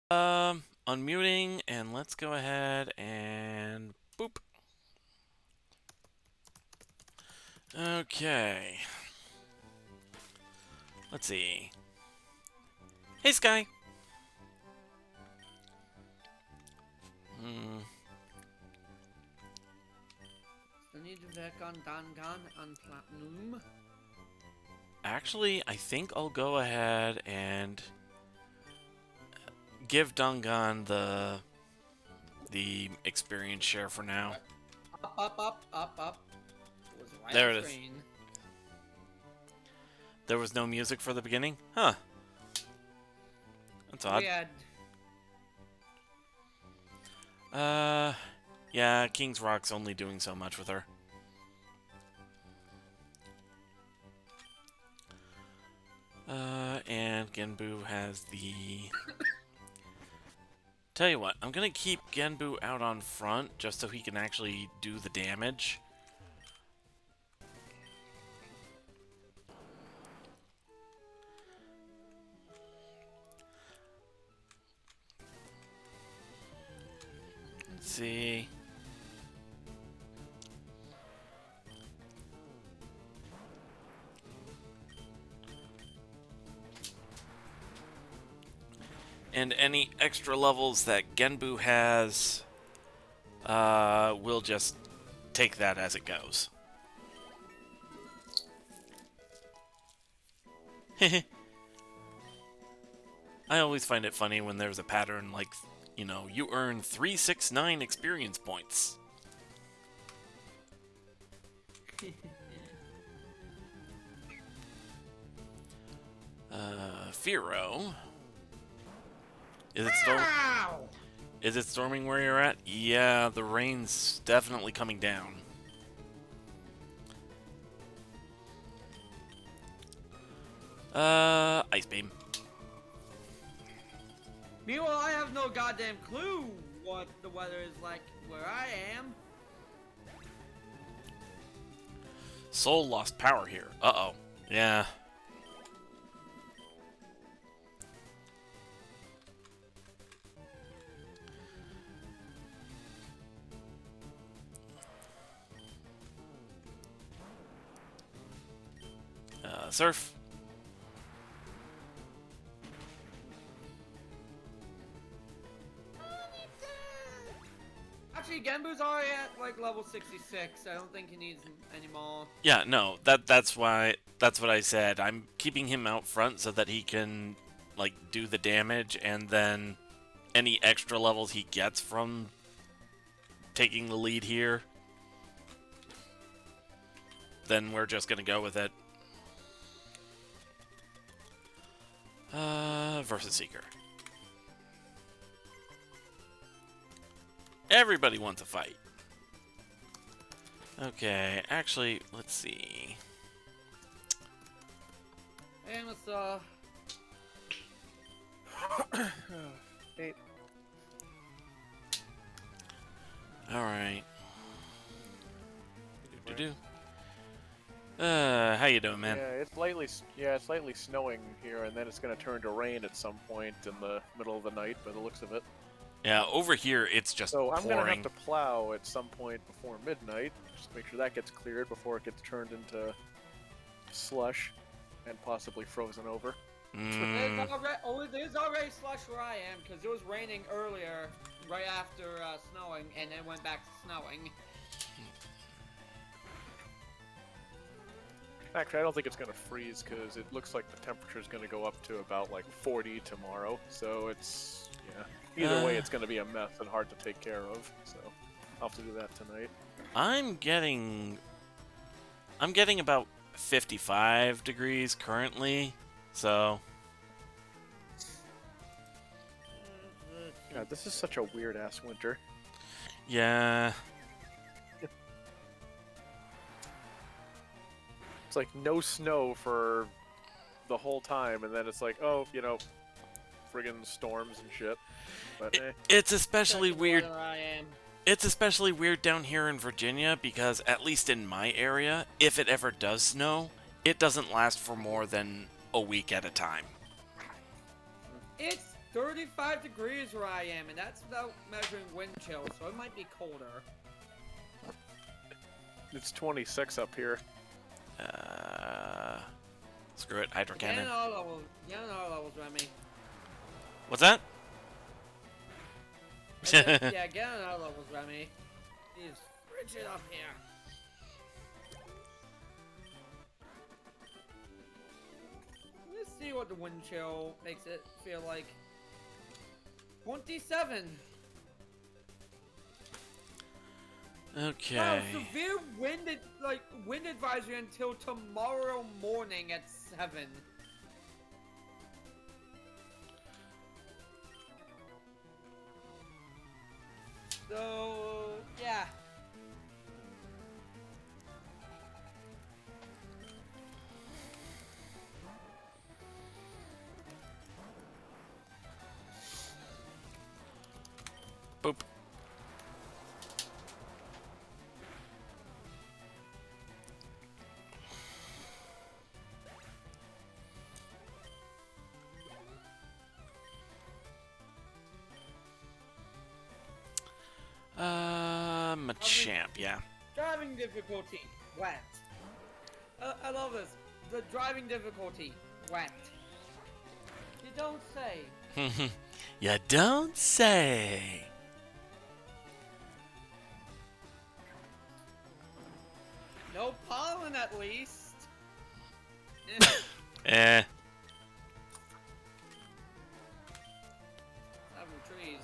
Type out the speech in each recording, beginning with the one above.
Unmuting, and let's go ahead and boop. Okay. Let's see. Hey, Sky. Still need to work on Dangan and Platinum. Actually, I think I'll go ahead and give Dungan the experience share for now. Up. It was right There on it is. screen. There was no music for the beginning? Huh. That's odd. Weird. Yeah, King's Rock's only doing so much with her. And Genbu has the... Tell you what, I'm gonna keep Genbu out on front just so he can actually do the damage. Let's see. And any extra levels that Genbu has, we'll just take that as it goes. I always find it funny when there's a pattern like, you know, you earn 369 experience points. Firo. Is it storming where you're at? Yeah, the rain's definitely coming down. Ice Beam. Meanwhile, I have no goddamn clue what the weather is like where I am. Soul lost power here. Uh-oh. Yeah. Surf. Actually, Genbu's already at like level 66. I don't think he needs any more. Yeah, no, that's what I said. I'm keeping him out front so that he can like do the damage, and then any extra levels he gets from taking the lead here, then we're just gonna go with it. Versus Seeker. Everybody wants a fight. Okay, actually, let's see. And let's Eight. Alright. How you doing, man? Yeah, it's lightly snowing here, and then it's gonna turn to rain at some point in the middle of the night, by the looks of it. Yeah, over here it's just So I'm gonna pouring. have to plow at some point before midnight, just to make sure that gets cleared before it gets turned into slush and possibly frozen over. There's already slush where I am because it was raining earlier, right after snowing, and then went back to snowing. Actually, I don't think it's gonna freeze because it looks like the temperature is gonna go up to about like 40 tomorrow. So it's Either way, it's gonna be a mess and hard to take care of. So I'll have to do that tonight. I'm getting about 55 degrees currently, so God, this is such a weird ass winter. yeah. It's like no snow for the whole time, and then it's like, oh, friggin' storms and shit. But It's especially weird. Where I am. It's especially weird down here in Virginia because at least in my area, if it ever does snow, it doesn't last for more than a week at a time. It's 35 degrees where I am, and that's without measuring wind chill, so it might be colder. It's 26 up here. Screw it, hydro Get cannon. in our levels, Remy. What's that? Yeah, get in our levels, Remy. It's frigid up here. Let's see what the wind chill makes it feel like. 27. Okay. Wow, severe wind advisory until tomorrow morning at 7. So, yeah. Boop. Machamp, yeah. Driving difficulty, wet. I love this. The driving difficulty, wet. You don't say. You don't say. No pollen, at least. Eh. Having trees.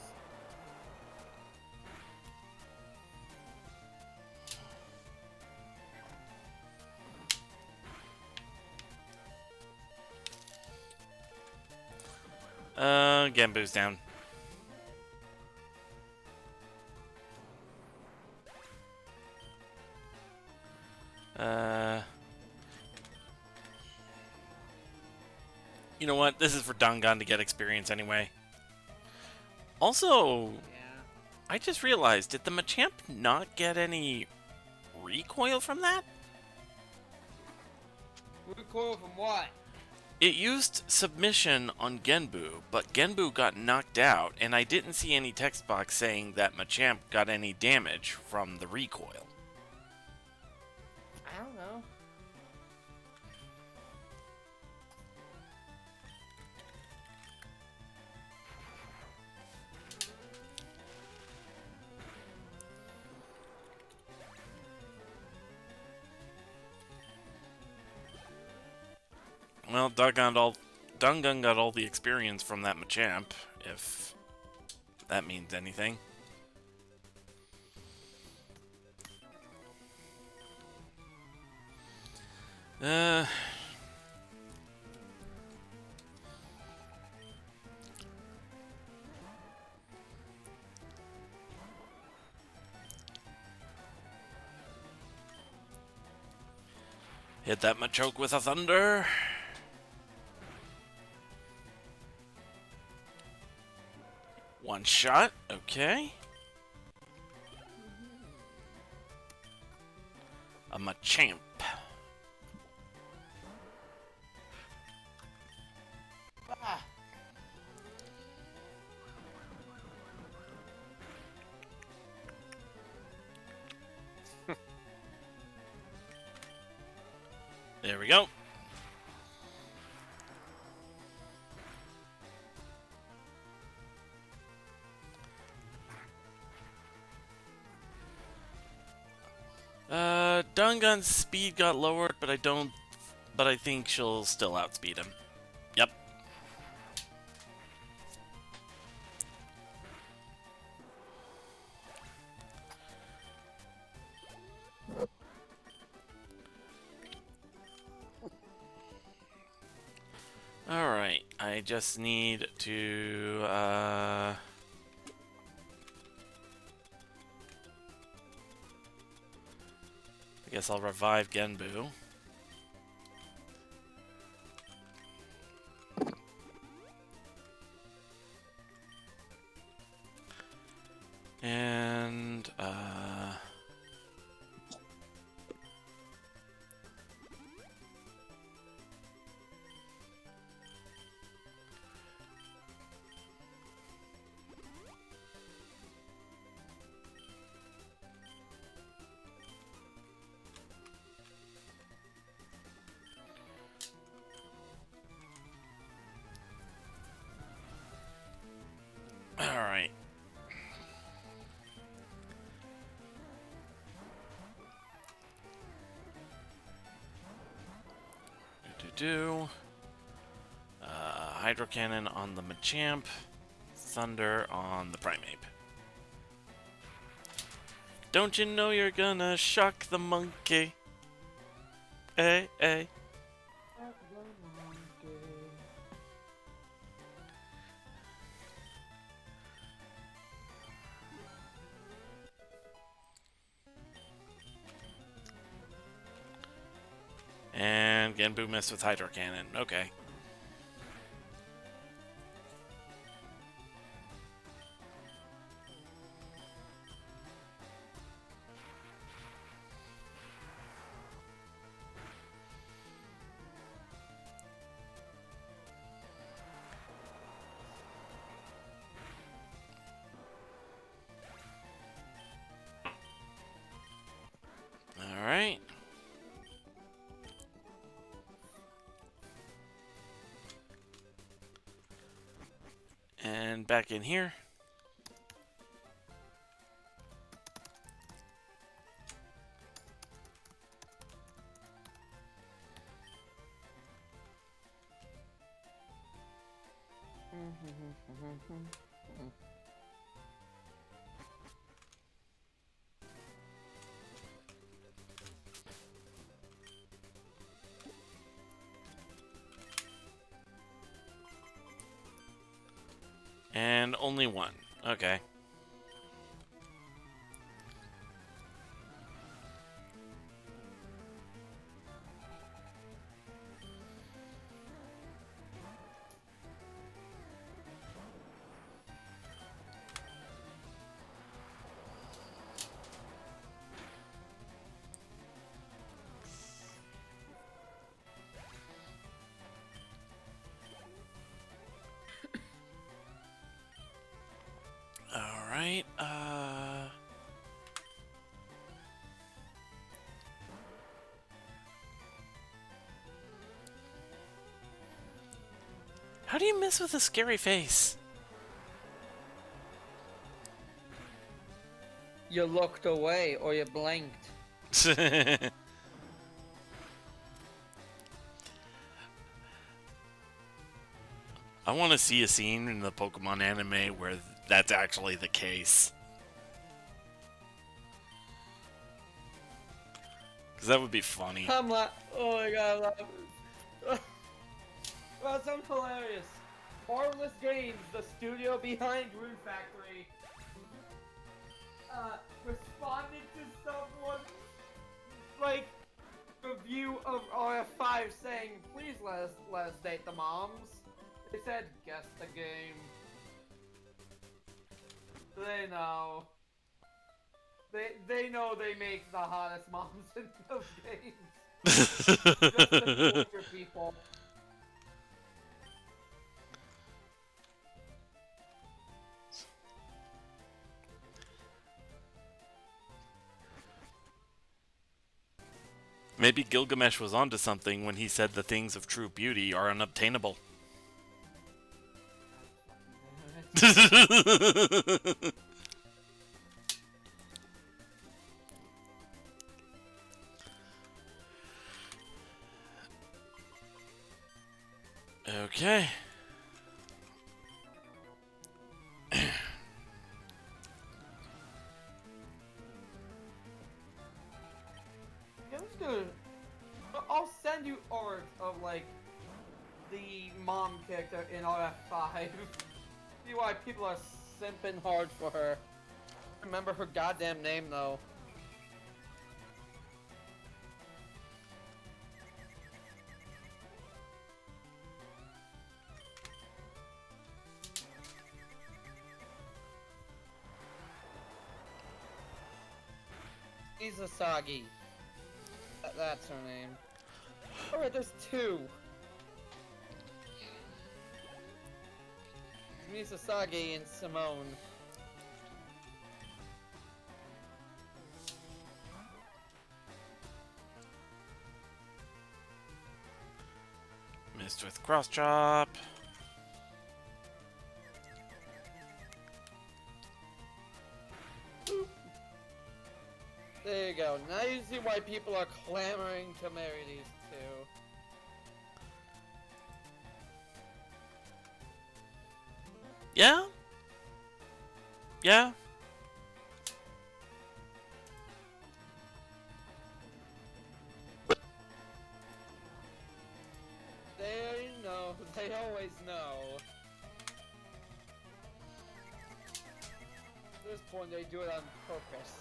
Genbu's down. You know what? This is for Dangan to get experience anyway. Also, Yeah. I just realized, did the Machamp not get any recoil from that? Recoil from what? It used submission on Genbu, but Genbu got knocked out, and I didn't see any text box saying that Machamp got any damage from the recoil. I don't know. Well, Dangan got all the experience from that Machamp, if that means anything. Hit that Machoke with a Thunder. One shot, okay. A Machamp. Ah. There we go. Dangan's speed got lowered, but I think she'll still outspeed him. Yep. Alright, I just need to, I guess I'll revive Genbu. And, do. Hydro Cannon on the Machamp. Thunder on the Primeape. Don't you know you're gonna shock the monkey? Hey, hey. And Genbu missed with Hydro Cannon. Okay. Alright. And back in here. And only one. Okay. Alright, how do you miss with a scary face? You looked away or you blinked. I want to see a scene in the Pokemon anime where that's actually the case. Because that would be funny. Oh my god, I love it. Well, that sounds hilarious. Marvelous Games, the studio behind Rune Factory, responded to someone's, like, review of RF5 saying, please let us date the moms. They said, guess the game. They know. They know they make the hottest moms in those games. Just to torture people. Maybe Gilgamesh was onto something when he said the things of true beauty are unobtainable. Okay. I'll send you art of, like, the mom character in RF5. See why people are simping hard for her. Remember her goddamn name, though. Izasagi. That's her name. Alright, there's two. Misasagi and Simone. Missed with cross chop. There you go. Now you see why people are clamoring to marry these two. Yeah? Yeah? They know. They always know. At this point, they do it on purpose.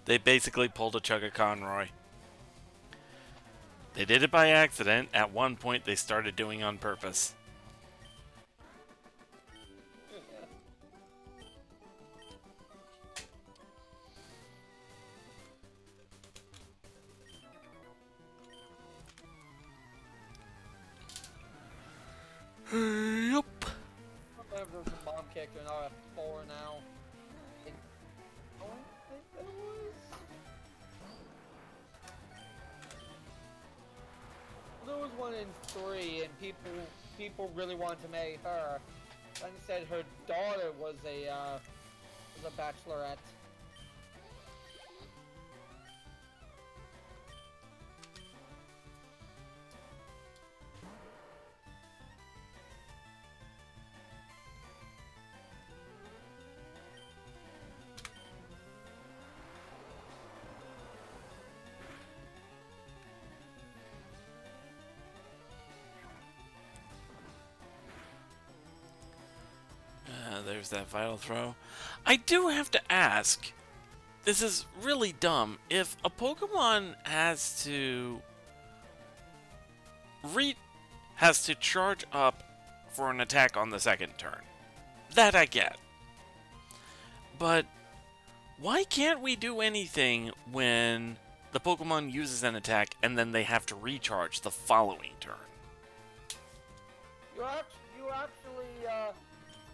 They basically pulled a Chugga Conroy. They did it by accident. At one point, they started doing on purpose. Yup. I remember the mom character in RF4 now. I don't think that was. There was one in 3, and people really wanted to marry her. And said her daughter was a bachelorette. There's that vital throw. I do have to ask, this is really dumb. If a Pokemon has to charge up for an attack on the second turn, that I get. But why can't we do anything when the Pokemon uses an attack and then they have to recharge the following turn? You actually,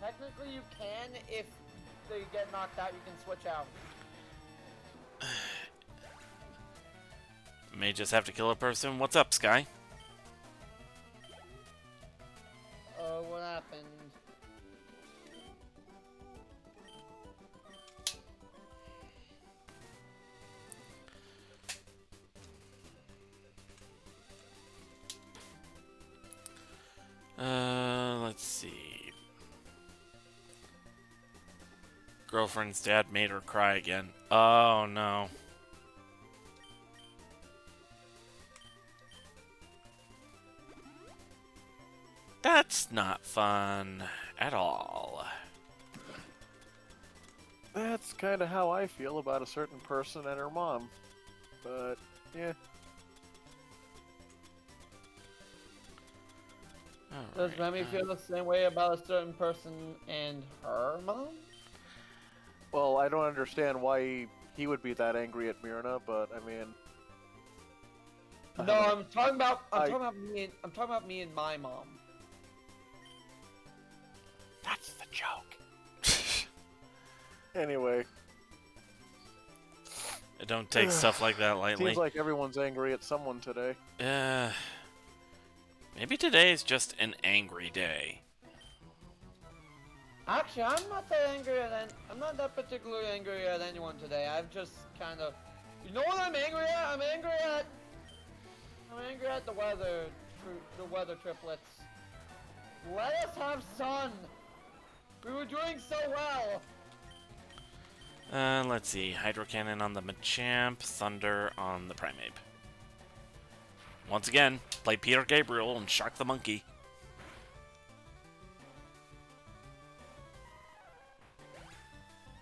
technically you can if they get knocked out. You can switch out. May just have to kill a person. What's up, Sky? What happened? Let's see. Girlfriend's dad made her cry again. Oh, no. That's not fun at all. That's kind of how I feel about a certain person and her mom. But, yeah. Does Remy feel the same way about a certain person and her mom? Well, I don't understand why he would be that angry at Myrna, but I mean... No, I'm talking about me and my mom. That's the joke. Anyway. I don't take stuff like that lightly. Seems like everyone's angry at someone today. Maybe today is just an angry day. Actually, I'm not that particularly angry at anyone today. I've just kind of, you know what I'm angry at? I'm angry at the weather triplets. Let us have sun. We were doing so well. Let's see. Hydro Cannon on the Machamp, Thunder on the Primeape. Once again, play Peter Gabriel and shock the monkey.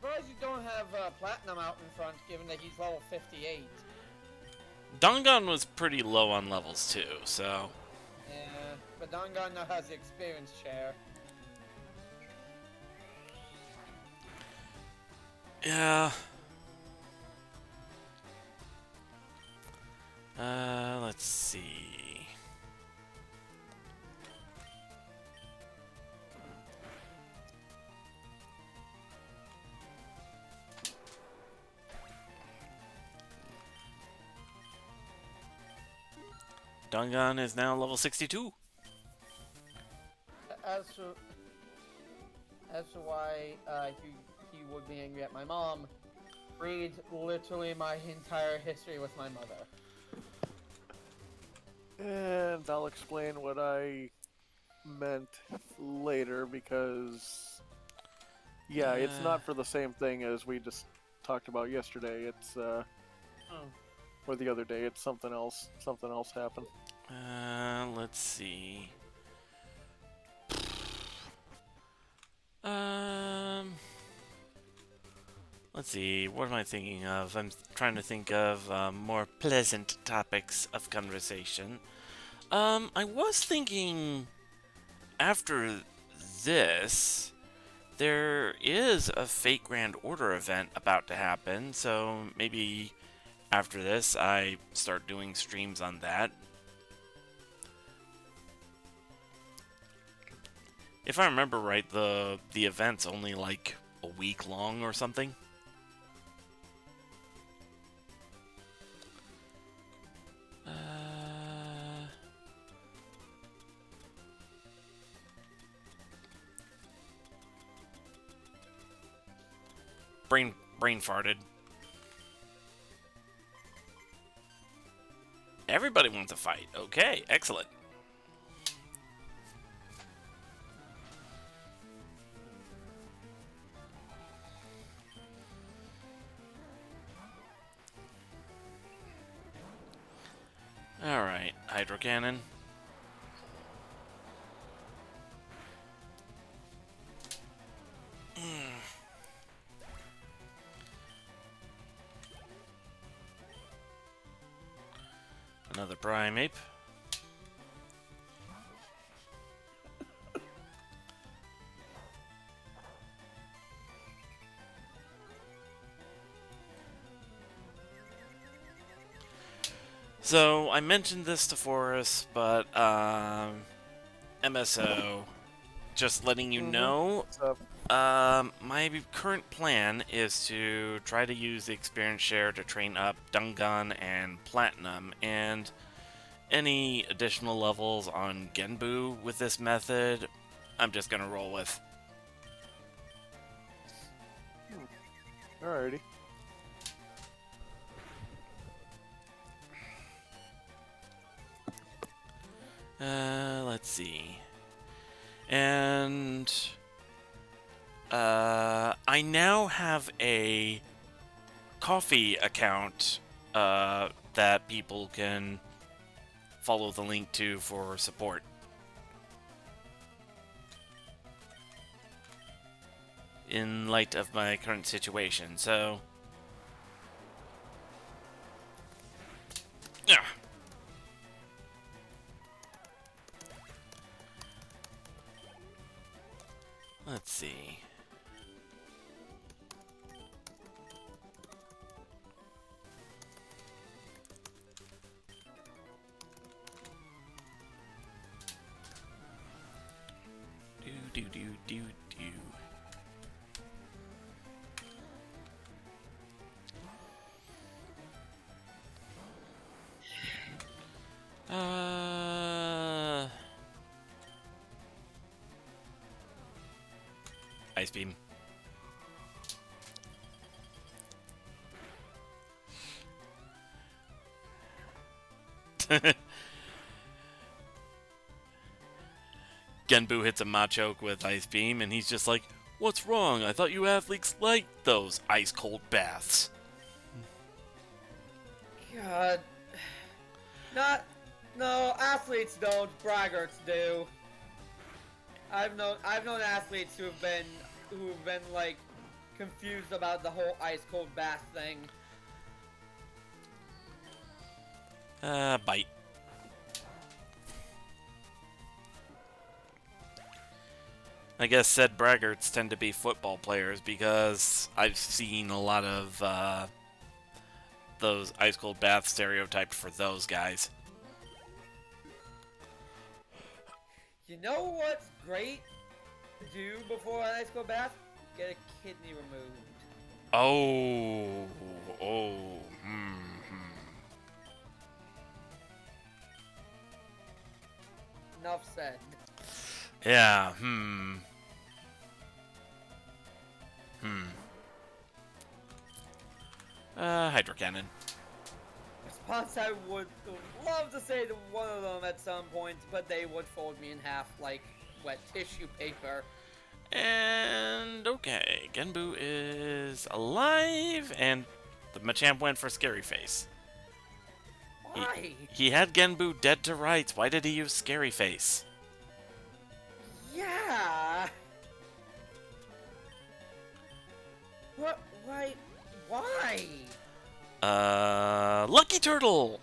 Surprised you don't have Platinum out in front, given that he's level 58. Dongon was pretty low on levels too, so... Yeah, but Dongon now has the experience share. Yeah. Let's see. Dongon is now level 62. As to why he would be angry at my mom, read literally my entire history with my mother. And I'll explain what I meant later because, yeah, it's not for the same thing as we just talked about yesterday. It's, or the other day. It's something else. Something else happened. Let's see. Um, let's see. What am I thinking of? I'm trying to think of more pleasant topics of conversation. I was thinking after this, there is a Fate Grand Order event about to happen, so maybe after this I start doing streams on that. If I remember right, the event's only like a week long or something. Brain farted. Everybody wants to fight. Okay, excellent. Alright, Hydro Cannon. Another Primeape. So, I mentioned this to Forrest, but, MSO, just letting you know, What's up? my current plan is to try to use the experience share to train up Dungun and Platinum, and any additional levels on Genbu with this method, I'm just gonna roll with. Alrighty. Let's see. And I now have a coffee account that people can follow the link to for support. In light of my current situation, so yeah. Let's see. Do do do do do. Ice Beam. Genbu hits a Machoke with Ice Beam, and he's just like, "What's wrong? I thought you athletes liked those ice-cold baths." God. No, athletes don't, braggarts do. I've known athletes who've been like confused about the whole ice cold bath thing. Bite. I guess said braggarts tend to be football players because I've seen a lot of those ice cold bath stereotyped for those guys. You know what's great to do before an ice cold bath? Get a kidney removed. Oh, Enough said. Yeah, Hydro Cannon. It's robots I would love to say to one of them at some point, but they would fold me in half like wet tissue paper. And okay, Genbu is alive, and the Machamp went for Scary Face. Why? He had Genbu dead to rights. Why did he use Scary Face? Yeah. What? Why? Why? Lucky Turtle!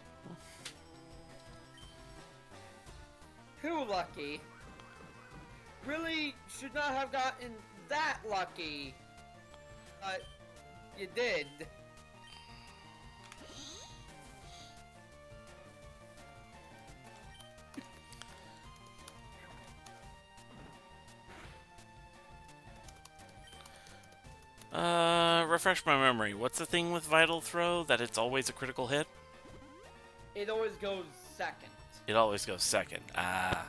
Too lucky. Really should not have gotten that lucky. But you did. Refresh my memory. What's the thing with Vital Throw? That it's always a critical hit? It always goes second. It always goes second. Ah.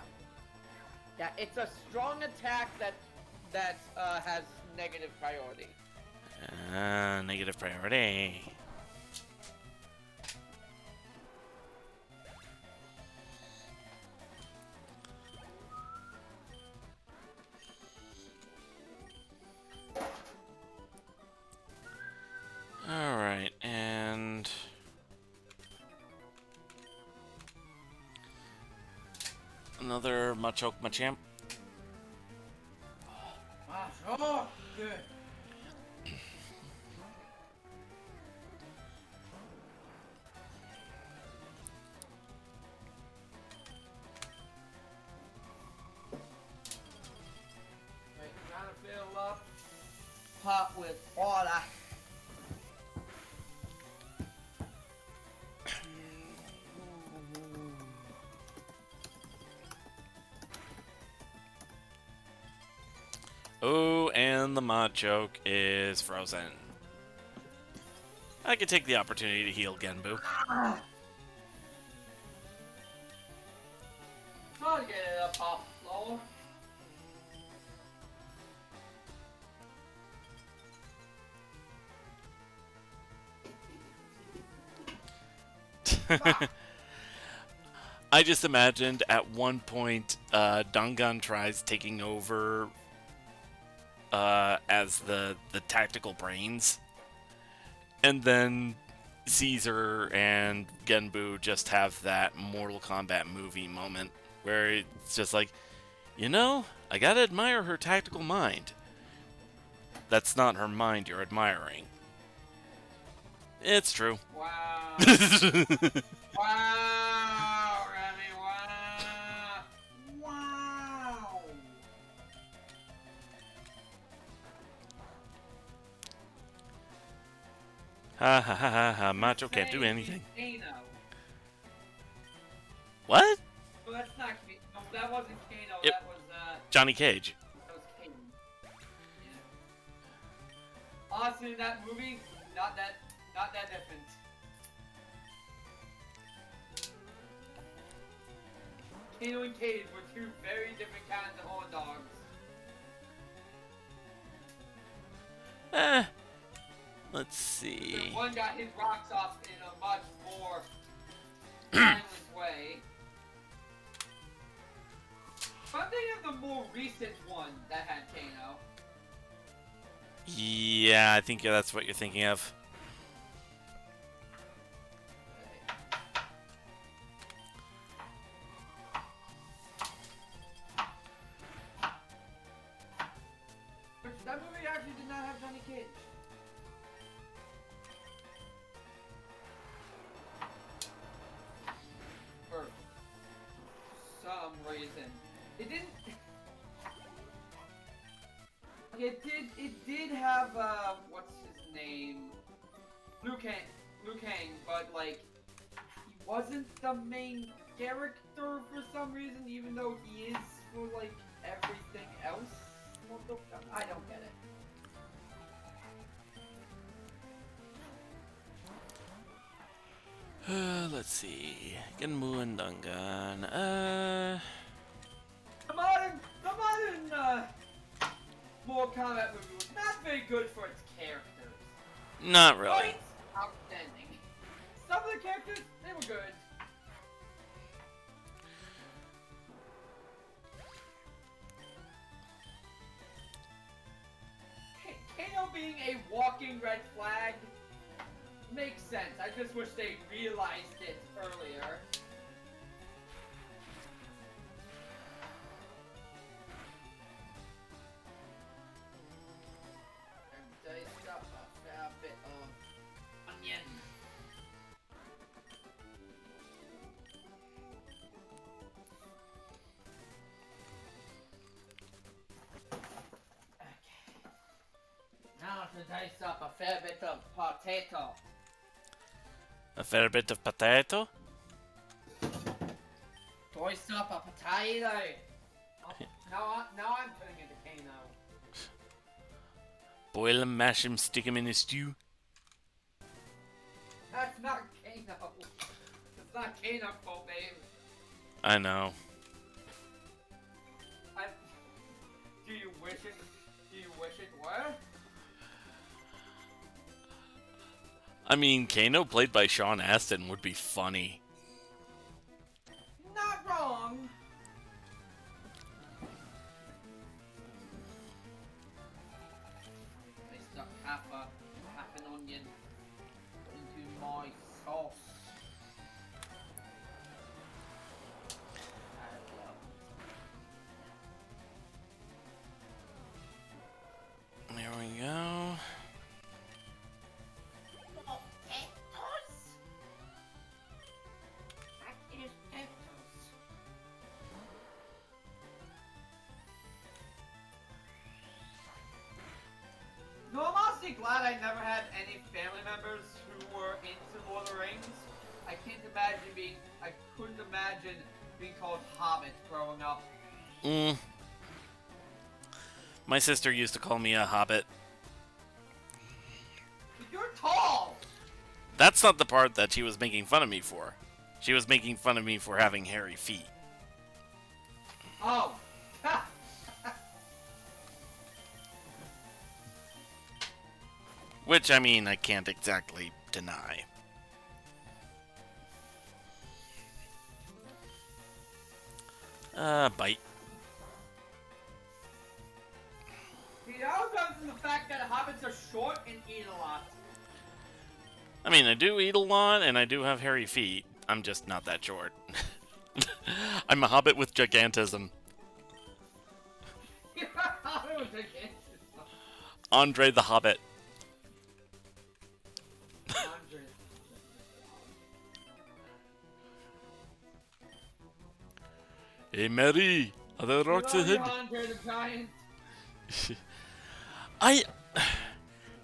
Yeah, it's a strong attack that has negative priority. Negative priority. Alright, and... another Machoke Machamp. Oh, good. Wait, trying to fill up pot with water. Oh, and the Machoke is frozen. I could take the opportunity to heal Genbu. Trying to get it up off the floor. I just imagined at one point Dangan tries taking over as the tactical brains, and then Caesar and Genbu just have that Mortal Kombat movie moment where it's just like, you know, I gotta admire her tactical mind. That's not her mind you're admiring. It's true. Wow. Wow, Remy, wow. Wow. Ha ha ha ha ha, Macho can't do Hey, anything. Kano. What? No, that's not Kano. No, that wasn't Kano. Yep. That was, Johnny Cage. that was Kano. Yeah. Honestly, in that movie, not that different. Kano and Cage were two very different kinds of horn dogs. Let's see. One got his rocks off in a much more violent way. But I'm thinking of the more recent one that had Kano. Yeah, I think that's what you're thinking of. Which that movie actually did not have Johnny Cage. For some reason. It didn't. It did have what's his name? Liu Kang, but like he wasn't the main character for some reason, even though he is for like everything else. I don't get it. Let's see. Genmu and Dangan. The modern Mortal Kombat movie was not very good for its characters. Not really. Fights, outstanding. some of the characters, they were good. Kano being a walking red flag makes sense. I just wish they realized it earlier. And diced up a fair bit of onion. Now to dice up a fair bit of potato. A fair bit of potato? Dice up a potato. Oh, now I'm turning into Kano. Boil him, mash him, stick him in a stew. That's not Kano. It's not Kano fault, babe. I know. Do you wish it? Do you wish it were? I mean, Kano played by Sean Astin would be funny. Not wrong. I stuck half an onion into my sauce. There we go. No, I'm honestly glad I never had any family members who were into Lord of the Rings. I couldn't imagine being called Hobbit growing up. My sister used to call me a hobbit. You're tall! That's not the part that she was making fun of me for. She was making fun of me for having hairy feet. Oh. Which, I mean, I can't exactly deny. Bite. See, that all comes from the fact that hobbits are short and eat a lot. I mean, I do eat a lot, and I do have hairy feet. I'm just not that short. I'm a hobbit with gigantism. You're a hobbit with gigantism. Andre the Hobbit. Hey, Mary, are there rocks ahead? Andre the Giant.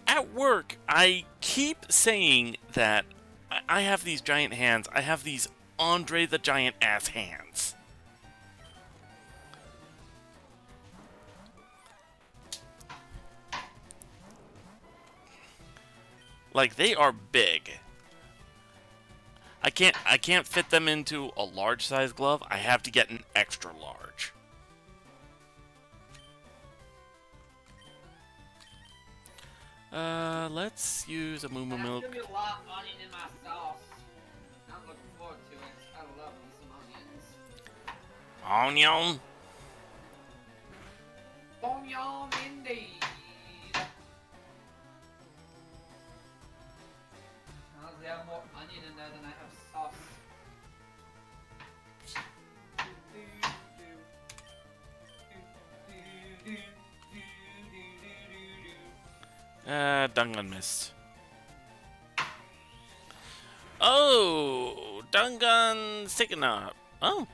At work, I keep saying that I have these giant hands. I have these Andre the Giant ass hands. Like, they are big. I can't fit them into a large size glove. I have to get an extra large. Let's use a moo moo milk. There's gonna be a lot of onion in my sauce. I'm looking forward to it. I love me some onions. Onion. Onion indeed. Honestly, I have more onion in there than I have sauce. Dungan missed. Oh, Dungan sticking up. Oh.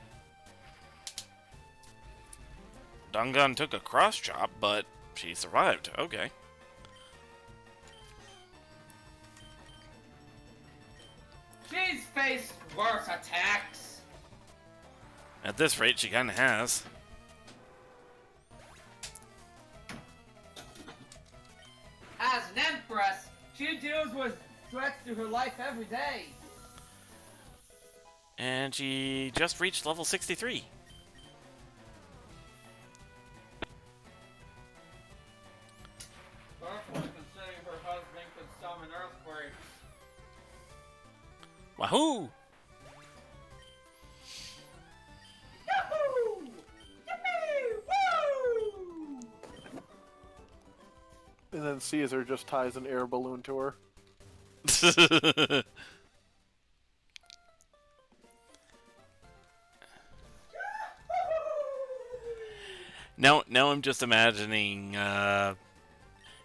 Dungan took a cross chop, but she survived. Okay. She's faced worse attacks. At this rate, she kinda has. As an empress, she deals with threats to her life every day. And she just reached level 63. Carefully considering her husband could summon earthquakes. Wahoo! Yahoo! Yippee! Woo! And then Caesar just ties an air balloon to her. Now I'm just imagining. Now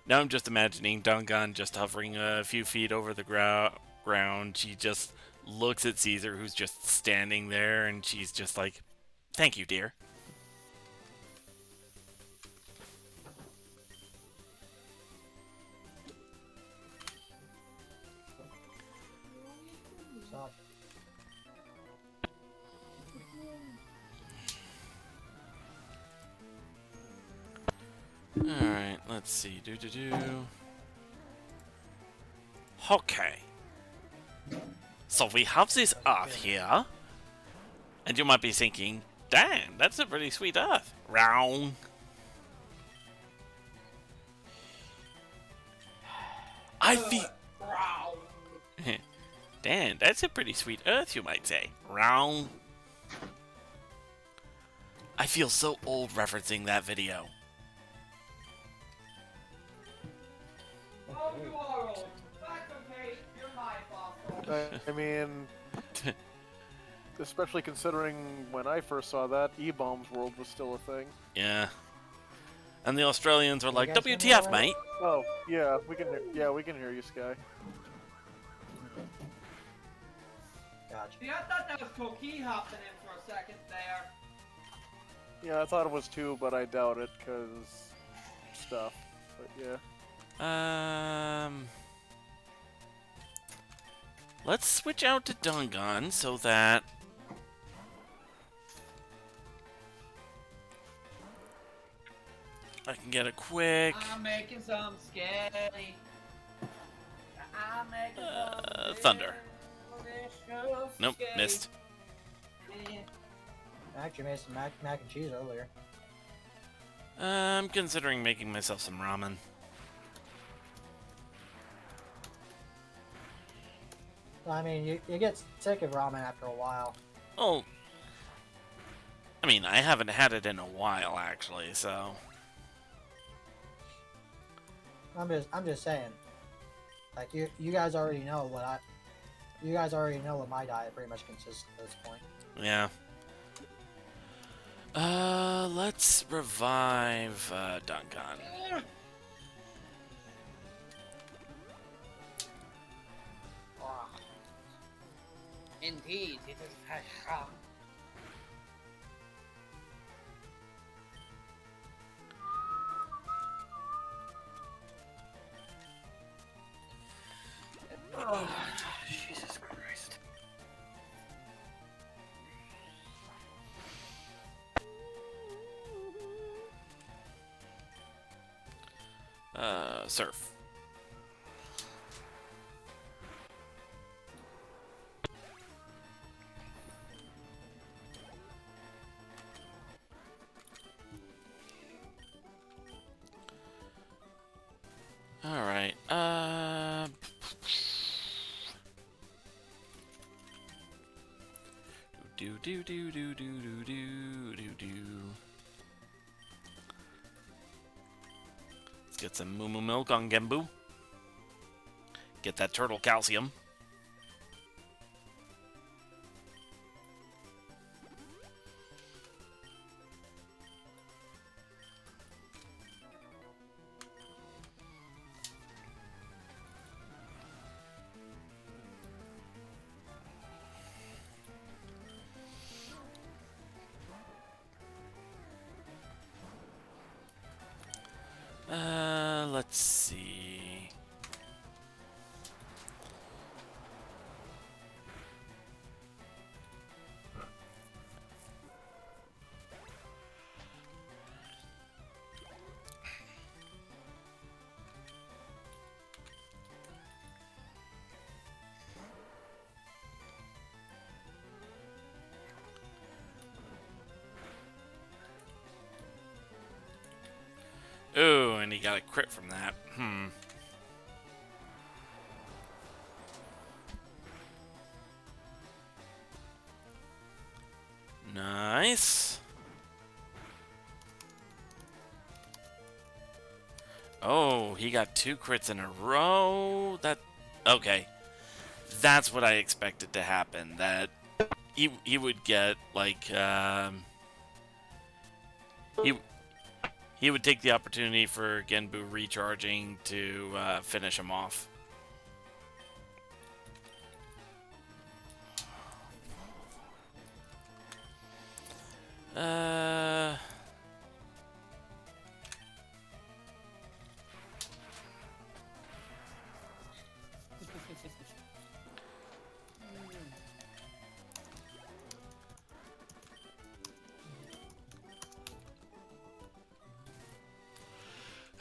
I'm just imagining Dungan just hovering a few feet over the ground. She just looks at Caesar, who's just standing there, and she's just like, "Thank you, dear." Stop. Alright, let's see. Okay. So we have this earth here. And you might be thinking, damn, that's a pretty sweet earth. Wrong. I feel... Wow. Dan, that's a pretty sweet earth, you might say. Wrong. I feel so old referencing that video. Oh, you are old. That's okay. You're my fossil. I mean, especially considering when I first saw that, E-Bombs World was still a thing. Yeah. And the Australians are like, guys hear me WTF, all right? mate? Oh, yeah, we can hear you, Sky. Gotcha. See, I thought that was Coquille hopping in for a second there. Yeah, I thought it was too, but I doubt it, because stuff. But yeah. Let's switch out to Dungan so that I can get a quick I'm making some spaghetti. I'm making some thunder. delicious Nope, spaghetti. missed. I actually made some mac and cheese earlier. I'm considering making myself some ramen. I mean, you get sick of ramen after a while. Oh, I mean, I haven't had it in a while, actually, so... I'm just saying. Like you guys already know what you guys already know what my diet pretty much consists at this point. Yeah. Let's revive, Dungan. Indeed, it is very strong. Jesus Christ. Surf. Alright, Let's get some moo moo milk on Gembu. Get that turtle calcium. Let's see. Ooh, and he got a crit from that. Nice. Oh, he got 2 crits in a row. Okay. That's what I expected to happen. That he would get like he would take the opportunity for Genbu recharging to finish him off.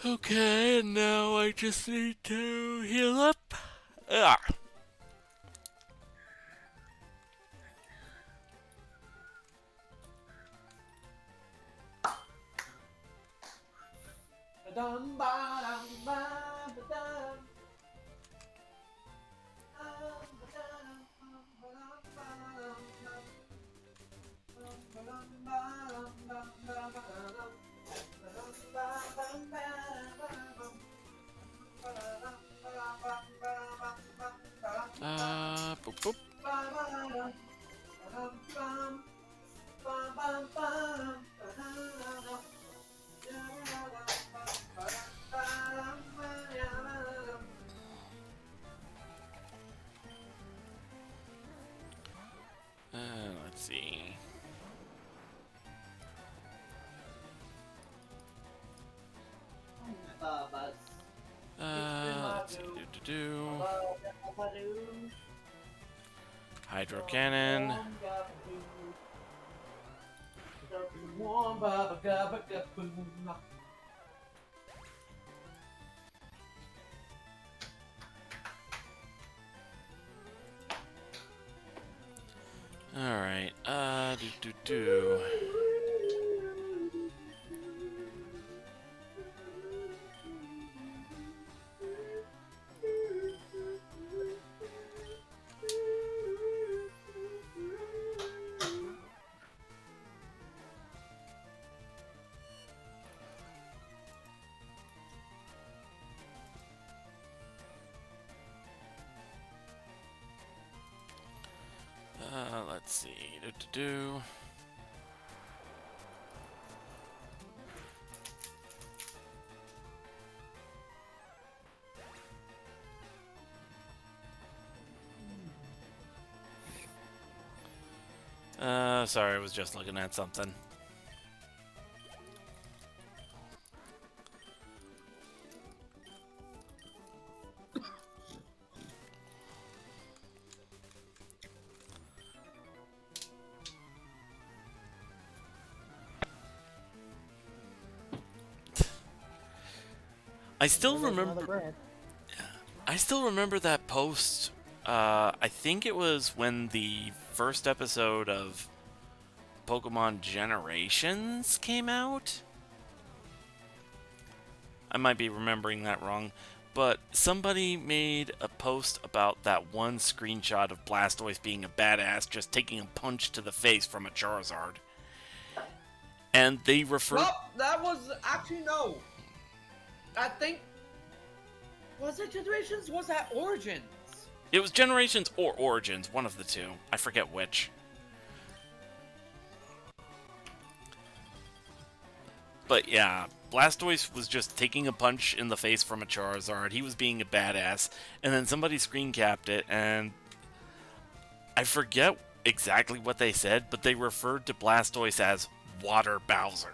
Okay, and now I just need to heal up. Ah. Boop boop. Let's see. Let's see. Hydro cannon. Alright, do. Let's see, do. Sorry, I was just looking at something. I still remember that post. I think it was when the first episode of Pokemon Generations came out. I might be remembering that wrong, but somebody made a post about that one screenshot of Blastoise being a badass, just taking a punch to the face from a Charizard. And they referred... Well, that was... Actually, no. I think... Was it Generations? Was that Origins? It was Generations or Origins, one of the two. I forget which. But yeah, Blastoise was just taking a punch in the face from a Charizard. He was being a badass. And then somebody screen capped it, and I forget exactly what they said, but they referred to Blastoise as Water Bowser.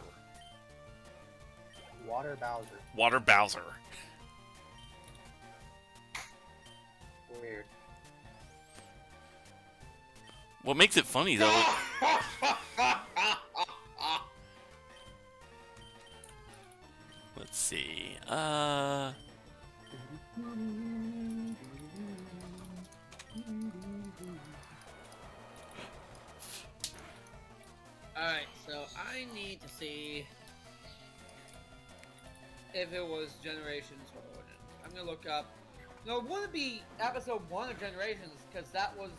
Water Bowser. Water Bowser. Weird. What makes it funny, though... Let's see. Alright, so I need to see if it was Generations or Origins. I'm gonna look up. No, it wouldn't be episode 1 of Generations, because that was,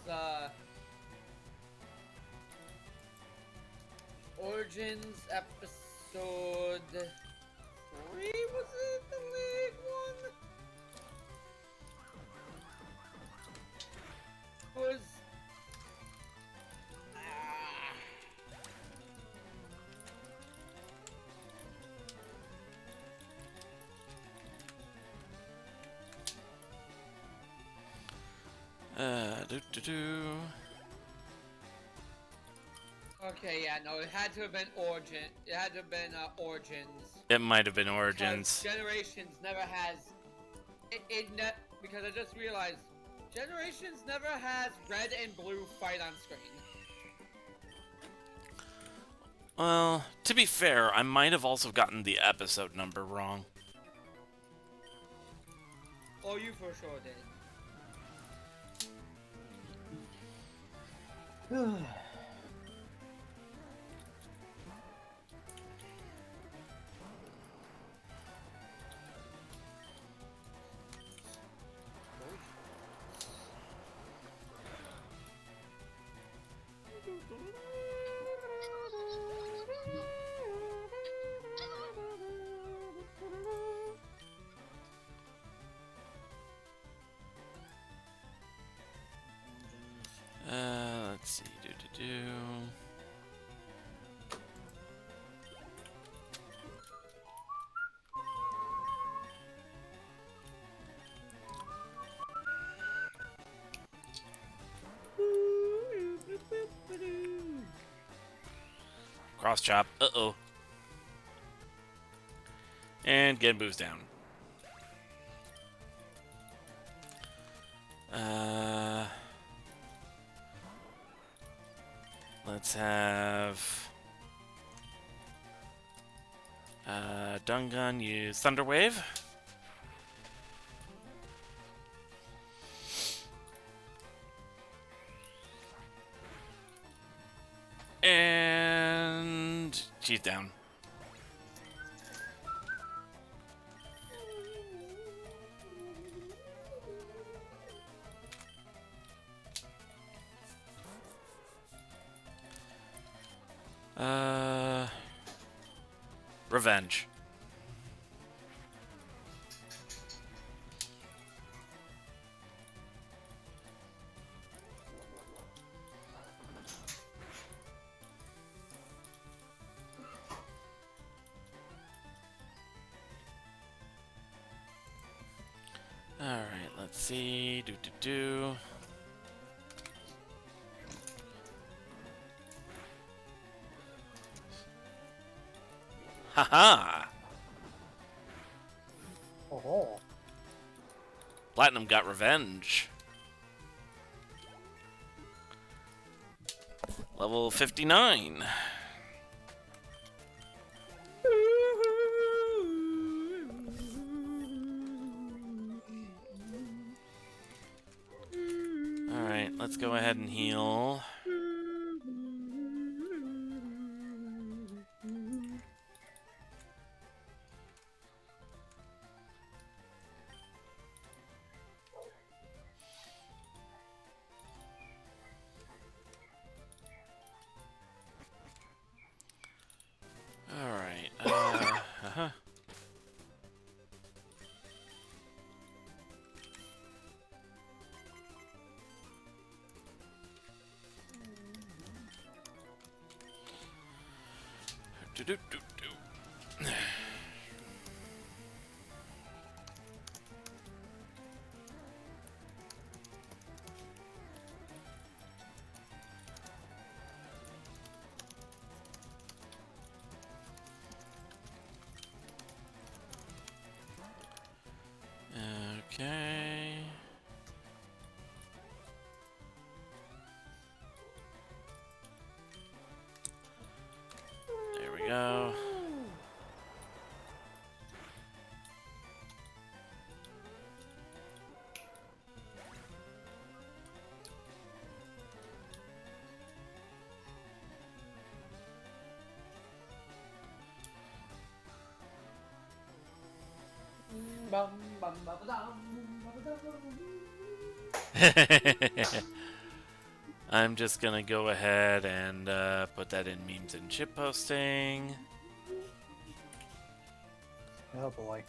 Origins episode 3, was it the league one? Was Okay, yeah, no, it had to have been Origin. It had to have been Origins. It might have been Because Origins. Generations never has. Because I just realized, Generations never has red and blue fight on screen. Well, to be fair, I might have also gotten the episode number wrong. Oh, you for sure did. Let's see. Cross chop. Uh-oh. And Genbu's down. Let's have Dungun use Thunder Wave. And she's down. Revenge. All right, let's see. Haha! Oh. Platinum got revenge. Level 59. Alright, let's go ahead and heal. Okay. There we go. I'm just gonna go ahead and put that in memes and ship posting. Oh boy.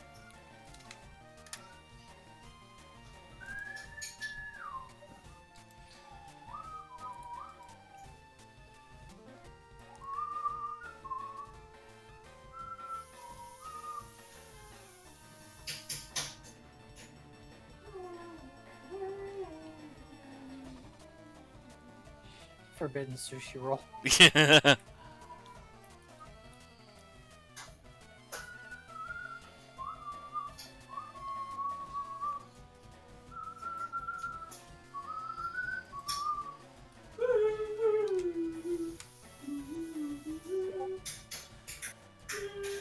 Forbidden sushi roll.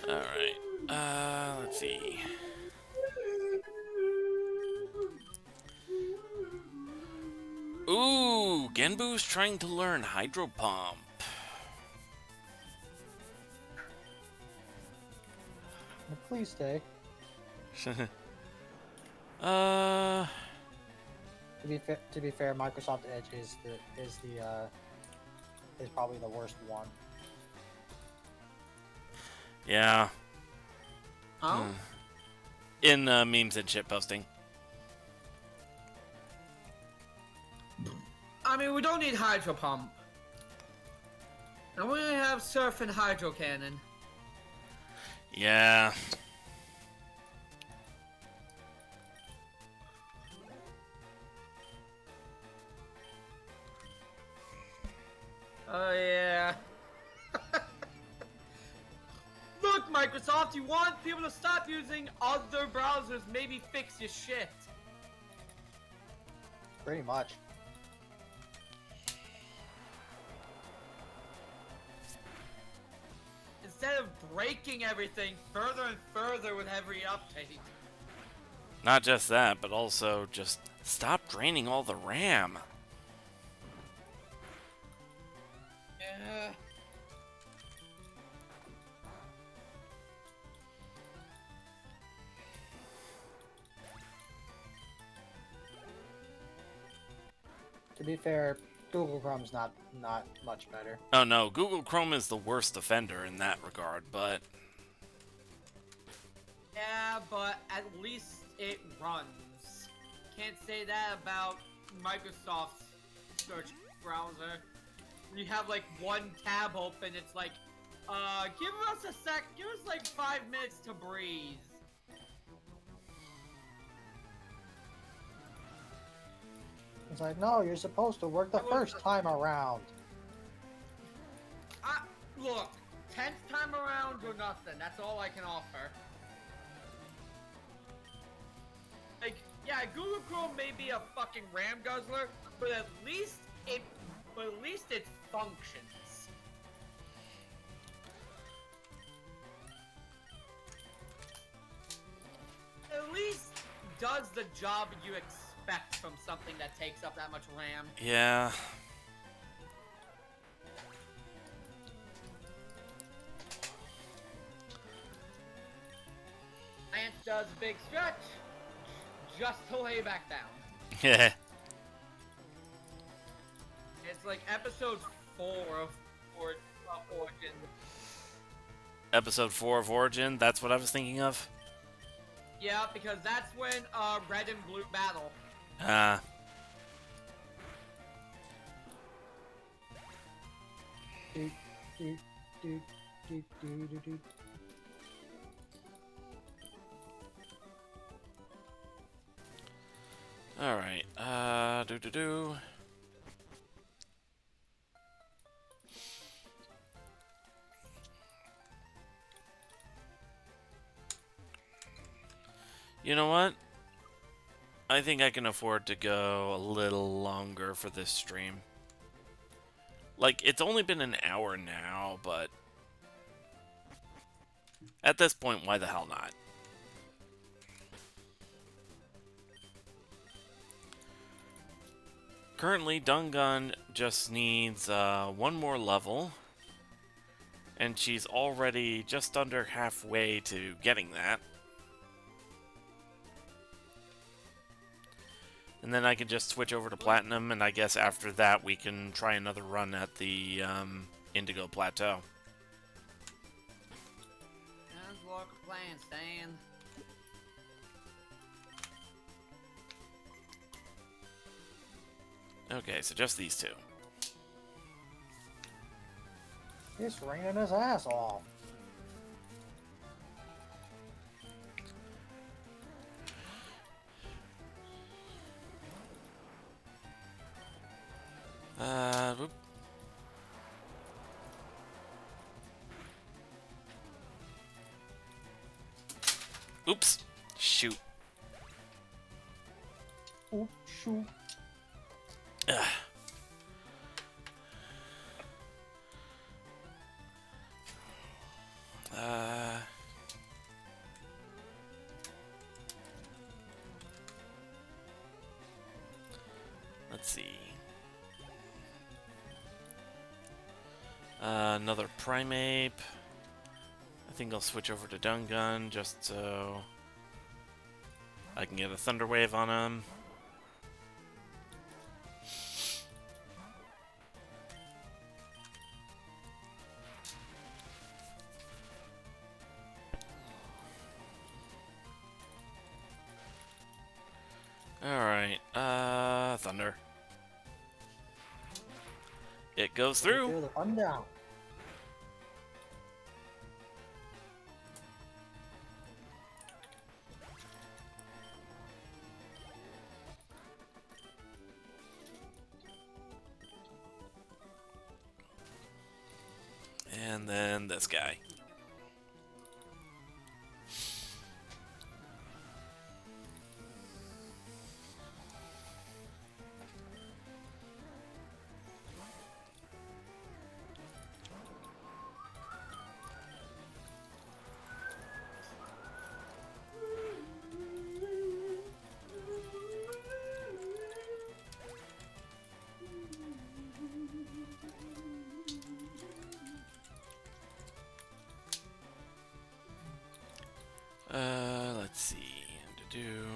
Alright. Let's see. Ooh, Genbu's trying to learn Hydro Pump. Please stay. To be fair, Microsoft Edge is probably the worst one. Yeah. Huh? In memes and shit posting. I mean, we don't need Hydro Pump. And we only have Surf and Hydro Cannon. Yeah. Oh, yeah. Look, Microsoft, you want people to stop using other browsers, maybe fix your shit. Pretty much. Instead of breaking everything further and further with every update. Not just that, but also just stop draining all the RAM. Yeah. To be fair, Google Chrome's not much better. Oh no, Google Chrome is the worst offender in that regard, but... Yeah, but at least it runs. Can't say that about Microsoft's search browser. You have like one tab open, it's like, give us a sec, give us like 5 minutes to breathe. It's like, no, you're supposed to work the first time around. Look, 10th time around or nothing, that's all I can offer. Like, yeah, Google Chrome may be a fucking RAM guzzler, but at least it functions. At least does the job you expect from something that takes up that much RAM. Yeah. Lance does a big stretch, just to lay back down. Yeah. It's like episode 4 of Origin. Episode 4 of Origin, that's what I was thinking of? Yeah, because that's when Red and Blue battle. Do, do, do, do, do, do, do. Alright, do. You know what? I think I can afford to go a little longer for this stream. Like, it's only been an hour now, but... at this point, why the hell not? Currently, Dungun just needs one more level. And she's already just under halfway to getting that. And then I can just switch over to Platinum, and I guess after that we can try another run at the Indigo Plateau. Sounds like a plan, Stan. Okay, so just these two. He's ringing his ass off. Whoop. Oops. Shoot. Oop, shoot. Ugh. Let's see. Another Primeape. I think I'll switch over to Dungun just so I can get a Thunder Wave on him. Alright, Thunder. It goes through. Feel the fun down. And then this guy. Let's see. To do.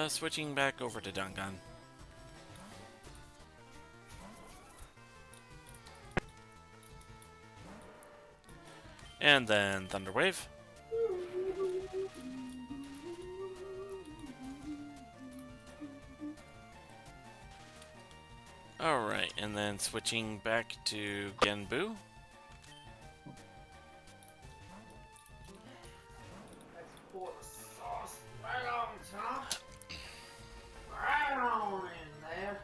Switching back over to Dungun. And then Thunder Wave. Alright, and then switching back to Genbu. Let's pour the sauce right on top. Right on in there.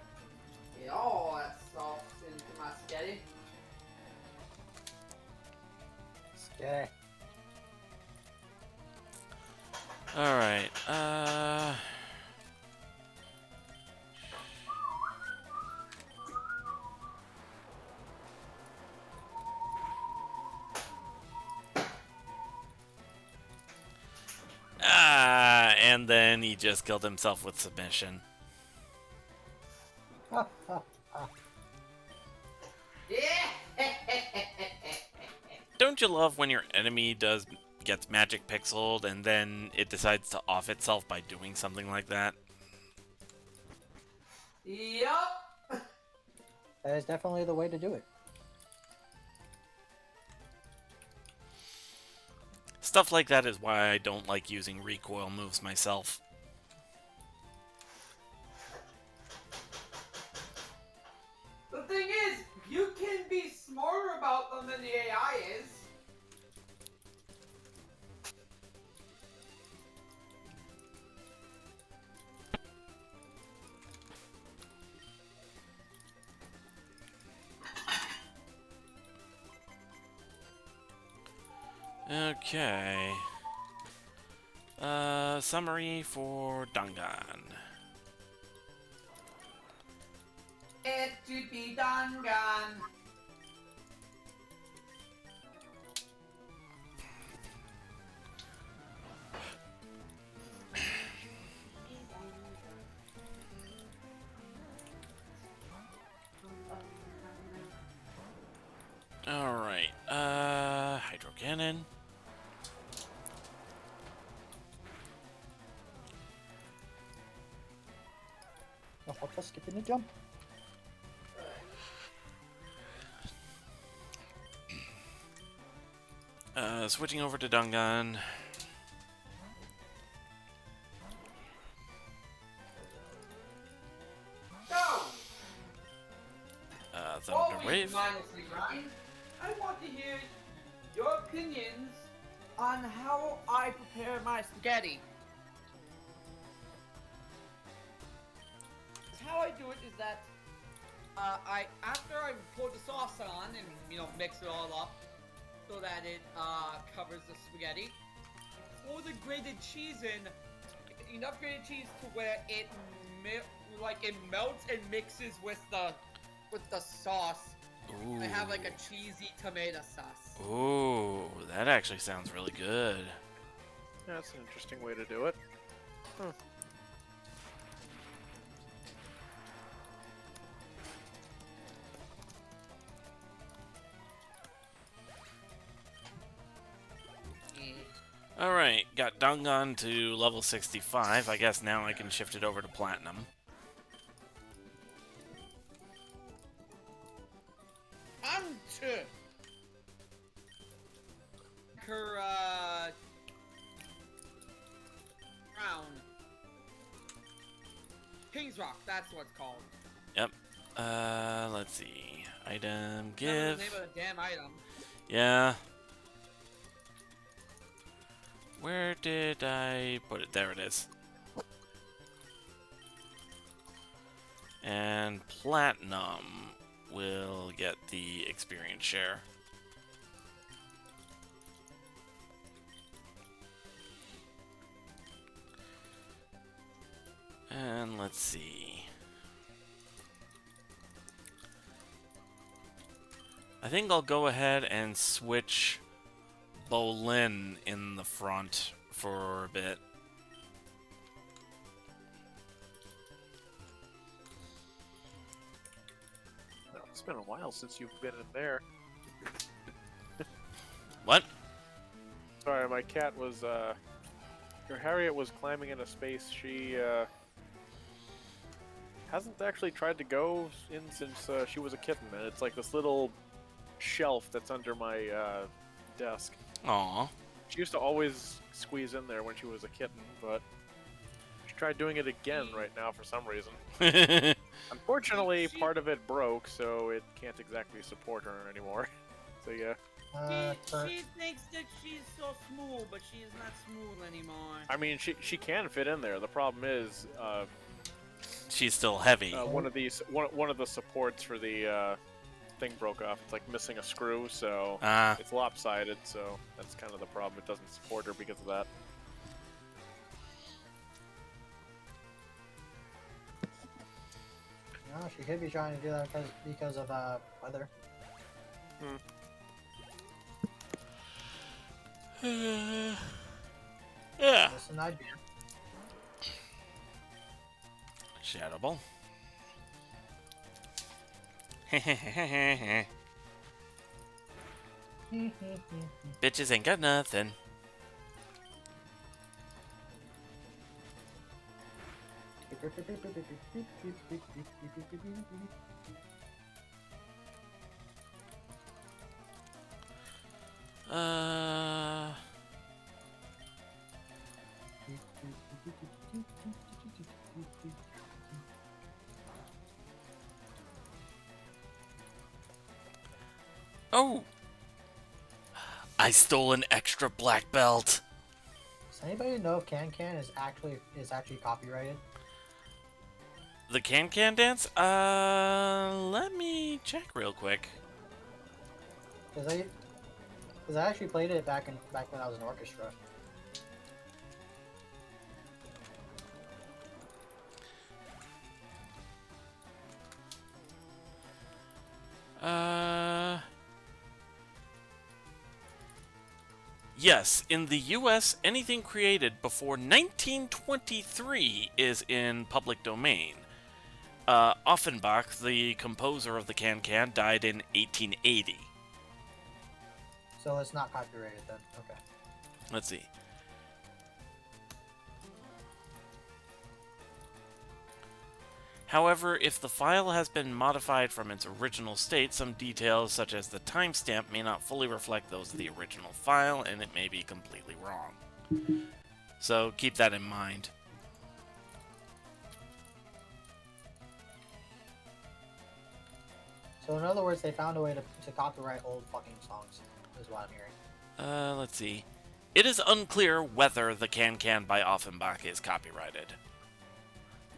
Get all that sauce into my spaghetti. Okay. Alright, and then he just killed himself with submission. Yeah. Don't you love when your enemy gets magic pixeled and then it decides to off itself by doing something like that? Yup. That is definitely the way to do it. Stuff like that is why I don't like using recoil moves myself. The thing is, you can be smarter about them than the AI is. Okay. Summary for Dungan. It should be done, gone. I'll just skip in the jump. Switching over to Dungan. Go! Thunder Always Wave. mindlessly, Ryan. I want to hear your opinions on how I prepare my spaghetti. How I do it is that after I pour the sauce on and mix it all up so that it covers the spaghetti, pour the grated cheese in, enough grated cheese to where it melts and mixes with the sauce. Ooh. I have like a cheesy tomato sauce. Ooh, that actually sounds really good. That's an interesting way to do it. Huh. Alright, got Dungan to level 65. I guess now I can shift it over to Platinum. Hunter! Crown. King's Rock, that's what it's called. Yep. Let's see. Item, That's the give. name of the damn item. Yeah. Where did I put it? There it is. And Platinum will get the experience share. And let's see. I think I'll go ahead and switch Bolin in the front for a bit. It's been a while since you've been in there. What? Sorry, my cat was, Harriet was climbing into space. She, hasn't actually tried to go in since, she was a kitten, and it's like this little shelf that's under my, desk. Aw. She used to always squeeze in there when she was a kitten, but she tried doing it again right now for some reason. Unfortunately, part of it broke, so it can't exactly support her anymore. So yeah. She thinks that she's so smooth, but she is not smooth anymore. I mean, she can fit in there. The problem is, She's still heavy. one of the supports for the thing broke off. It's like missing a screw, so it's lopsided. So that's kind of the problem. It doesn't support her because of that. No, she could be trying to do that because of weather. Yeah. That's an idea. Shadow Ball. Bitches ain't got nothing. Oh! I stole an extra black belt. Does anybody know if Can is actually copyrighted? The Can dance? Let me check real quick. Because I actually played it back when I was in orchestra. Yes, in the US, anything created before 1923 is in public domain. Offenbach, the composer of the Can, died in 1880. So it's not copyrighted then. Okay. Let's see. However, if the file has been modified from its original state, some details such as the timestamp may not fully reflect those of the original file, and it may be completely wrong. So keep that in mind. So in other words, they found a way to copyright old fucking songs, is what I'm hearing. Let's see. It is unclear whether the Can Can by Offenbach is copyrighted.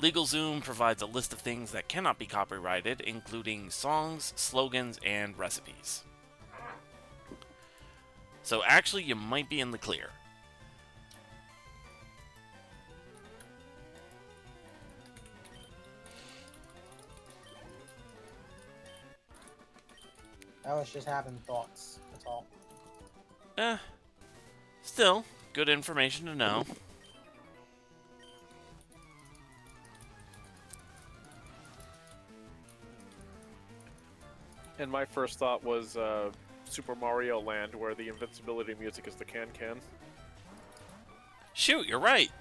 LegalZoom provides a list of things that cannot be copyrighted, including songs, slogans, and recipes. So actually, you might be in the clear. I was just having thoughts, that's all. Still, good information to know. And my first thought was Super Mario Land, where the invincibility music is the Can Can. Shoot, you're right.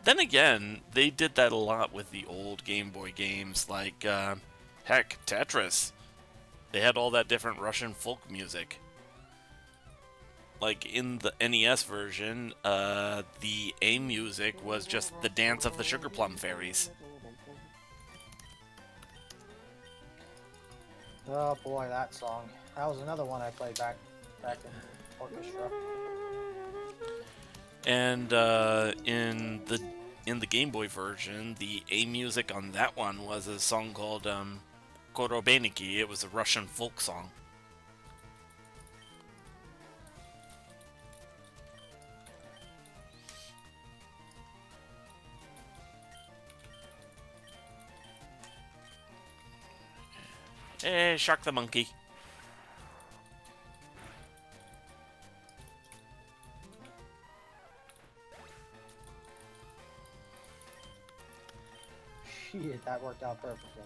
Then again, they did that a lot with the old Game Boy games, like, heck, Tetris. They had all that different Russian folk music. Like, in the NES version, the A music was just the dance of the Sugar Plum Fairies. Oh boy, that song. That was another one I played back in orchestra. And in the Game Boy version, the A music on that one was a song called Korobeniki. It was a Russian folk song. Shark the monkey. Shit, that worked out perfectly.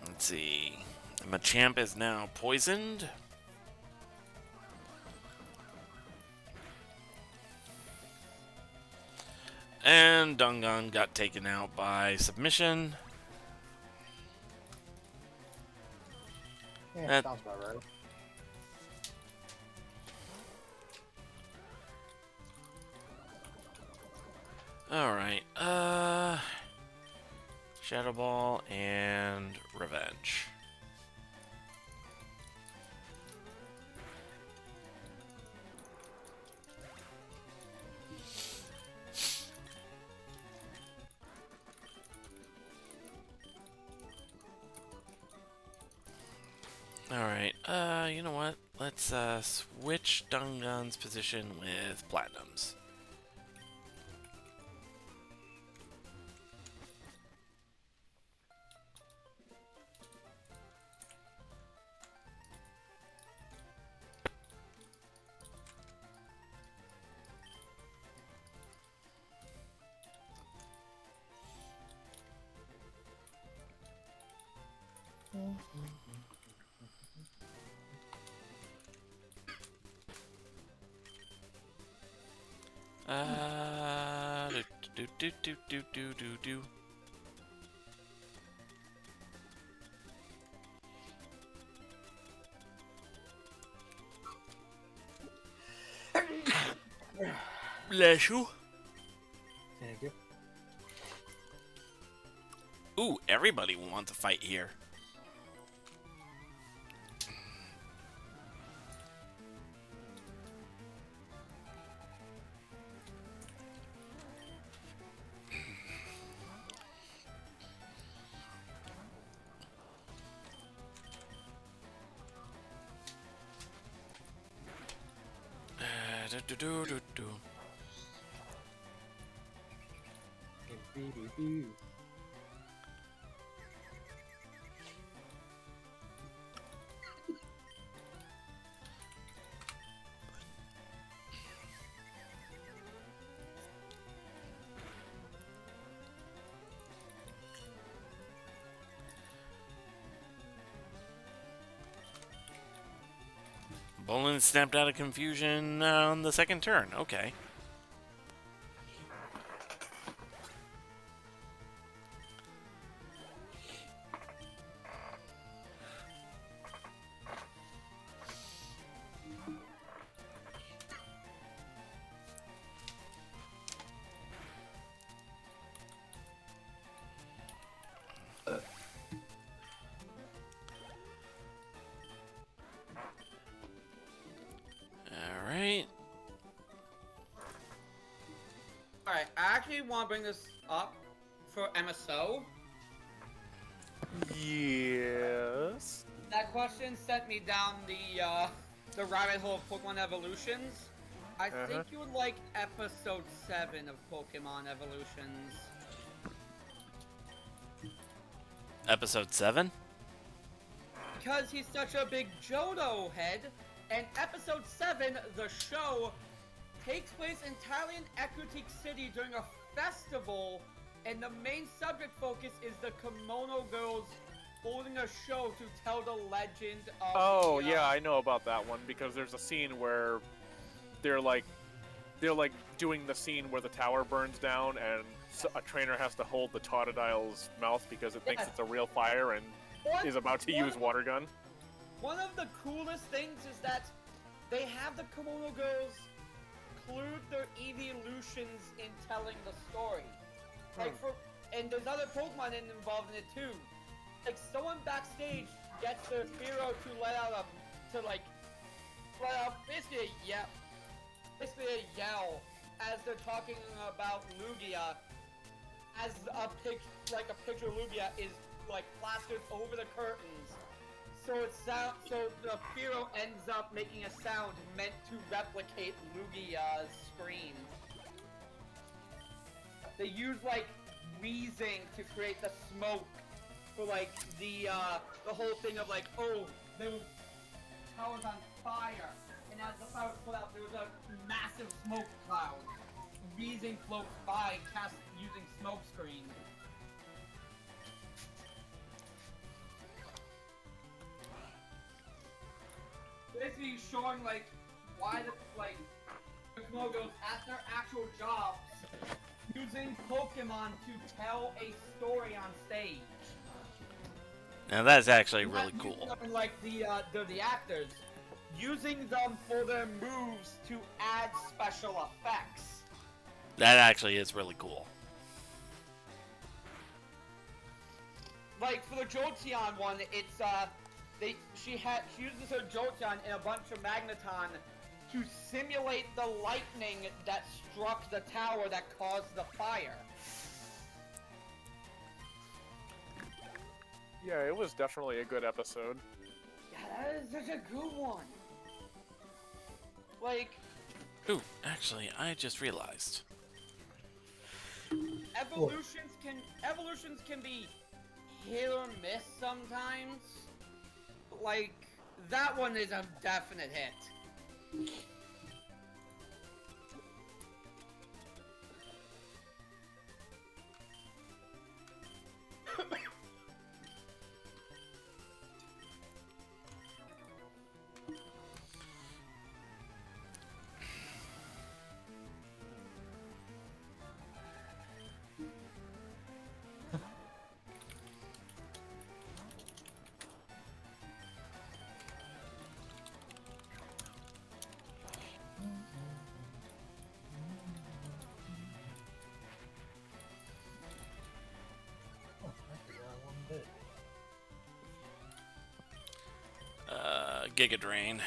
Let's see. Machamp is now poisoned. And Dungan got taken out by submission. Yeah, That- sounds about right. Alright, Shadow Ball and Revenge. Alright, you know what? Let's, switch Dungan's position with Platinum's. Do. Bless you. Thank you. Ooh, everybody will want to fight here. Do. Bolin snapped out of confusion on the second turn. Okay. Alright. Alright, I actually want to bring this up for MSO. Yes. That question sent me down the rabbit hole of Pokemon Evolutions. I think you would like episode 7 of Pokemon Evolutions. Episode 7? Because he's such a big Johto head, and episode 7, the show, takes place entirely in Ecruteak City during a festival, and the main subject focus is the Kimono Girls holding a show to tell the legend of Oh, yeah, I know about that one, because there's a scene where they're like doing the scene where the tower burns down, and a trainer has to hold the Totodile's mouth because it thinks it's a real fire and is about to use water gun. One of the coolest things is that they have the Kimono Girls include their evolutions in telling the story. And there's other Pokemon involved in it too. Like someone backstage gets their hero to let out basically a yell as they're talking about Lugia, as a picture of Lugia is like plastered over the curtains. So the hero ends up making a sound meant to replicate Lugia's scream. They use like wheezing to create the smoke for like the whole thing of like, oh, the tower's on fire, and as the fire was put out, there was a massive smoke cloud. Wheezing floats by, cast using smoke screen. Basically showing like why the Kimono goes at their actual jobs using Pokemon to tell a story on stage. Now that's actually really cool. Them, like the actors, using them for their moves to add special effects. That actually is really cool. Like for the Jolteon one, it's she uses her Jolteon in a bunch of Magneton to simulate the lightning that struck the tower that caused the fire. Yeah, it was definitely a good episode. Yeah, that is such a good one. Like, Ooh, actually, I just realized. evolutions can be hit or miss sometimes. Like, that one is a definite hit. Giga Drain.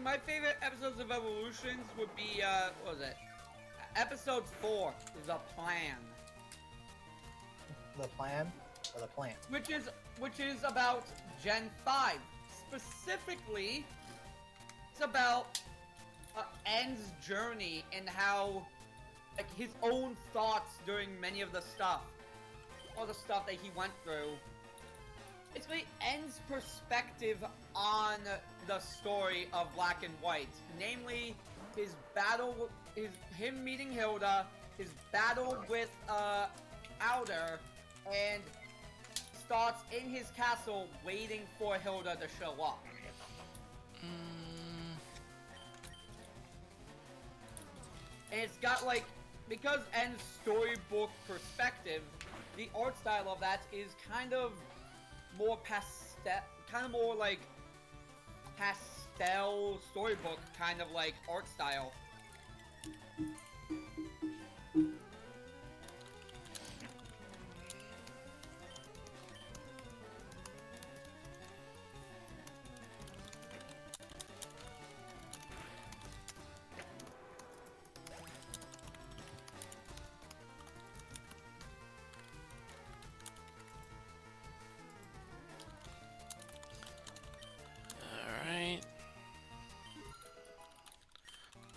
My favorite episodes of Evolutions would be, what was it? Episode 4 is a plan. The plan or the plant? Which is about Gen 5. Specifically, it's about N's journey and how like his own thoughts during many of the stuff, all the stuff that he went through. Basically, N's perspective on the story of Black and White, namely his battle, him meeting Hilda, his battle with Outer, and thoughts in his castle waiting for Hilda to show up. And it's got like, because N's storybook perspective, the art style of that is kind of more like pastel storybook kind of like art style.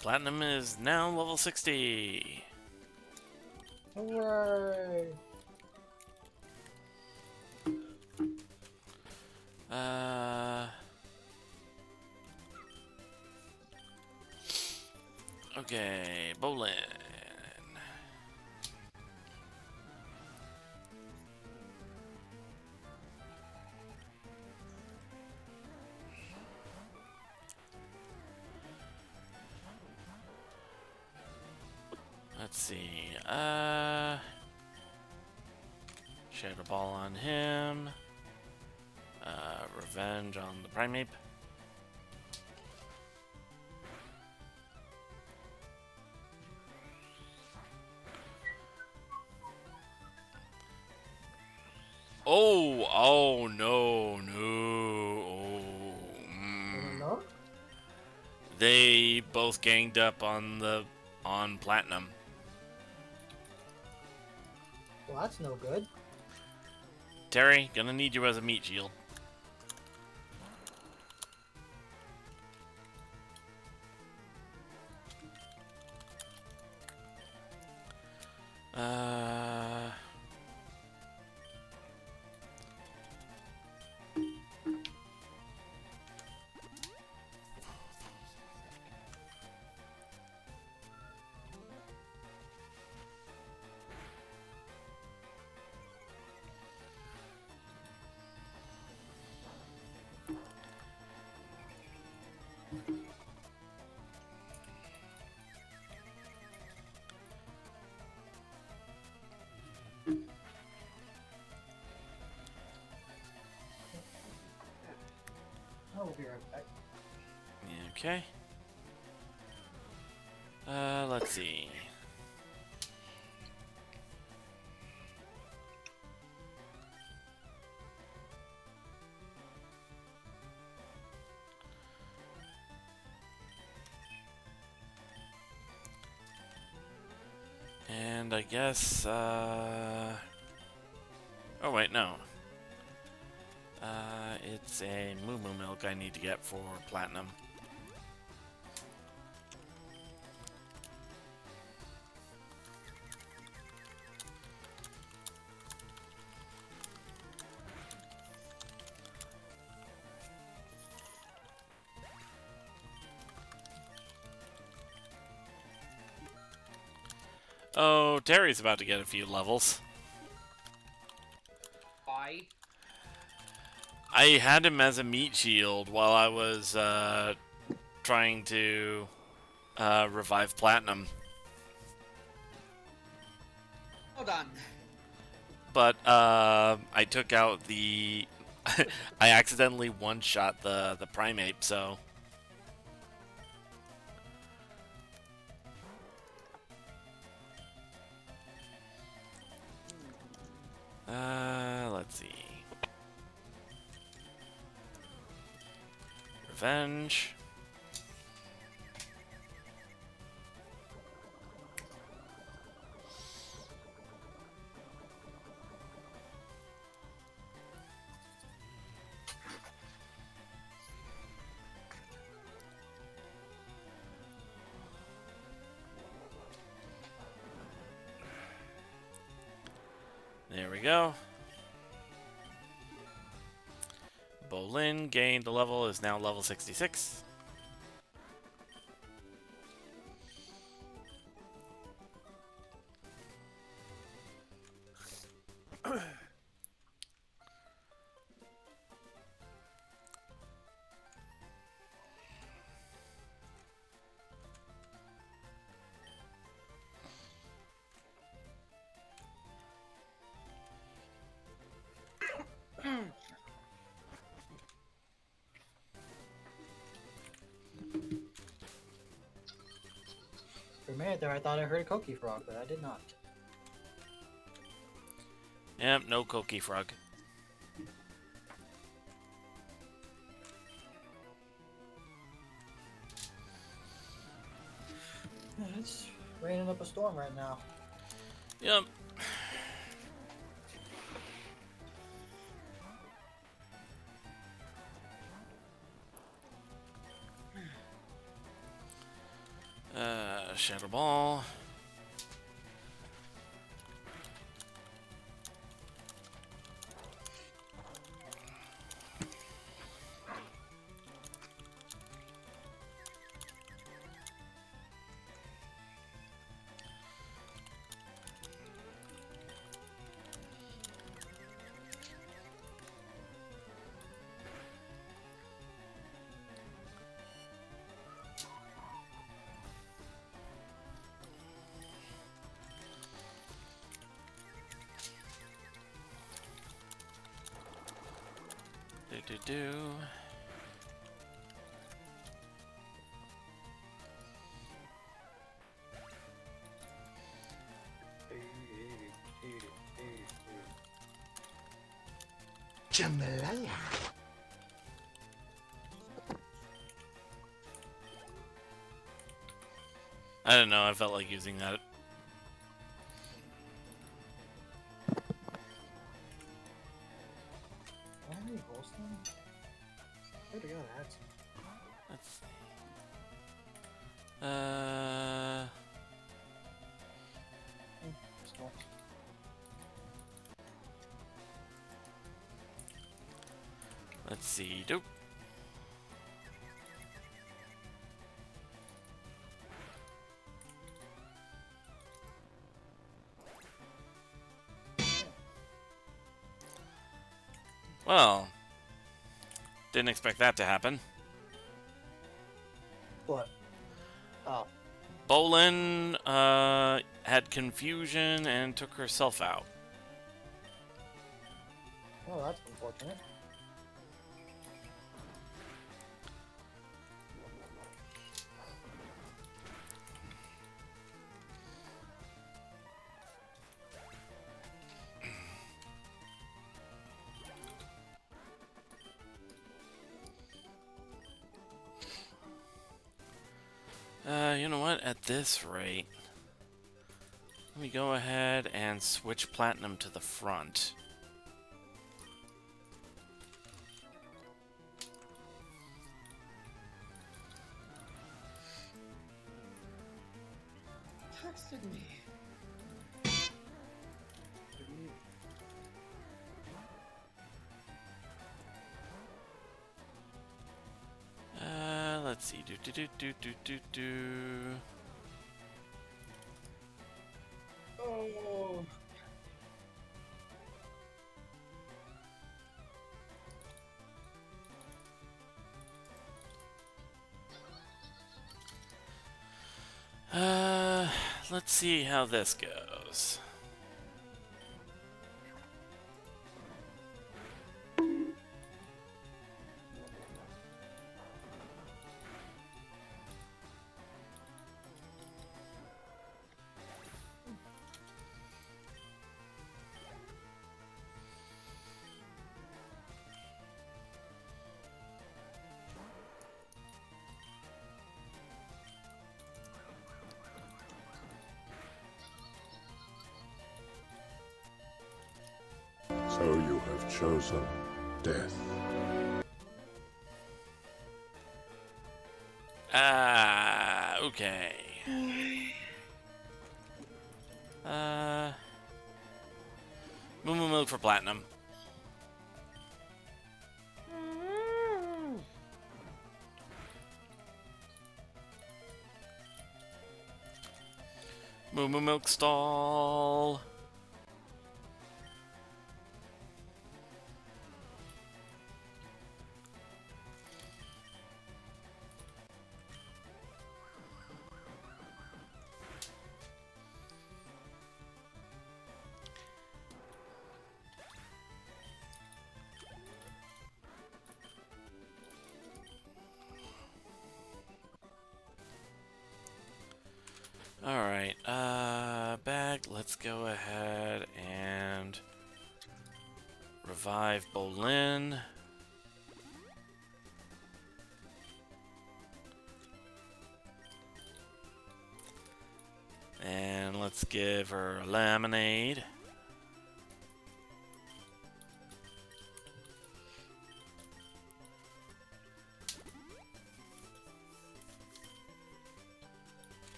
Platinum is now level 60. Hooray! Okay, Bolin. Let's see. Shadow Ball on him. Revenge on the Primeape. Oh, no. No? They both ganged up on Platinum. Well, that's no good. Terry, gonna need you as a meat shield. I will be right back. Okay. Let's see. And I guess, oh wait, no. It's a Moo Moo Milk I need to get for Platinum. Oh, Terry's about to get a few levels. Why? I had him as a meat shield while I was trying to revive Platinum. Hold on. But I took out the... I accidentally one-shot the Primeape, so... let's see. Revenge. There we go. Bolin gained a level, is now level 66. For a minute there, I thought I heard a Koki frog, but I did not. Yep, no Koki frog. It's raining up a storm right now. Yep. Shadow Ball. Do. Jambalaya. I don't know, I felt like using that. Why are you hosting? Where'd it go? That's Let's see. cool. Let's see. Dope. Well, didn't expect that to happen. What? Oh. Bolin had confusion and took herself out. Oh, that's unfortunate. You know what? At this rate, let me go ahead and switch Platinum to the front. Texted me. Let's see. Do. Oh. Let's see how this goes. So you have chosen death. Okay. Moo Moo Milk for platinum. Moo Moo Milk stall. Alright, bag, let's go ahead and revive Bolin. And let's give her a lemonade.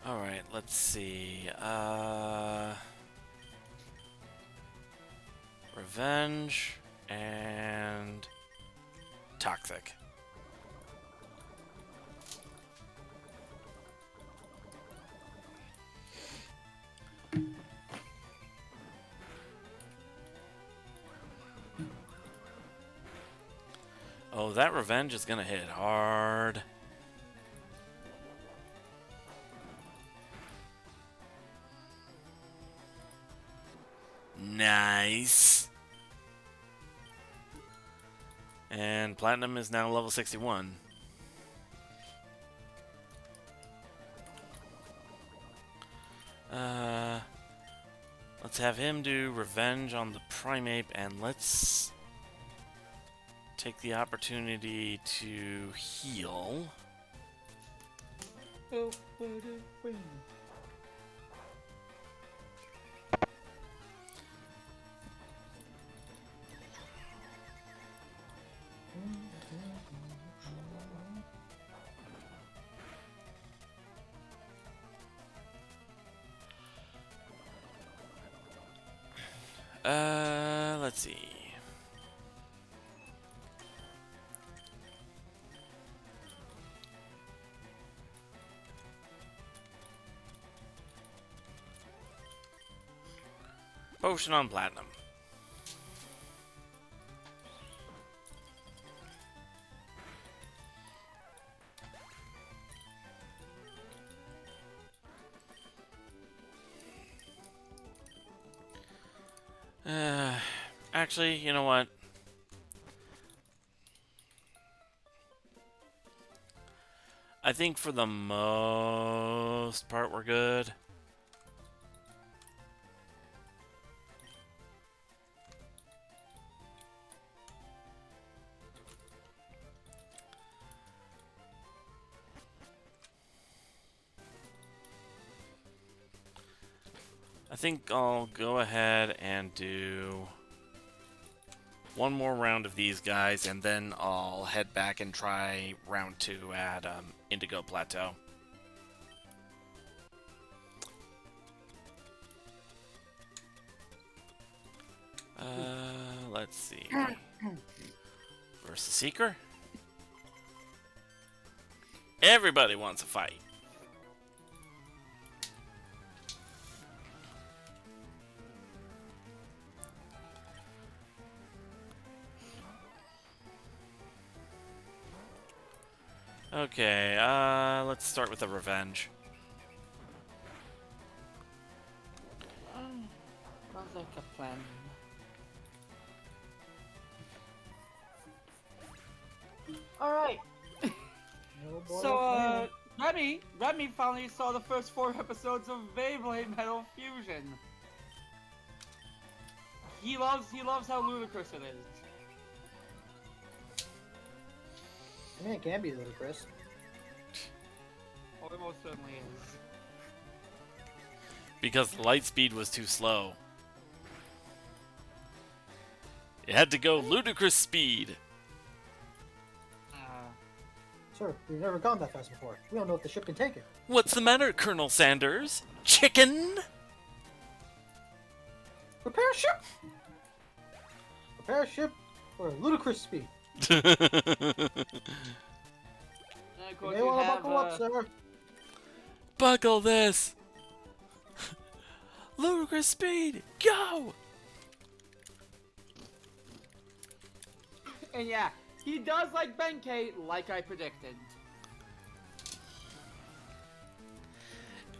Alright, let's see. Revenge and Toxic. Oh, that Revenge is gonna hit hard. Nice. And Platinum is now level 61. Let's have him do Revenge on the Primeape, and let's take the opportunity to heal. Let's see. Potion on Platinum. Actually, you know what? I think for the most part we're good. I think I'll go ahead and do one more round of these guys, and then I'll head back and try round 2 at Indigo Plateau. Let's see. Versus Seeker? Everybody wants a fight. Okay, let's start with the Revenge. Sounds like a plan. Alright. So, Remy finally saw the first 4 episodes of Beyblade Metal Fusion. he loves how ludicrous it is. I mean, it can be ludicrous. Oh, it most certainly is. Because the light speed was too slow. It had to go ludicrous speed. Sir, we've never gone that fast before. We don't know if the ship can take it. What's the matter, Colonel Sanders? Chicken? Prepare ship! Prepare ship for ludicrous speed. And of You course, may you want to have, buckle up, sir. Buckle this! Ludicrous speed! Go! And yeah, he does like Benkei, like I predicted.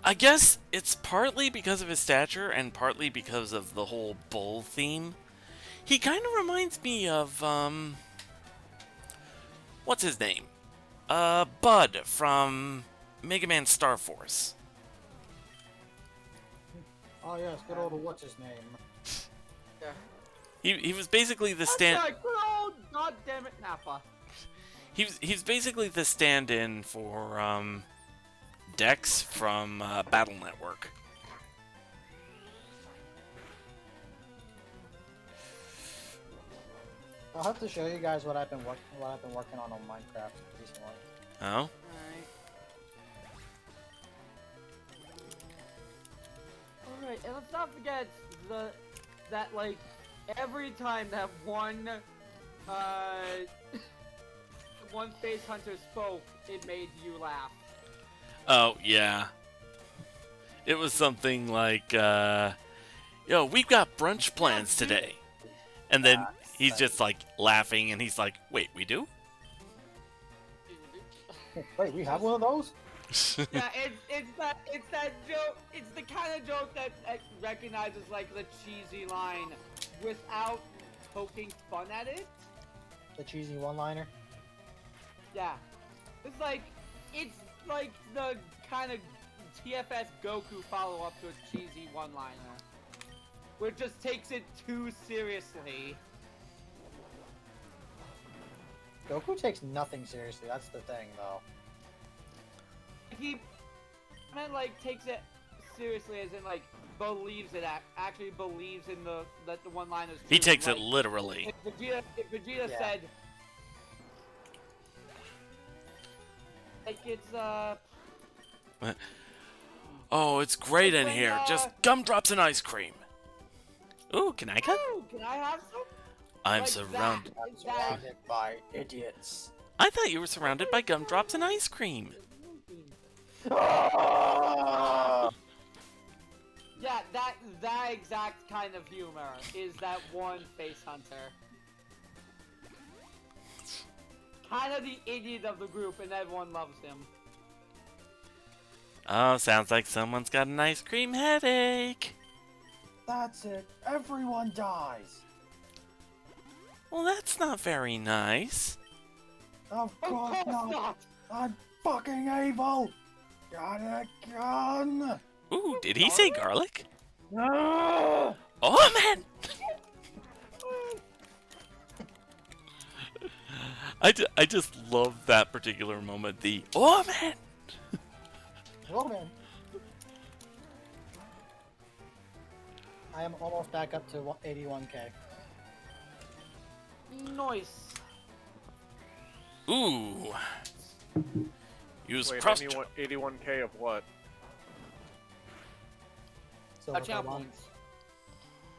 I guess it's partly because of his stature and partly because of the whole bull theme. He kind of reminds me of, what's his name? Bud from Mega Man Star Force. Oh yes, good old what's his name? Yeah. He was basically the That's stand. right, good old goddammit Nappa. He's basically the stand-in for Dex from Battle Network. I'll have to show you guys what I've been working on Minecraft recently. Oh. Alright. Alright, and let's not forget that like every time that one one face hunter spoke, it made you laugh. Oh yeah. It was something like, "Yo, we've got brunch plans today," and then he's just like laughing, and he's like, "Wait, we do?" Wait, we have one of those? Yeah, it's that joke. It's the kind of joke that recognizes like the cheesy line without poking fun at it. The cheesy one-liner? Yeah, it's like the kind of TFS Goku follow-up to a cheesy one-liner, where it just takes it too seriously. Goku takes nothing seriously, that's the thing, though. He like takes it seriously, as in like believes it. Actually believes in that the one-liners. He true. takes it Like, literally. If Vegeta Yeah. said, like it's Oh, it's great in when, here. Just gumdrops and ice cream. Ooh, can I come? "Ooh, can I have some?" I'm like surrounded. that. I'm surrounded by idiots. I thought you were surrounded by gumdrops and ice cream. Yeah, that exact kind of humor is that one face hunter. Kind of the idiot of the group, and everyone loves him. Oh, sounds like someone's got an ice cream headache. That's it. Everyone dies. Well, that's not very nice. Of Of course course not. not! I'm fucking evil. Got a gun. Ooh, did he say garlic? Ah! Oh, man! I just love that particular moment. The, oh, man! Oh man. I am almost back up to 81k. Nice. Ooh. Use Wait, cross... 81k of what? Silver Touchdown Pokemon. points.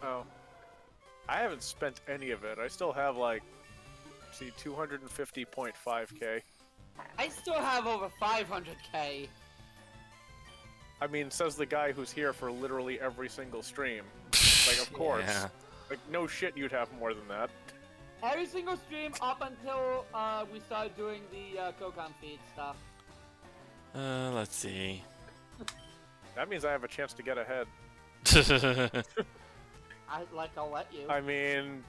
Oh. I haven't spent any of it. I still have like, see, 250.5k. I still have over 500k. I mean, says the guy who's here for literally every single stream. Like, of course. Yeah. Like, no shit you'd have more than that. Every single stream up until we started doing the Kokon feed stuff. Let's see. That means I have a chance to get ahead. I'll let you. I mean,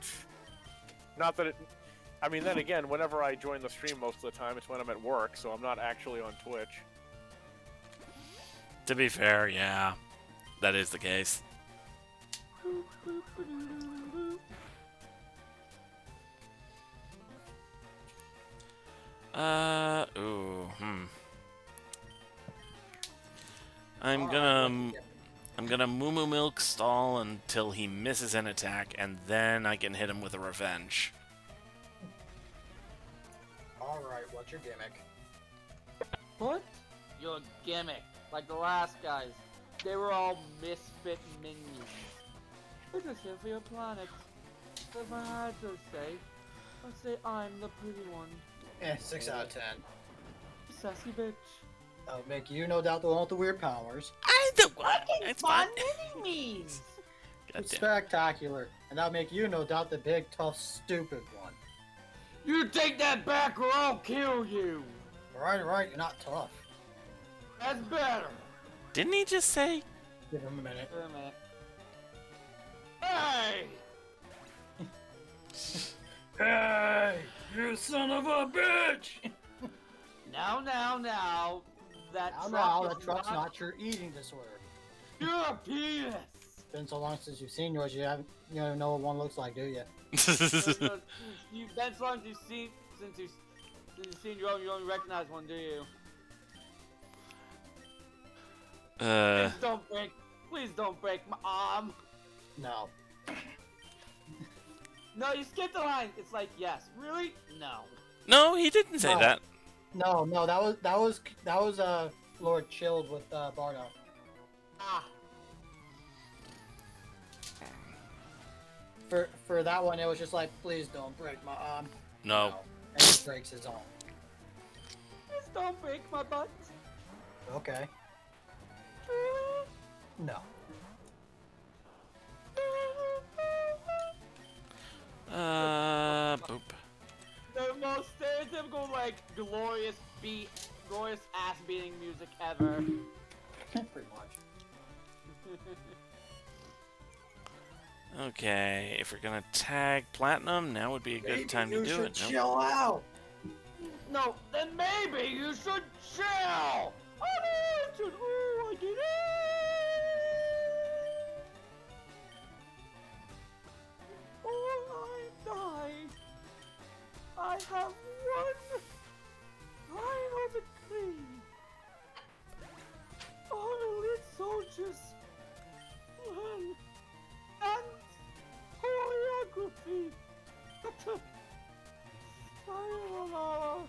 not that it... I mean, then again, whenever I join the stream most of the time, it's when I'm at work, so I'm not actually on Twitch. To be fair, yeah. That is the case. I'm Alright, gonna what'd you get? I'm gonna Moo Moo Milk stall until he misses an attack, and then I can hit him with a revenge. Alright, what's your gimmick? What? Your gimmick, like the last guys. They were all misfit minions. We're just here for your planet. If I had to say, I'd say I'm the pretty one. 6 out of 10. Sassy bitch. That'll make you no doubt the one with the weird powers. I don't want. It's fine. mini-me's! God It's damn. spectacular. And that'll make you no doubt the big, tough, stupid one. You take that back or I'll kill you! Right, you're not tough. That's better. Didn't he just say? Give him a minute. Wait a minute. Hey! Hey, you son of a bitch! Now. That Now, truck that is truck's not your eating disorder. You're a penis! It's been so long since you've seen yours, you don't even know what one looks like, do you? That's long as you've seen, since you've seen your own, you don't recognize one, do you? Please don't break my arm. No. No, you skipped the line. It's like, yes. Really? No. No, he didn't say No. that. No, that was Lord Chilled with Bardo. Ah. For that one, it was just like, please don't break my arm. No. And he breaks his arm. Please don't break my butt. Okay. No. Boop. The most stereotypical, like, glorious ass beating music ever. Pretty much. Okay, if we're gonna tag Platinum, now would be a good time to do it. Nope. Chill out. No, then maybe you should chill. I did it. Before I die, I have one final decree. All elite soldiers learn and choreography. Sayonara.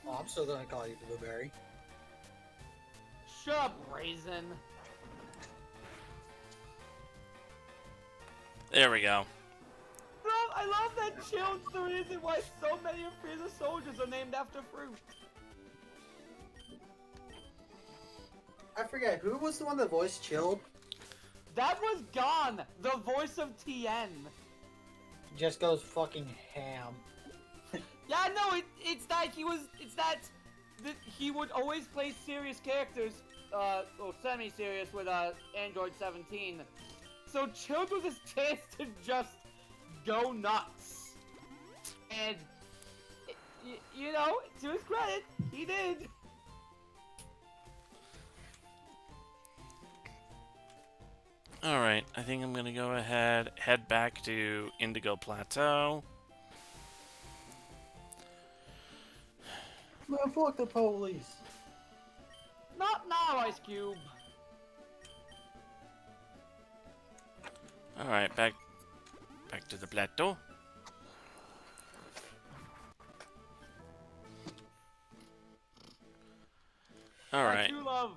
Oh, I'm still gonna call you Blueberry. Shut up, Raisin. There we go. Bro, I love that Chill's the reason why so many of Frieza's soldiers are named after fruit. I forget, who was the one that voiced Chilled? That was Gon, the voice of Tien. Just goes fucking ham. Yeah, no, it's that he would always play serious characters, or semi-serious with Android 17. So Chilled was his chance to just go nuts. And, you know, to his credit, he did. Alright, I think I'm gonna go ahead, head back to Indigo Plateau. Man, fuck the police. Not now, Ice Cube. Alright, back to the plateau. Alright. I do love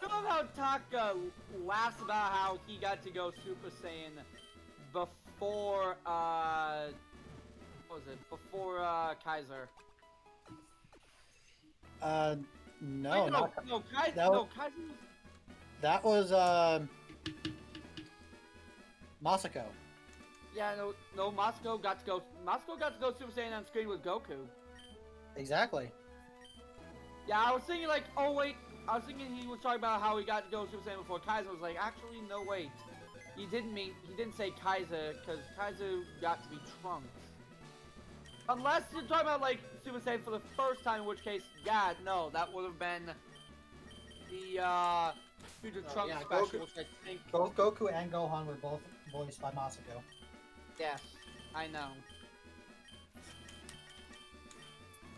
how Taka laughs about how he got to go Super Saiyan before, what was it? Before, Kaiser. No, Wait, not, no, Kaiser, that was- no, Kaiser was... that was, Masako. Yeah, no, Moscow got to go Super Saiyan on screen with Goku. Exactly. Yeah, I was thinking like, oh wait, I was thinking he was talking about how he got to go Super Saiyan before Kaiser. I was like, actually, no wait. He didn't say Kaiser, because Kaiser got to be Trunks. Unless you're talking about like Super Saiyan for the first time, in which case, yeah, no, that would have been the Future Trunks yeah, special, Goku- which I think. Both Goku and Gohan were both voiced by Masako. Yes, I know.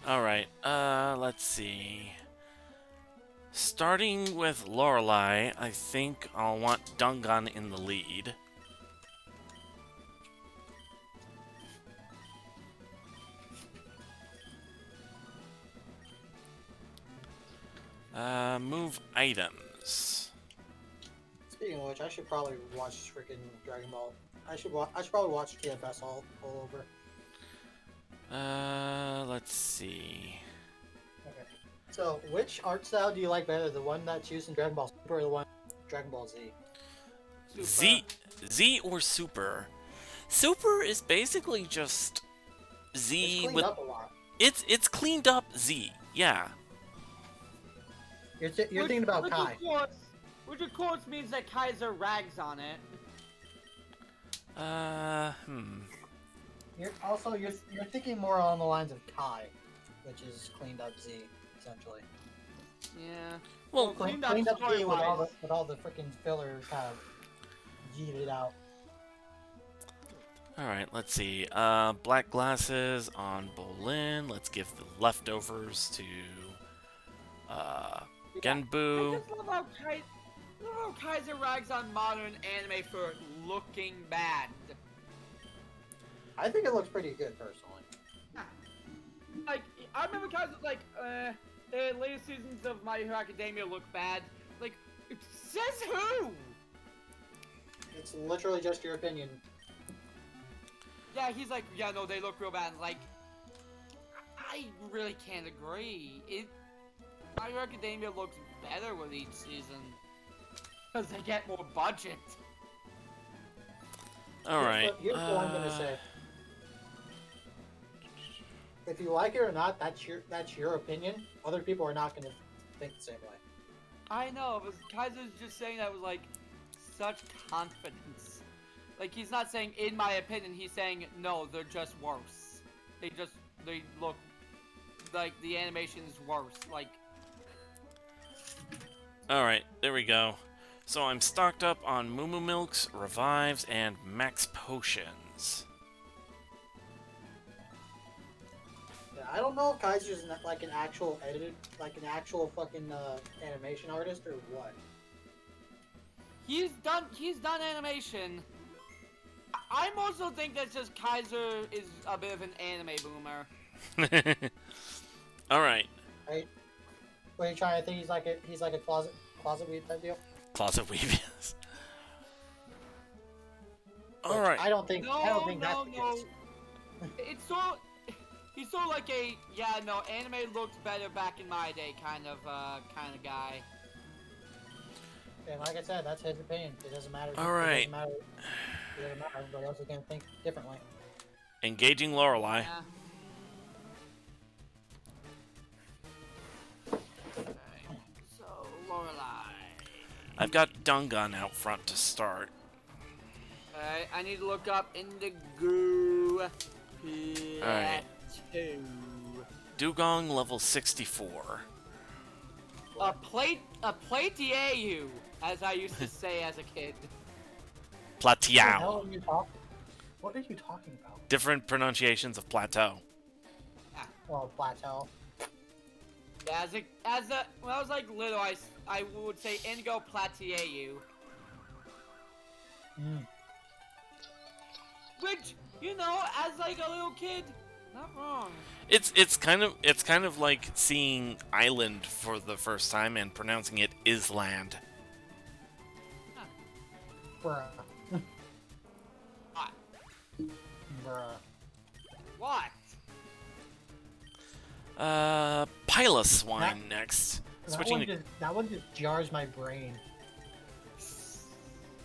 Alright, let's see. Starting with Lorelei, I think I'll want Dungan in the lead. Move items. Speaking of which, I should probably watch freaking Dragon Ball. I should probably watch TFS all over. Let's see. Okay. So, which art style do you like better? The one that's used in Dragon Ball Super or the one in Dragon Ball Z? Z or Super? Super is basically just It's Z cleaned with up a lot. it's cleaned up Z. Yeah. You're thinking about Kai. Which of course means that Kaiser rags on it. You're thinking more on the lines of Kai, which is cleaned up Z, essentially. Yeah. Well, cleaned Cleaned up Z story-wise. with all the freaking fillers kind of yeeted out. alright, let's see. Black glasses on Bolin. Let's give the leftovers to Genbu. I just love how Kaiser rags on modern anime for looking bad. I think it looks pretty good, personally. Like, I remember Kaiser like, the later seasons of My Hero Academia look bad. Like, says who? It's literally just your opinion. Yeah, he's like, yeah, no, they look real bad. Like, I really can't agree. My Hero Academia looks better with each season. Because they get more budget. Alright. Here's what I'm gonna say. If you like it or not, that's your opinion. Other people are not gonna think the same way. I know, but Kaiser's just saying that with, like, such confidence. Like, he's not saying, in my opinion, he's saying, no, they're just worse. They look, like, the animation is worse. Like, Alright, there we go. So I'm stocked up on Moo Moo Milks, Revives, and Max Potions. Yeah, I don't know if Kaiser's like an actual fucking animation artist or what. he's done animation. I also think that's just Kaiser is a bit of an anime boomer. Alright. Right? What are you trying to think? He's like a closet weed type deal. Closet Weebies. Alright. I don't think that's the No. case. It's so... He's sort of like a, yeah, no, anime looked better back in my day kind of guy. And like I said, that's his opinion. It doesn't matter. Alright. It doesn't matter. Everybody else is gonna think differently. Engaging Lorelei. Yeah. Okay, so, Lorelei. I've got Dungan out front to start. Alright, I need to look up Indigo. Alright. Dugong level 64. A platieu, as I used to say as a kid. What the hell Platiao. are you talking? What are you talking about? Different pronunciations of plateau. Well, plateau. Yeah, when I was like little, I would say Indigo platieu. Which, you know, as like a little kid, not wrong. It's kind of like seeing island for the first time and pronouncing it Island. Bruh. What? Bruh. What? Piloswine next. Switching to That one just jars my brain.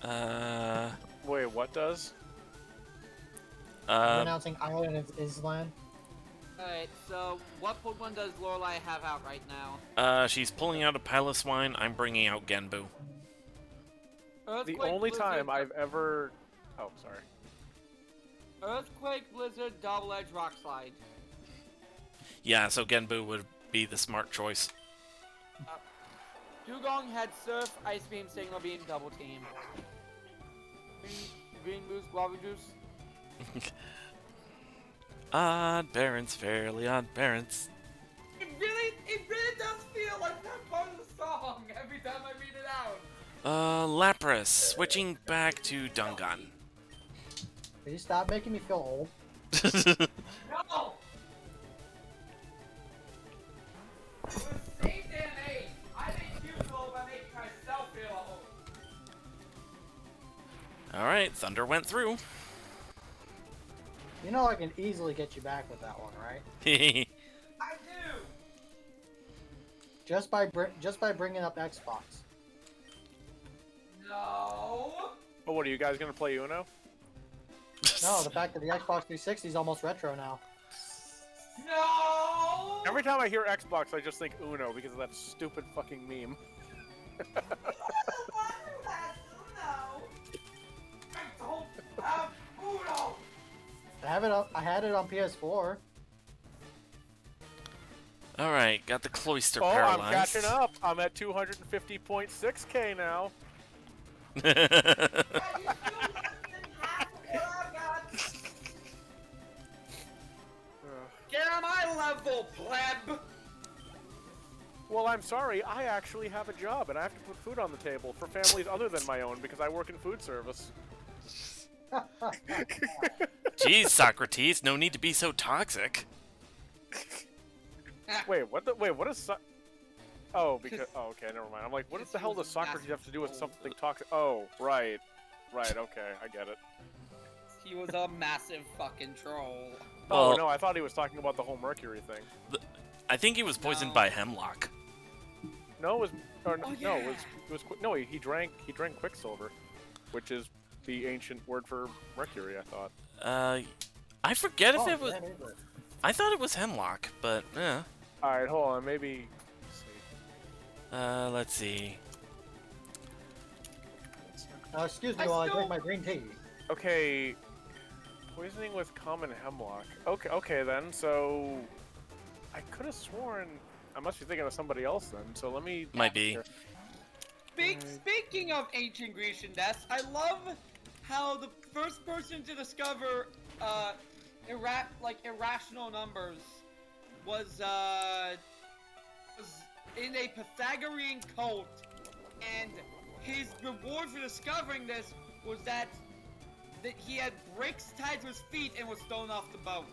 Wait, what does? Pronouncing Island of Island. Alright, so what Pokemon does Lorelei have out right now? She's pulling out a Piloswine. I'm bringing out Genbu. The Earthquake, only Blizzard, time I've ever... Oh, sorry. Earthquake, Blizzard, Double Edge, Rock Slide. Yeah, so Genbu would be the smart choice. Dugong had Surf, Ice Beam, Signal Beam, Double Team. Green Boost, Guava Juice. Odd parents, fairly odd parents. out like that part of the song every time I read it out. Lapras, switching back to Dungan. Can you stop making me feel old? No! It was same damn age. I make you feel old by making myself feel old. Alright, Thunder went through. You know I can easily get you back with that one, right? I do! Just by bringing up Xbox. No! Oh, what are you guys gonna play Uno? No, the fact that the Xbox 360 is almost retro now. No! Every time I hear Xbox, I just think Uno because of that stupid fucking meme. I don't have Uno! I had it on PS4. Alright, got the cloister Oh, paralyzed. I'm catching up. I'm at 250.6k now. Get on my level, pleb! Well, I'm sorry. I actually have a job, and I have to put food on the table for families other than my own because I work in food service. Jeez, Socrates, no need to be so toxic. Wait, what? What is? Oh, because okay, never mind. I'm like, what the hell does Socrates have to do with something toxic? Oh, right, okay, I get it. He was a massive fucking troll. Oh Well- no, I thought he was talking about the whole Mercury thing. I think he was poisoned No. by hemlock. No, it was or, Oh, no, yeah. it was no. He drank Quicksilver, which is the ancient word for Mercury. I thought. I forget if Oh, it was. that is it. I thought it was hemlock, but yeah. All right, hold on. Maybe. Let's see. Excuse me I while I still- drink my green tea. Okay, poisoning with common hemlock. Okay then. So, I could have sworn I must be thinking of somebody else then. So let me. Might be. Speaking of ancient Grecian deaths, I love how the first person to discover irrational numbers was in a Pythagorean cult, and his reward for discovering this was that he had bricks tied to his feet and was thrown off the boat.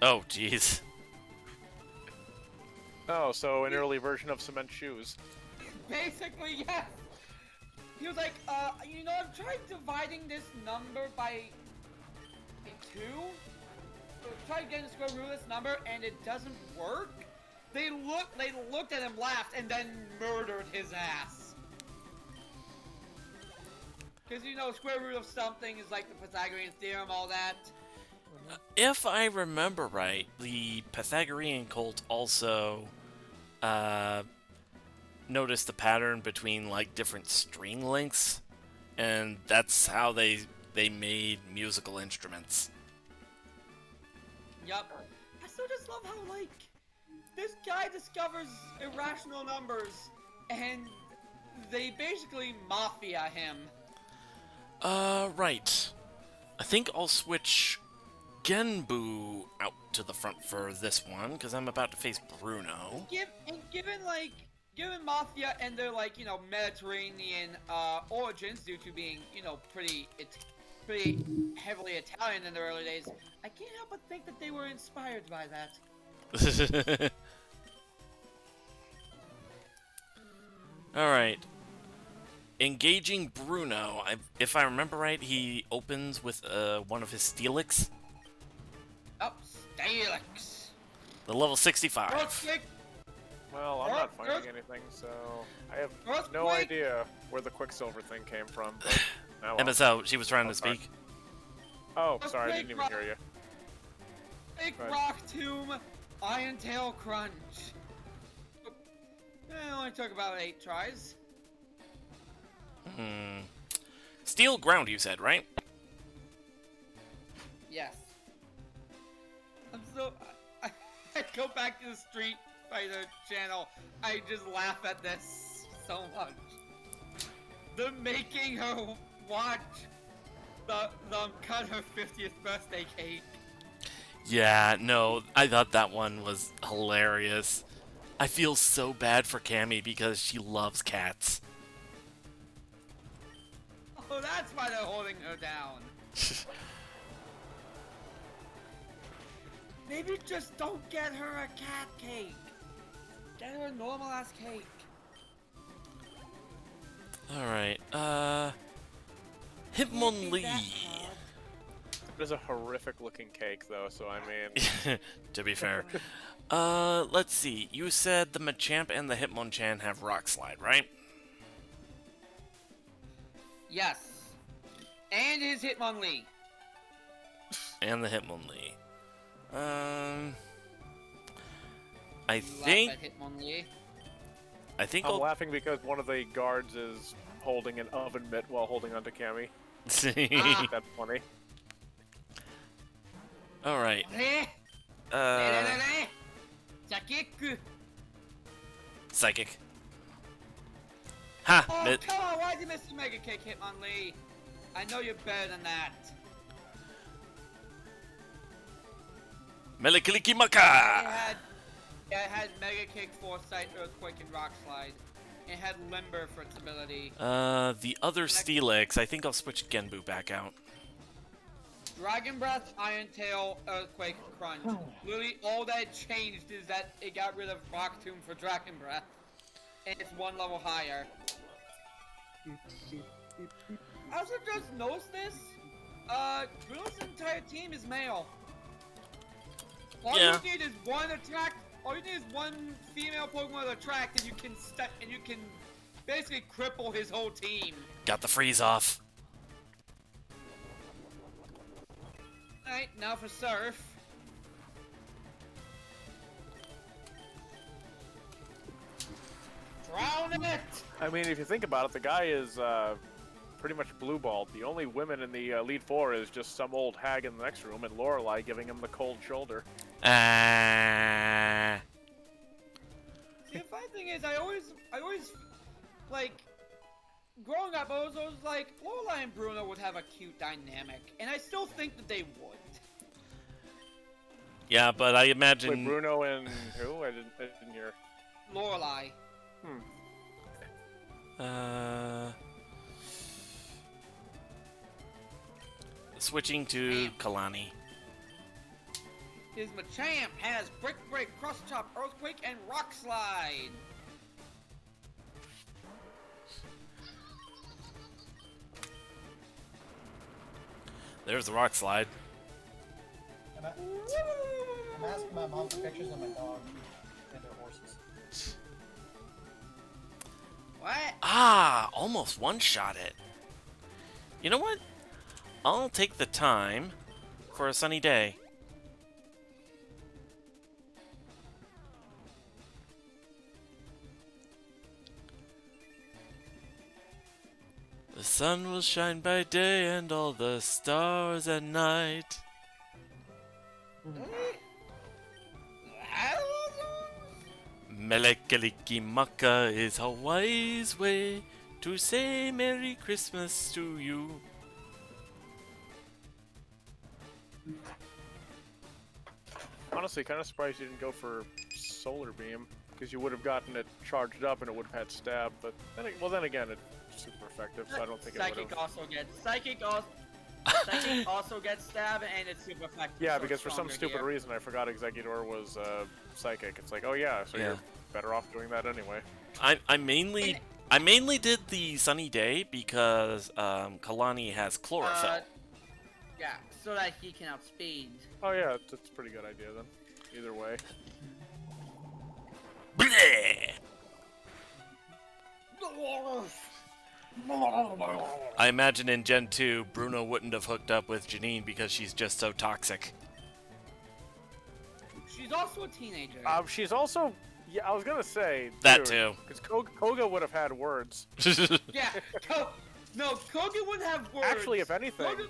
Oh, jeez. Oh, so an early version of cement shoes. Basically, yes. He was like, I've tried dividing this number by 2. So try getting the square root of this number, and it doesn't work. They looked at him, laughed, and then murdered his ass. Because square root of something is like the Pythagorean theorem, all that. If I remember right, the Pythagorean cult also noticed the pattern between like different string lengths, and that's how they made musical instruments. Yup. I still just love how this guy discovers irrational numbers, and they basically mafia him. Right. I think I'll switch Genbu out to the front for this one, because I'm about to face Bruno. Given Mafia and their Mediterranean origins, due to being pretty heavily Italian in the early days, I can't help but think that they were inspired by that. Alright. Engaging Bruno. If I remember right, he opens with one of his Steelix. Oh, Stalix. The level 65. Earthquake. Well, I'm not finding anything, so I have no Earthquake. idea where the Quicksilver thing came from. But now Emma's out. She was trying to sorry. speak. Oh, sorry, I didn't even hear you. Big Right. Rock Tomb. Iron Tail Crunch. It only took about 8 tries. Steel ground, you said, right? Yes. I go back to the Street Fighter channel. I just laugh at this so much. The making her watch them cut her 50th birthday cake. Yeah, no, I thought that one was hilarious. I feel so bad for Cammy because she loves cats. Oh, that's why they're holding her down. Maybe just don't get her a cat cake. Get her a normal ass cake. Alright, Can't Hitmonlee. be that hard. It is a horrific looking cake, though, so I mean. To be fair. Let's see. You said the Machamp and the Hitmonchan have Rock Slide, right? Yes. And his Hitmonlee. And the Hitmonlee. I You think laugh at Hitmonlee. I'm I'll laughing because one of the guards is holding an oven mitt while holding onto Cammy. see. That's funny. All right. Eh? Jakiku. Psychic. Ha! Oh, come on, why'd you miss the Mega Kick, Hitmonlee? I know you're better than that. Melikilikimaka! It had Mega Kick, Foresight, Earthquake, and Rock Slide. It had Limber for its ability. The other Steelix, I think I'll switch Genbu back out. Dragon Breath, Iron Tail, Earthquake, Crunch. Literally, all that changed is that it got rid of Rock Tomb for Dragon Breath. And it's one level higher. I also just noticed this. Bruno's entire team is male. All Yeah. you need is one attract. All you need is one female Pokemon to attract, and you can basically cripple his whole team. Got the freeze off. Alright, now for Surf. Drown it! I mean, if you think about it, the guy is pretty much blue-balled. The only women in the Elite Four is just some old hag in the next room, and Lorelei giving him the cold shoulder. See, the funny thing is, I always, like, growing up, I was always like, Lorelei and Bruno would have a cute dynamic, and I still think that they would. Yeah, but I Wait, imagine... Bruno and who? I didn't hear. Lorelei. Switching to Kalani. His Machamp has Brick Break, Cross Chop, Earthquake, and Rock Slide. There's the Rock Slide. I'm asking my mom for pictures of my dog and their horses. What? Ah, almost one-shot it. You know what? I'll take the time for a sunny day. The sun will shine by day and all the stars at night. Melekalikimaka is a wise way to say Merry Christmas to you. Honestly, kind of surprised you didn't go for Solar Beam, because you would have gotten it charged up and it would have had Stab, but then again, it's super effective, so I don't think it would Psychic have. Psychic also gets Stab, and it's super effective. Yeah, so because for some stronger stupid here. reason I forgot Exeggutor was Psychic. It's like, oh yeah, so Yeah. you're better off doing that anyway. I mainly did the sunny day because Kalani has chlorophyll. Yeah, so that he can outspeed. Oh yeah, that's a pretty good idea then. Either way. Bleh! I imagine in Gen 2, Bruno wouldn't have hooked up with Janine because she's just so toxic. She's also a teenager. She's also, yeah, I was gonna say That too. because Koga would have had words. Yeah, Koga wouldn't have words. Actually, if anything,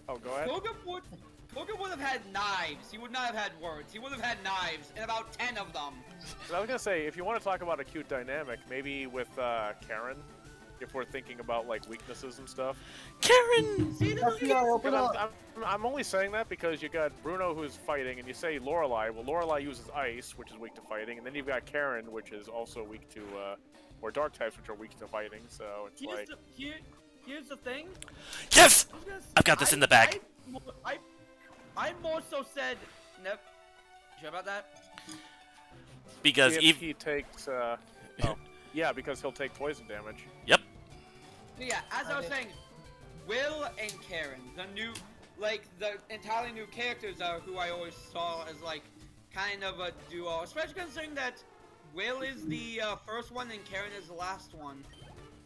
oh, go ahead. Koga would have had knives. He would not have had words. He would have had knives, and about 10 of them. But I was gonna say, if you want to talk about a cute dynamic, maybe with Karen, if we're thinking about like weaknesses and stuff. Karen! See, this is FBI, open But up. I'm only saying that because you got Bruno who's fighting, and you say Lorelei. Well, Lorelei uses ice, which is weak to fighting, and then you've got Karen, which is also weak to, or dark types, which are weak to fighting. So it's like, here's the thing. Yes! I've got this in the bag. I more so said, nope. Sure about that? Because if he takes, yeah, because he'll take poison damage. Yep. Yeah, as I was saying, Will and Karen, the entirely new characters are who I always saw as like kind of a duo, especially considering that Will is the first one and Karen is the last one.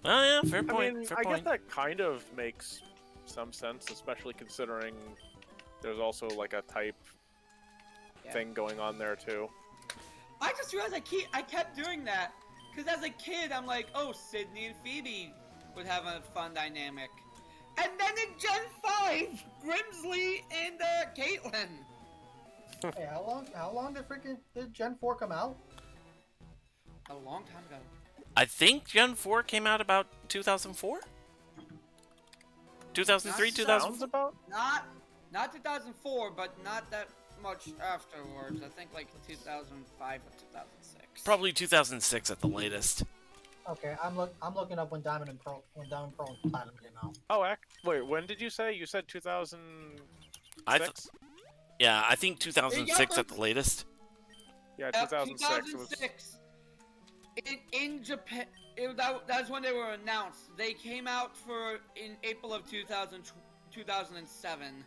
Oh yeah, fair point. I mean, fair I point. guess that kind of makes some sense, especially considering there's also like a type thing going on there too. I just realized I kept doing that because as a kid I'm like, oh, Sydney and Phoebe would have a fun dynamic, and then in Gen 5, Grimsley and Caitlin. Hey, how long did Gen 4 come out? A long time ago. I think Gen 4 came out about 2004? 2003, Not 2004? About? Not 2004, but not that much afterwards. I think like 2005 or 2006. Probably 2006 at the latest. Okay, I'm looking up when Diamond and Pearl and Platinum came out. Oh, wait, when did you say? You said 2006? Yeah, I think 2006 at the latest. Yeah, 2006. 2006. In Japan, that's when they were announced. They came out in April of 2007.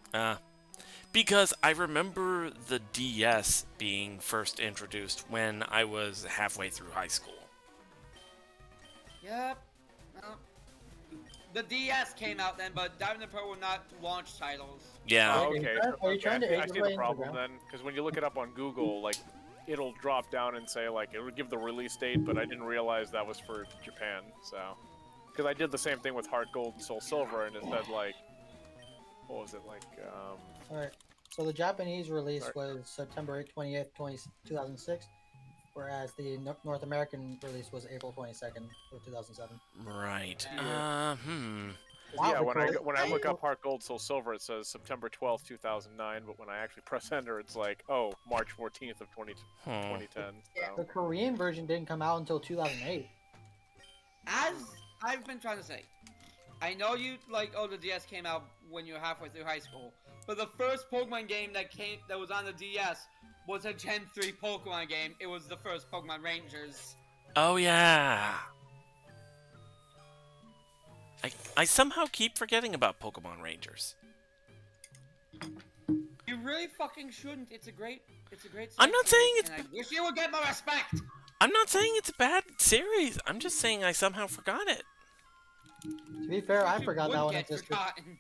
Because I remember the DS being first introduced when I was halfway through high school. Yep. The DS came out then, but Diamond and Pearl were not launch titles. Yeah. Oh, okay. Are you trying to I see age the problem Instagram? then, because when you look it up on Google, like, it'll drop down and say, like, it would give the release date, but I didn't realize that was for Japan, so. Because I did the same thing with Heart Gold and Soul Silver, and it said, like, what was it, like, Alright, so the Japanese release was September 28th, 2006, whereas the North American release was April 22nd of 2007. Right. Wow, yeah, when because- I look up Heart Gold, Soul Silver, it says September 12th, 2009, but when I actually press enter, it's like, oh, March 14th of 2010. So. The Korean version didn't come out until 2008. As I've been trying to say, I know you like, oh, the DS came out when you were halfway through high school, but the first Pokemon game that was on the DS was a Gen 3 Pokemon game. It was the first Pokemon Rangers. Oh yeah. I somehow keep forgetting about Pokemon Rangers. You really fucking shouldn't. It's a great I'm not saying it's and I wish you would get more respect. I'm not saying it's a bad series. I'm just saying I somehow forgot it. To be fair, I You forgot would that one get existed. forgotten.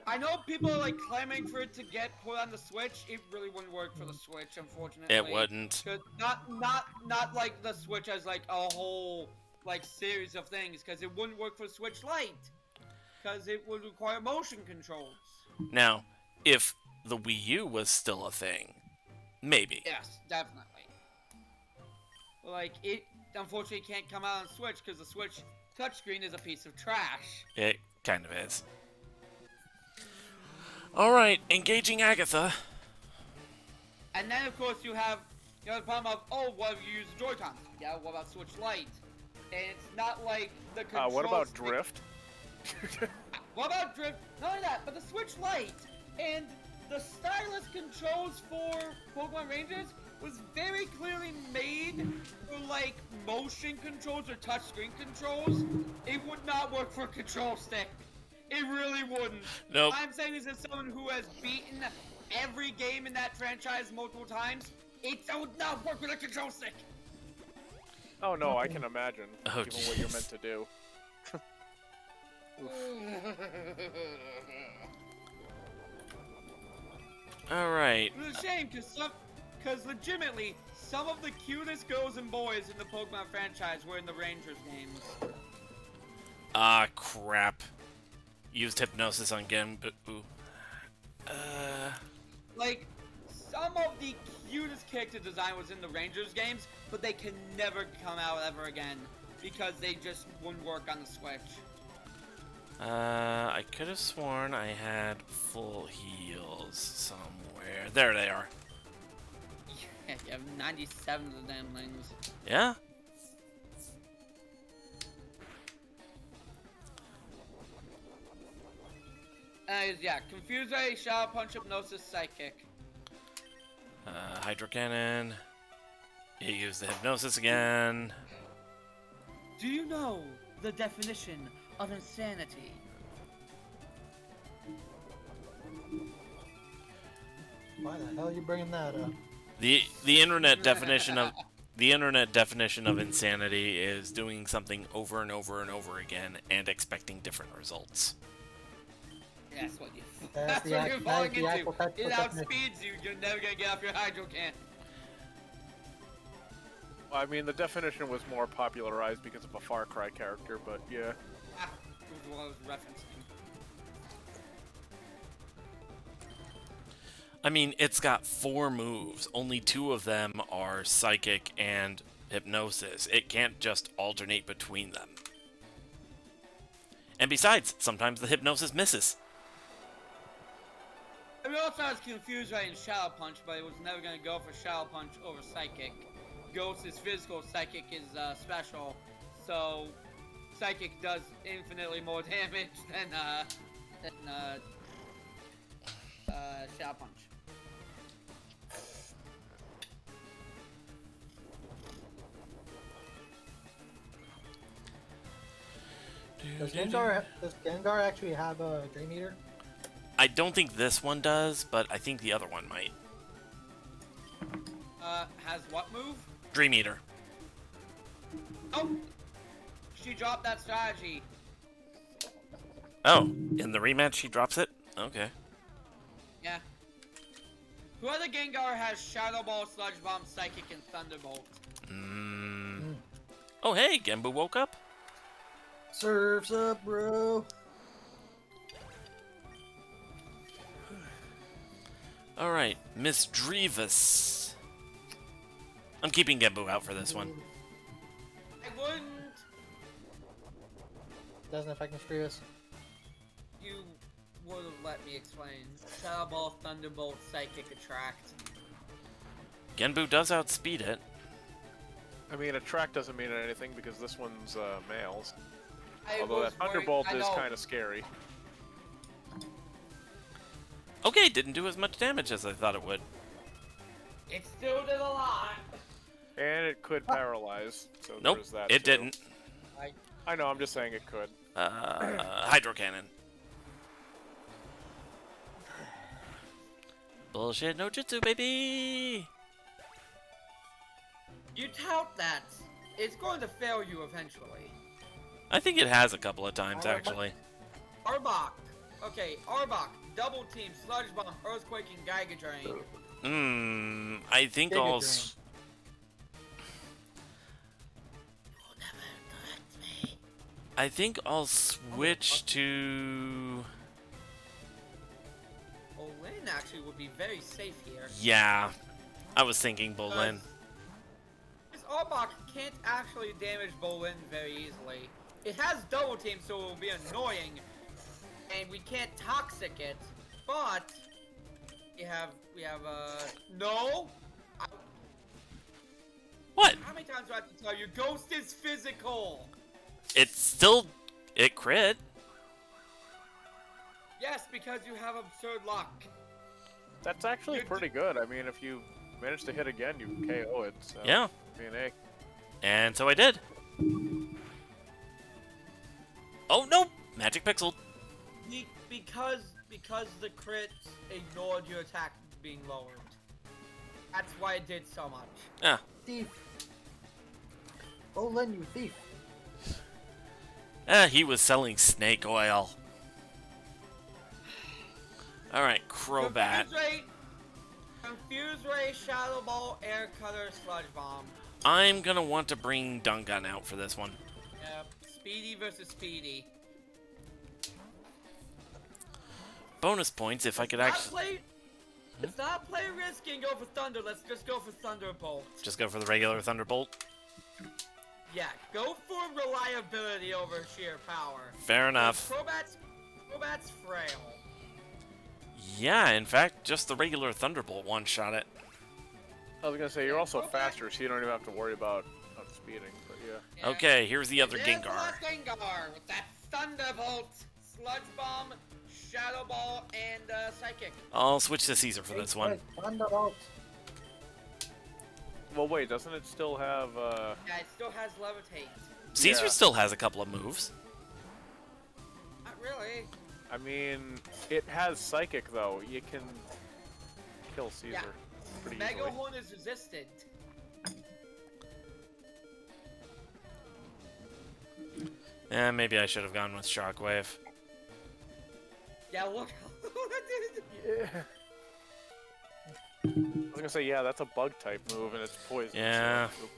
I know people are like clamoring for it to get put on the Switch. It really wouldn't work for the Switch, unfortunately. It wouldn't. 'Cause not like the Switch as like a whole like series of things, because it wouldn't work for Switch Lite, because it would require motion controls. Now, if the Wii U was still a thing, maybe. Yes, definitely. Like it, unfortunately, can't come out on Switch because the Switch touchscreen is a piece of trash. It kind of is. Alright, engaging Agatha. And then, of course, you have the problem of, oh, well, you use the Joy-Con. Yeah, what about Switch Lite? And it's not like the control what about stick- Drift? What about Drift? Not only that, but the Switch Lite and the stylus controls for Pokemon Rangers was very clearly made for, like, motion controls or touchscreen controls. It would not work for a control stick. It really wouldn't. Nope. I'm saying this as someone who has beaten every game in that franchise multiple times. It would not work with a control stick. Oh no, I can imagine. Oh, given what you're jeez. meant to do. Alright. It's a shame, because legitimately, some of the cutest girls and boys in the Pokemon franchise were in the Rangers games. Ah, crap. Used hypnosis on Genbu. Like, some of the cutest character design was in the Rangers games, but they can never come out ever again. because they just wouldn't work on the Switch. I could have sworn I had full heals somewhere. There they are. Yeah, you have 97 of the damn things. Yeah? Yeah, Confuse Ray, Shadow Punch, Hypnosis, Psychic. Hydro Cannon. You use the Hypnosis again. Do you know the definition of insanity? Why the hell are you bringing that up? The internet definition of insanity is doing something over and over and over again and expecting different results. That's what you. That's That's the what act- you're that falling is the into. actual technical It definition. outspeeds you. You're never gonna get off your Hydro Can. Well, I mean, the definition was more popularized because of a Far Cry character, but yeah. Ah, it was what I was referencing. I mean, it's got 4 moves. Only 2 of them are Psychic and Hypnosis. It can't just alternate between them. And besides, sometimes the Hypnosis misses. I mean, also has Confuse Ray and Shadow Punch, but it was never gonna go for Shadow Punch over Psychic. Ghost is physical, Psychic is special, so Psychic does infinitely more damage than Shadow Punch. Does Gengar actually have a Dream Eater? I don't think this one does, but I think the other one might. Has what move? Dream Eater. Oh! She dropped that strategy. Oh, in the rematch she drops it? Okay. Yeah. Who other Gengar has Shadow Ball, Sludge Bomb, Psychic, and Thunderbolt? Oh hey, Genbu woke up? Surf's up, bro. Alright, Miss Drevis. I'm keeping Genbu out for this one. I wouldn't. Doesn't affect Miss Grievous. You would have let me explain. Shadow Ball, Thunderbolt, Psychic, Attract. Genbu does outspeed it. I mean, Attract doesn't mean anything because this one's males. I Although was that Thunderbolt worried- I is know. kind of scary. Okay, didn't do as much damage as I thought it would. It still did a lot. And it could paralyze, so Nope, there's that it too. didn't. I know, I'm just saying it could. Hydro Cannon. Bullshit no jutsu, baby! You tout that. It's going to fail you eventually. I think it has a couple of times, actually. Arbok. Okay, Arbok. Double Team, Sludge Bomb, Earthquake, and Geiger Drain. I think Giga I'll... Drain. I think I'll switch to... Bolin actually would be very safe here. Yeah, I was thinking Bolin. This Arbok can't actually damage Bolin very easily. It has Double Team, so it will be annoying. And we can't Toxic it. But... we have, no! What? How many times do I have to tell you? Ghost is physical! It's still... It crit. Yes, because you have absurd luck. That's actually pretty good. I mean, if you manage to hit again, you KO it. So Yeah. be an A. And so I did. Oh, no! Magic Pixel. Because the crit ignored your attack being lowered. That's why it did so much. Ah. Thief. Bolin, you thief. He was selling snake oil. Alright, Crobat. Confuse Ray, Shadow Ball, Air Cutter, Sludge Bomb. I'm gonna want to bring Dungun out for this one. Yep. Speedy versus Speedy. Bonus points if I could actually... Let's not play risky and go for Thunder. Let's just go for Thunderbolt. Just go for the regular Thunderbolt. Yeah, go for reliability over sheer power. Fair enough. Crobat's frail. Yeah, in fact, just the regular Thunderbolt one-shot it. I was gonna say you're also faster, so you don't even have to worry about outspeeding. But yeah. Okay, here's the other There's the Gengar. last Gengar with that Thunderbolt, Sludge Bomb, Shadow Ball, and Psychic. I'll switch to Caesar for this one. Thunderbolt. Well, wait, doesn't it still have? Yeah, it still has Levitate. Caesar Yeah. still has a couple of moves. Not really. I mean, it has Psychic though. You can kill Caesar pretty Mega easily. Horn is resistant. Yeah, maybe I should have gone with Shockwave. Yeah, look. Yeah. I was gonna say, yeah, that's a bug type move, and it's poison. Yeah. So.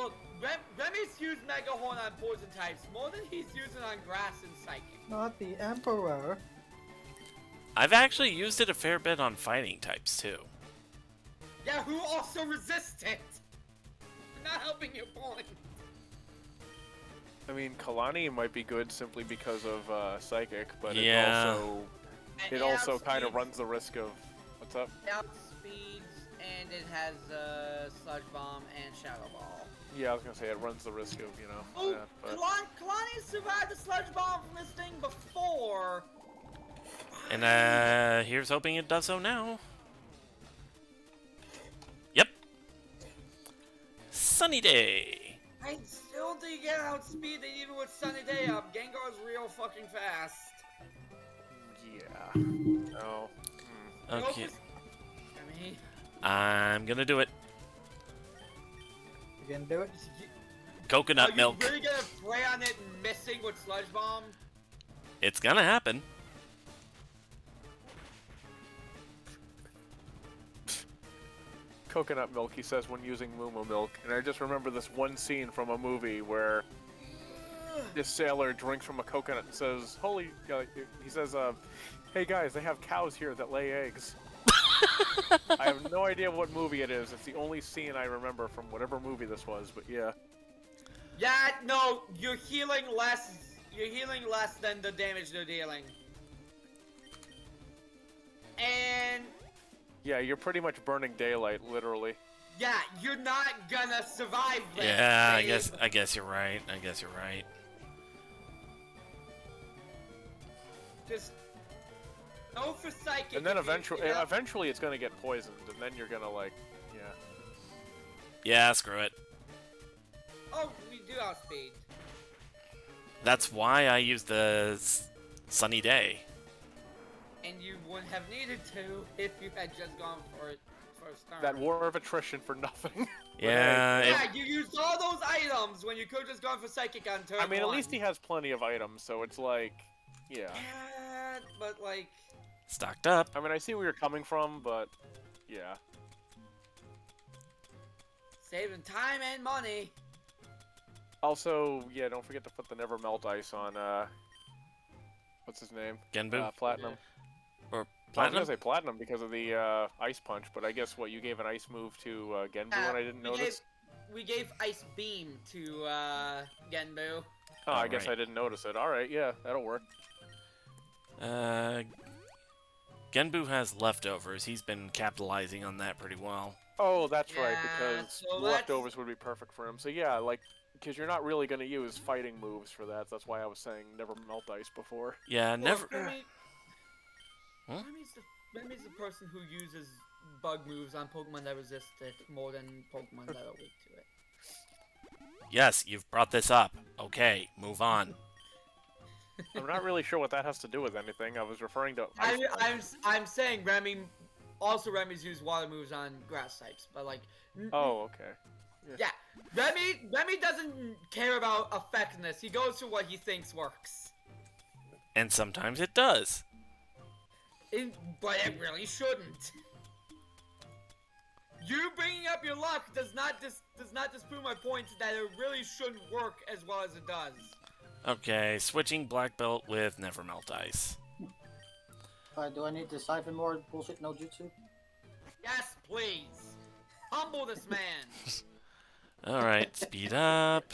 Look, Remy's used Mega Horn on poison types more than he's using on grass and psychic. Not the Emperor. I've actually used it a fair bit on fighting types, too. Yeah, who also resist it? Not helping your point. I mean, Kalani might be good simply because of Psychic, but Yeah. it also kind of runs the risk of what's up. It outspeeds, and it has Sludge Bomb and Shadow Ball. Yeah, I was gonna say it runs the risk of Oh, that, but Kalani survived the Sludge Bomb from this thing before. And here's hoping it does so now. Yep. Sunny day. I still did get outspeeded even with Sunny Day up. Gengar's real fucking fast. yeah. Oh. Okay. I mean, I'm gonna do it. You gonna do it? Coconut milk. Are you really gonna play on it missing with Sludge Bomb? It's gonna happen. Coconut milk, he says when using Moo milk, and I just remember this one scene from a movie where this sailor drinks from a coconut and says, "Holy!" He says, "Hey guys, they have cows here that lay eggs." I have no idea what movie it is. It's the only scene I remember from whatever movie this was, but yeah. Yeah, no, you're healing less. You're healing less than the damage they're dealing. And Yeah, you're pretty much burning daylight, literally. yeah, you're not gonna survive this. Yeah, babe. I guess you're right. I guess you're right. Just go for psychic. And then if you- eventually it's gonna get poisoned, and then you're gonna like, yeah. Yeah, screw it. Oh, we do outspeed. That's why I used the sunny day. And you wouldn't have needed to if you had just gone for it first turn. That war of attrition for nothing. Yeah, Yeah, you used all those items when you could have just gone for psychic on turn I mean, at one. least he has plenty of items, so it's like, yeah. Yeah, but like, stocked up. I mean, I see where you're coming from, but yeah. saving time and money. Also, yeah, don't forget to put the Never Melt Ice on, what's his name? Genbu? Platinum. Or I was Platinum? gonna say Platinum because of the Ice Punch, but I guess what, you gave an Ice move to Genbu and I didn't notice? We gave Ice Beam to Genbu. Oh, I guess Alright. I didn't notice it. Alright, yeah, that'll work. Genbu has leftovers. He's been capitalizing on that pretty well. Oh, that's right, Yeah, because so that's- leftovers would be perfect for him. So yeah, like, because you're not really gonna use fighting moves for that. That's why I was saying Never Melt Ice before. Yeah, never. Huh? Remy's the person who uses bug moves on Pokemon that resist it more than Pokemon that are weak to it. Yes, you've brought this up. Okay, move on. I'm not really sure what that has to do with anything. I was referring to Ice Punch. I'm saying Remy's used water moves on grass types, but like. Oh, okay. Yeah, Remy doesn't care about effectiveness. He goes for what he thinks works. And sometimes it does. But it really shouldn't. You bringing up your luck does not disprove my point that it really shouldn't work as well as it does. Okay, switching black belt with never melt ice. Do I need to siphon more bullshit no jutsu? Yes, please. Humble this man. Alright, speed up.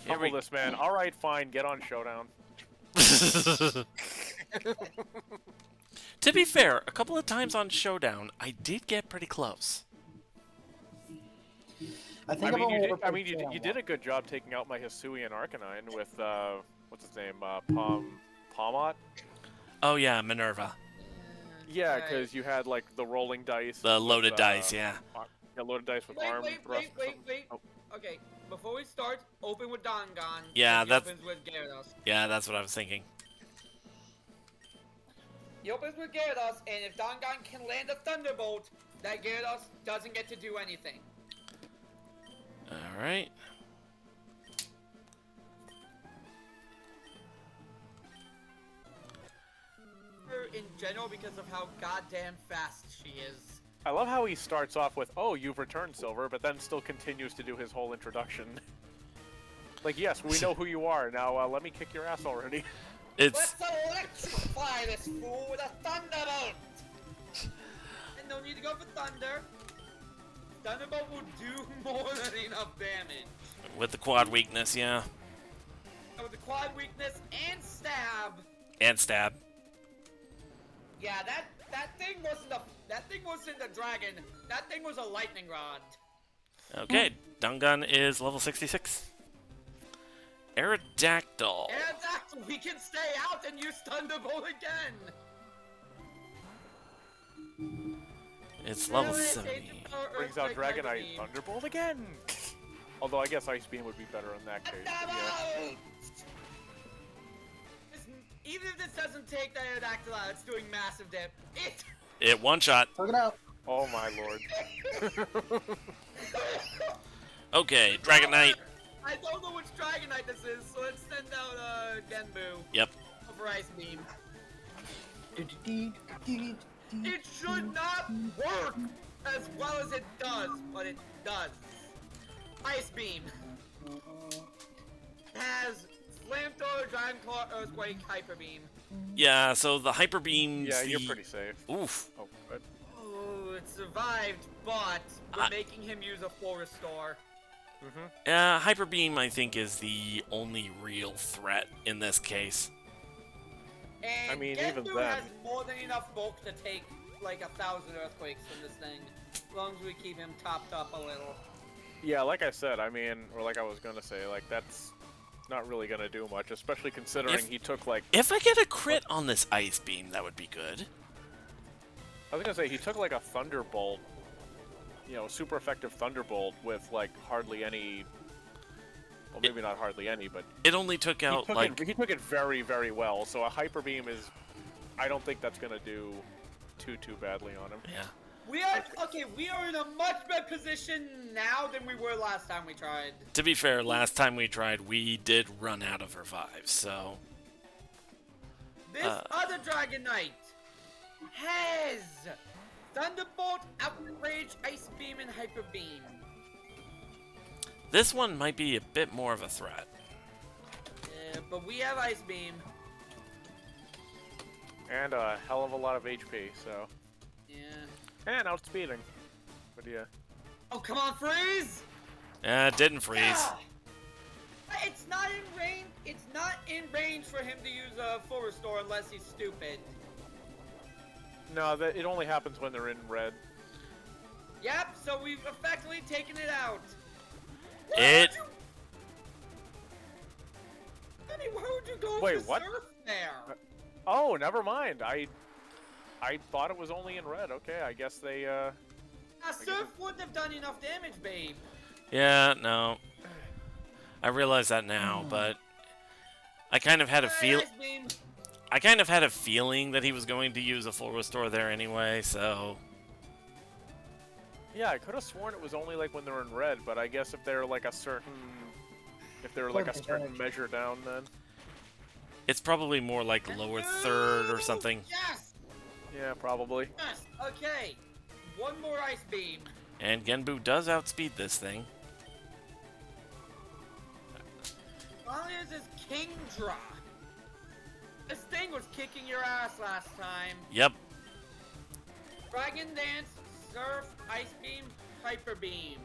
Here Humble this man. All right, fine. Get on Showdown. To be fair, a couple of times on Showdown, I did get pretty close. I think I mean, I've you only did. ever played You Showdown did a once. good job taking out my Hisuian Arcanine with what's his name? Pomot. Oh yeah, Minerva. Yeah, Right. because you had like the rolling dice. The with, loaded dice, yeah. Yeah, loaded dice with Wait, arm wait, thrust. wait, or something. wait. Oh. Okay, before we start, open with Dangan. Yeah, He that's- opens with Gyarados. Yeah, that's what I was thinking. He opens with Gyarados, and if Dangan can land a Thunderbolt, that Gyarados doesn't get to do anything. Alright. Her in general, because of how goddamn fast she is. I love how he starts off with, "Oh, you've returned, Silver," but then still continues to do his whole introduction. Like, yes, we know who you are. Now, let me kick your ass already. It's Let's electrify this fool with a Thunderbolt! And no need to go for Thunder. Thunderbolt will do more than enough damage. with the quad weakness, yeah. And with the quad weakness and stab. And stab. Yeah, that thing wasn't a dragon. That thing was a lightning rod. Okay, Dungun is level 66. Aerodactyl. And that's we can stay out and use Thunderbolt again. It's level Really, 70. change the power Brings out Earthquake, Hyper Dragonite Beam. Thunderbolt again. Although I guess Ice Beam would be better in that case. Yeah. Thunderbolt! Even if this doesn't take the Aerodactyl out, it's doing massive damage. It one shot. Took it out. Oh my lord. Okay, Dragonite. I don't know which Dragonite this is, so let's send out Genbu Yep. for Ice Beam. It should not work as well as it does, but it does. Ice Beam has Flamethrower, Dragon Claw, Earthquake, Hyper Beam. Yeah, so the Hyper Beam's Yeah, the... you're pretty safe. Oof. Oh, good. Oh, it survived, but we're making him use a full restore. Hyper Beam, I think, is the only real threat in this case. And I mean, Genbu even then- has more than enough bulk to take like 1,000 earthquakes from this thing, as long as we keep him topped up a little. Yeah, like I said, I mean, or like I was gonna say, like that's not really gonna do much, especially considering If- he took like If I get a crit on this Ice Beam, that would be good. I was gonna say he took like a Thunderbolt, you know, super effective Thunderbolt with like hardly any. Well, maybe not hardly any, but It only took out, he took it very, very well. So a Hyper Beam is, I don't think that's gonna do too badly on him. Yeah. We are okay. We are in a much better position now than we were last time we tried. To be fair, last time we tried, we did run out of revives, so... This other Dragonite has Thunderbolt, Outrage, Ice Beam, and Hyper Beam. This one might be a bit more of a threat. Yeah, but we have Ice Beam. And a hell of a lot of HP. So Yeah. and outspeeding. But yeah. Oh, come on, freeze! It didn't freeze. Ah! It's not in range. It's not in range for him to use a full restore unless he's stupid. No, that it only happens when they're in red. Yep. So we've effectively taken it out. It... I mean, why would you go Wait, for what? Surf there? Oh, never mind. I thought it was only in red. Okay, I guess they Surf wouldn't have done enough damage, babe. Yeah, no. I realize that now, but... I kind of had a feel... Ice Beam. I kind of had a feeling that he was going to use a full restore there anyway, so... Yeah, I could have sworn it was only like when they're in red, but I guess if they're like a certain measure down, then It's probably more like lower third or something. Yes. yeah, probably. Yes. Okay. One more Ice Beam. And Genbu does outspeed this thing. Finally, is Kingdra. This thing was kicking your ass last time. Yep. Dragon Dance, Surf, Ice Beam, Hyper Beam.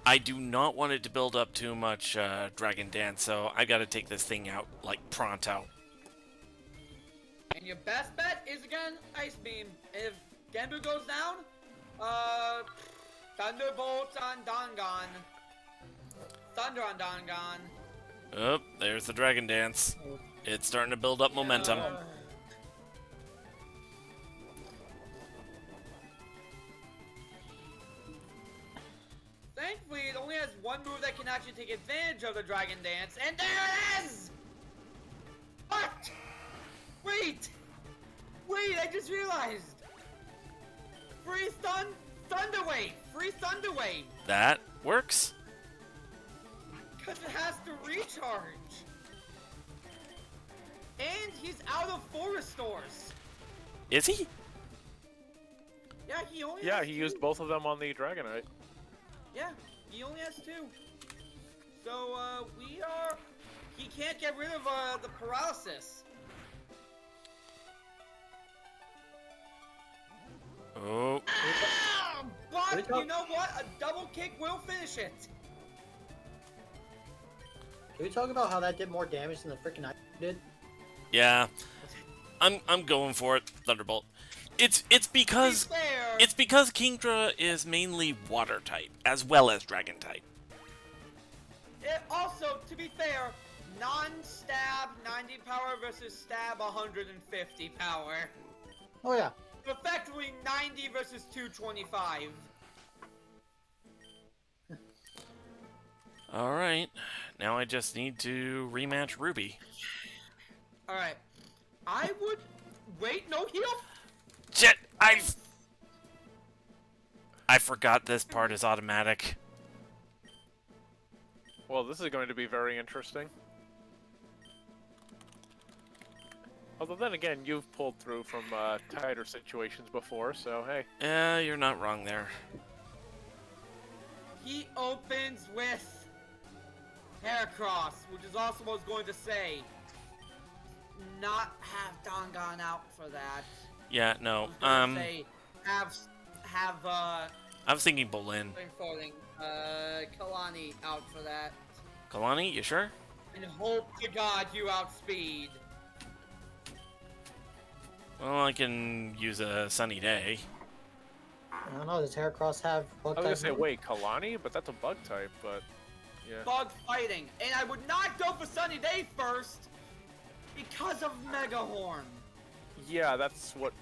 I do not want it to build up too much Dragon Dance, so I gotta take this thing out, like, pronto. And your best bet is again Ice Beam. If Genbu goes down, Thunderbolt on Dangan. Thunder on Dangan. Oh, there's the Dragon Dance. It's starting to build up momentum. Thankfully, it only has one move that can actually take advantage of the Dragon Dance, and there it is! What? Wait! Wait, I just realized! Freeze Thunder Wave! Freeze Thunder Wave! That works. Because it has to recharge! And he's out of Forest Stores! Is he? Yeah, he only Yeah, has he two. used both of them on the Dragonite. Yeah, he only has two. So, he can't get rid of, the paralysis. Oh. Ah, but you know what? A double kick will finish it. Can we talk about how that did more damage than the freaking ice did? Yeah. I'm going for it, Thunderbolt. It's because To be fair, it's because Kingdra is mainly water type as well as dragon type. also, to be fair, non-stab 90 power versus stab 150 power. Oh yeah. Effectively 90 versus 225. All right. Now I just need to rematch Ruby. Alright. I would... Wait, no heal? Shit! I forgot this part is automatic. Well, this is going to be very interesting. Although then again, you've pulled through from tighter situations before, so hey. Yeah, you're not wrong there. He opens with Heracross, which is also what I was going to say. Not have Dangan out for that. Yeah, no. I was gonna say have I was thinking Bolin. Kalani out for that. Kalani, you sure? And hope to God you outspeed. Well, I can use a sunny day. I don't know. Does Heracross have bug I was gonna say, type? wait, Kalani? But that's a bug type, but yeah. Bug fighting. And I would not go for Sunny Day first because of Mega Horn. Yeah, that's what.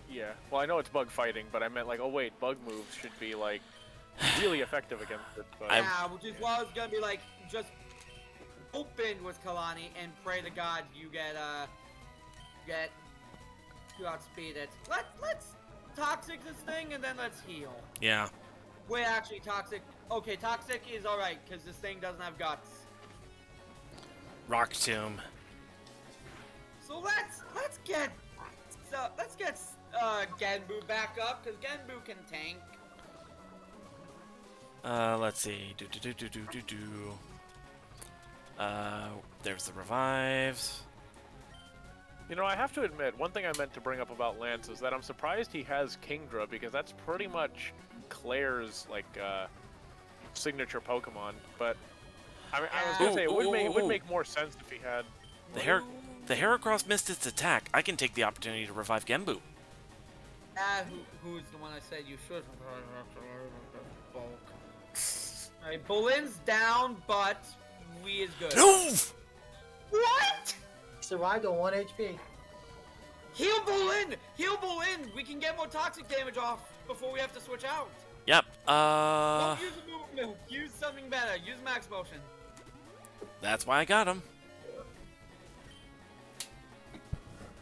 Yeah. Well, I know it's bug fighting, but I meant like, oh wait, bug moves should be like really effective against it. But... I- Yeah, which is why I was gonna be like, just open with Kalani and pray to God you get you outspeed it. Let's toxic this thing and then let's heal. Yeah. Wait, actually, toxic. Okay, toxic is all right because this thing doesn't have guts. Rock Tomb. So let's get Genbu back up because Genbu can tank. Let's see. There's the revives. You know, I have to admit, one thing I meant to bring up about Lance is that I'm surprised he has Kingdra, because that's pretty much Claire's, like, signature Pokemon. But, I mean, I was gonna say, it would make more sense if he had... The Heracross missed its attack. I can take the opportunity to revive Genbu. Who's the one I said you should? Alright, Bolin's down, but we is good. Move! What? He survived on 1 HP. Heal Bolin! Heal Bolin! We can get more toxic damage off before we have to switch out. Yep. Don't use a move milk. Use something better. Use max motion. That's why I got him.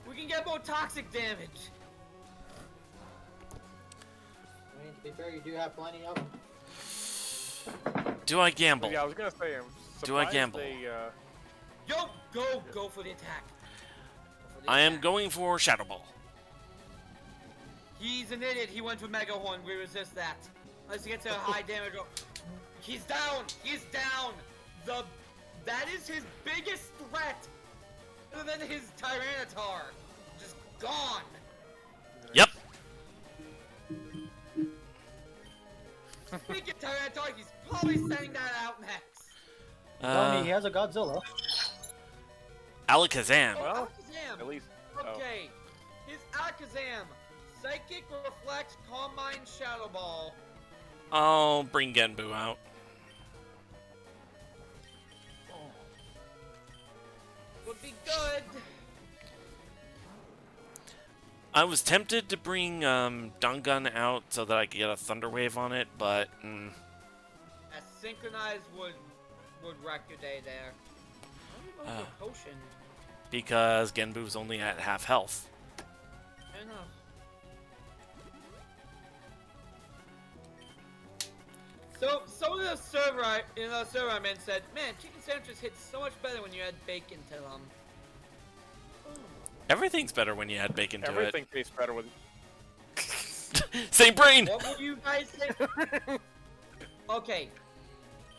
We can get more toxic damage. I mean, to be fair, you do have plenty of them. Do I gamble? Yeah, I was gonna say, I'm Do I surprised gamble? They, Go for the attack. I am going for Shadow Ball. He's an idiot. He went to Mega Horn. We resist that. Let's get to high damage. He's down. He's down. That is his biggest threat. Other than his Tyranitar. Just gone. Yep. Speaking of Tyranitar, he's probably sending that out next. Tell me he has a Godzilla. Alakazam. Well, Alakazam. at least. Okay. His Alakazam. Psychic Reflect, Calm Mind, Shadow Ball. I'll bring Genbu out. Would be good. I was tempted to bring Dangun out so that I could get a Thunder Wave on it, but A synchronized would wreck your day there. Why don't you go for a potion? because Genbu's only at half health. Fair enough. So some of the server I'm in said, man, chicken sandwiches hit so much better when you add bacon to them. Everything's better when you add bacon to Everything tastes better with. it. Same brain! What would you guys say? Okay.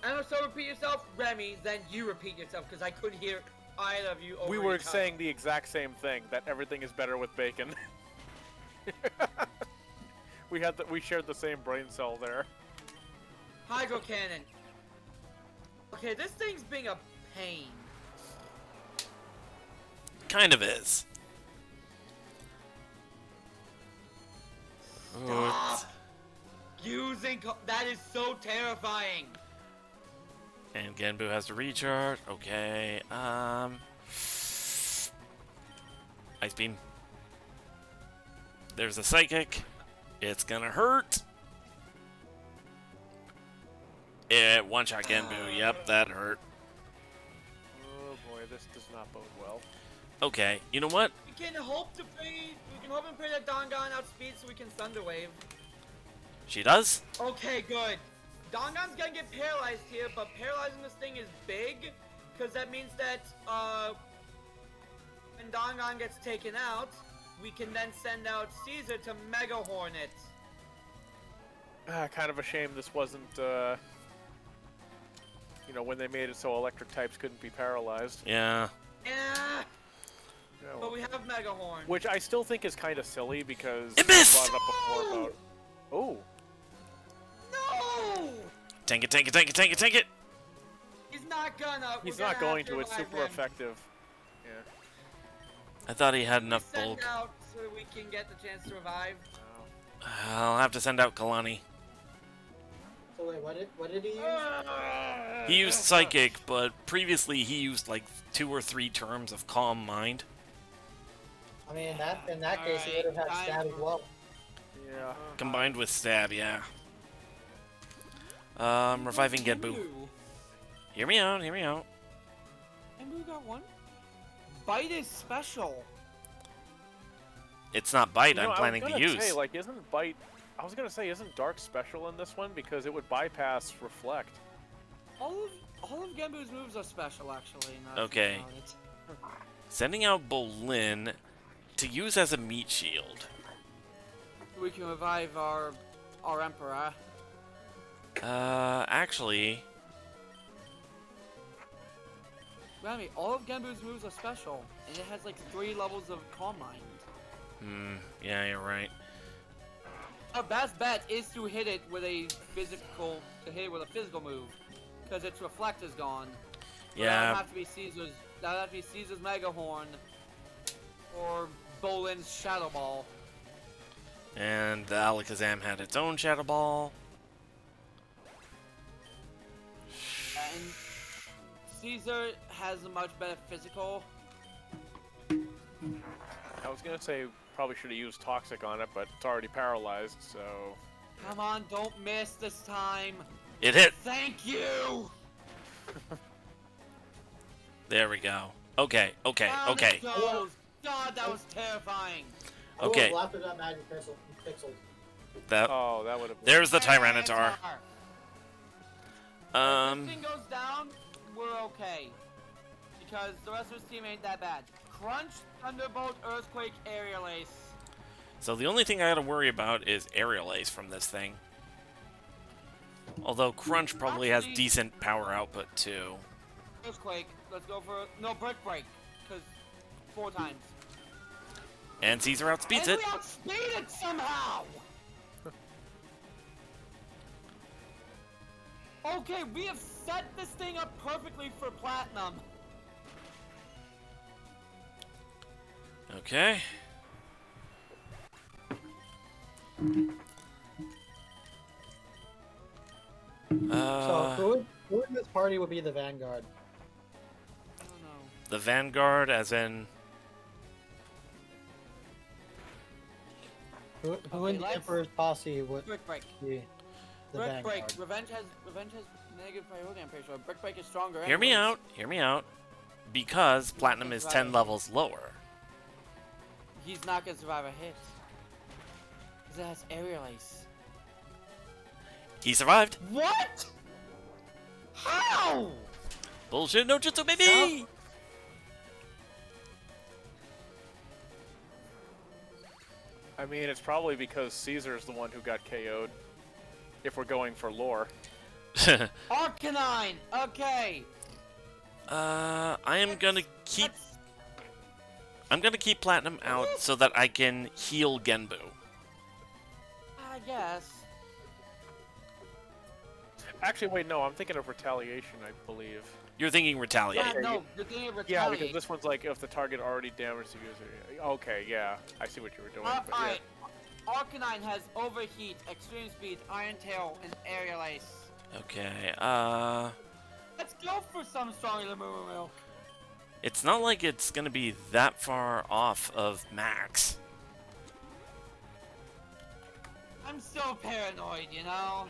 I don't know, so repeat yourself, Remy, then you repeat yourself, because I couldn't hear either of you over We were each other. saying the exact same thing, that everything is better with bacon. We shared the same brain cell there. Hydro Cannon. Okay, this thing's being a pain. Kind of is. Stop that is so terrifying. And Genbu has to recharge. Okay. Ice Beam. There's a Psychic. It's gonna hurt. It one-shot Genbu. Yep, that hurt. Oh boy, this does not bode well. Okay, you know what? We can hope and pray that Dongon outspeeds so we can Thunder Wave. She does? Okay, good. Dongon's gonna get paralyzed here, but paralyzing this thing is big, because that means that, when Dongon gets taken out, we can then send out Caesar to Mega Hornet. Kind of a shame this wasn't, you know, when they made it so electric types couldn't be paralyzed. Yeah. Yeah, Yeah, but we have Mega Horn. which I still think is kind of silly because It missed! we brought it up before about. Oh, No! Tank it, tank it, tank it, tank it, tank it! He's not gonna. he's We're not gonna going have to. It's revive super him. effective. Yeah. I thought he had enough Send bulk. out so we can get the chance to revive. Oh. I'll have to send out Kalani. So wait, what did he use? He used Psychic, but previously he used like 2 or 3 terms of Calm Mind. I mean, in that case, he would have had stab as well. Yeah. Combined with Stab, yeah. Reviving Genbu. Hear me out, hear me out. Genbu got one. Bite is special. It's not Bite You know, I'm planning I was to gonna use. say, like, isn't Bite? I was gonna say, isn't Dark special in this one because it would bypass Reflect? All of Genbu's moves are special, actually. now that I Okay. think about it. Sending out Bolin to use as a meat shield. We can revive our Emperor. Actually, Remy, all of Genbu's moves are special, and it has like 3 levels of Calm Mind. yeah, you're right. Our best bet is to hit it with a physical move, because its Reflect is gone. So Yeah. That would have to be Caesar's Mega Horn, or Bolin's Shadow Ball. And the Alakazam had its own Shadow Ball. And Caesar has a much better physical. I was gonna say probably should have used Toxic on it, but it's already paralyzed, so. Come on, don't miss this time. It hit! Thank you! There we go. Okay, okay, Down okay. it goes. God, that was terrifying. I would Okay. have blasted that magic pixel. That Oh, that would have. There's the Tyranitar. If this thing goes down, we're okay. Because the rest of his team ain't that bad. Crunch, Thunderbolt, Earthquake, Aerial Ace. So the only thing I gotta worry about is Aerial Ace from this thing. Although Crunch probably has Actually- decent power output too. Earthquake, let's go for no Brick Break, because 4 times. And Caesar outspeeds And it. we outspeed it somehow! Okay, we have set this thing up perfectly for platinum. Okay. So who in this party would be the vanguard? I don't know. The Vanguard, as in... Who Okay, in the let's- Emperor's posse would Brick break. be the Brick vanguard? break. Revenge has negative priority. I'm pretty sure. Brick break is stronger. Hear me anyways. out, hear me out. Because Platinum is 10 levels lower. He's not gonna survive a hit. Cause it has aerial ace. He survived. What? How? Bullshit no jutsu, baby! I mean, it's probably because Caesar's the one who got KO'd. If we're going for lore. Arcanine. Okay. I am gonna keep... Let's- I'm gonna keep Platinum out so that I can heal Genbu. I guess. Actually, wait, no, I'm thinking of retaliation, I believe. You're thinking retaliate. Yeah, no, you're thinking of Yeah, retaliate. because this one's like if the target already damaged the user. Okay, yeah, I see what you were doing. But yeah. Alright. Arcanine has overheat, extreme speed, iron tail, and aerial ace. Okay, Let's go for some stronger than Moo Milk. it's not like it's gonna be that far off of max. I'm so paranoid, you know?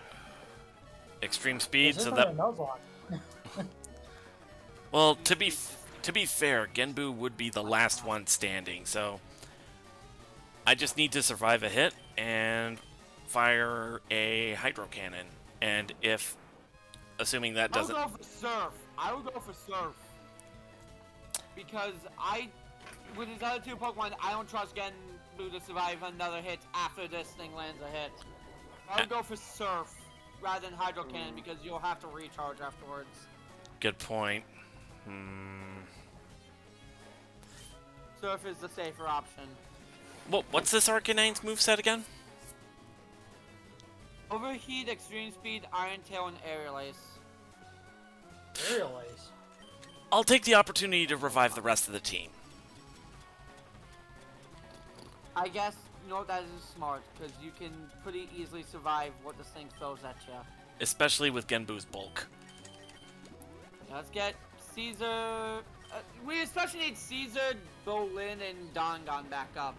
Extreme speed, This so isn't that... a Nuzlocke. Well, to be fair, Genbu would be the last one standing, so... I just need to survive a hit and fire a Hydro Cannon. And if... Assuming that doesn't... I would go for Surf. I would go for Surf. Because with his other two Pokemon, I don't trust Genbu to survive another hit after this thing lands a hit. I would go for Surf rather than Hydro Cannon because you'll have to recharge afterwards. Good point. Surf is the safer option. What's this Arcanine's moveset again? Overheat, extreme speed, iron tail, and aerial ace. Aerial ace. I'll take the opportunity to revive the rest of the team. I guess, you know, that is smart, because you can pretty easily survive what this thing throws at you. Especially with Genbu's bulk. Yeah, let's get Caesar... we especially need Caesar, Bolin, and Dongon back up.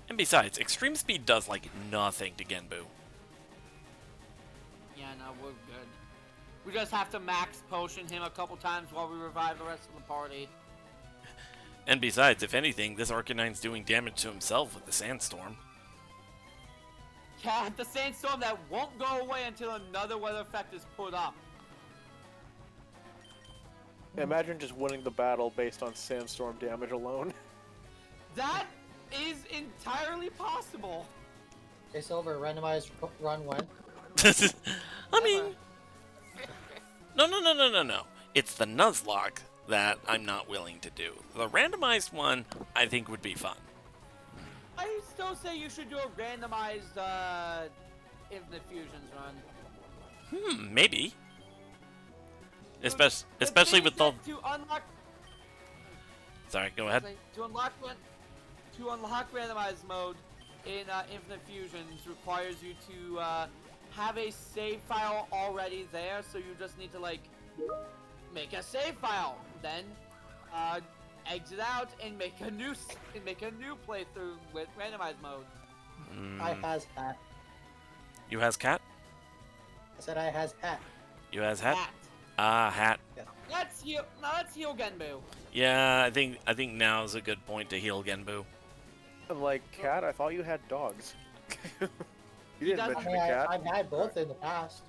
And besides, extreme speed does like nothing to Genbu. Yeah, no, we're good. We just have to max potion him a couple times while we revive the rest of the party. And besides, if anything, this Arcanine's doing damage to himself with the Sandstorm. Yeah, the sandstorm that won't go away until another weather effect is put up. Imagine just winning the battle based on sandstorm damage alone. That is entirely possible. Okay, Silver, randomized run when? I mean... No. It's the Nuzlocke that I'm not willing to do. The randomized one, I think, would be fun. I still say you should do a randomized Infinite Fusions run. Maybe. Especially with all... To unlock... Sorry, go ahead. To unlock randomized mode in Infinite Fusions requires you to have a save file already there, so you just need to like make a save file, then exit out and make a new playthrough with randomized mode. I has hat. You has cat? I said I has hat. You has hat? Hat. Ah, hat. Let's heal Genbu. Yeah, I think now is a good point to heal Genbu. I'm like, cat, I thought you had dogs. You didn't doesn't- mention a cat. I've had both in the past.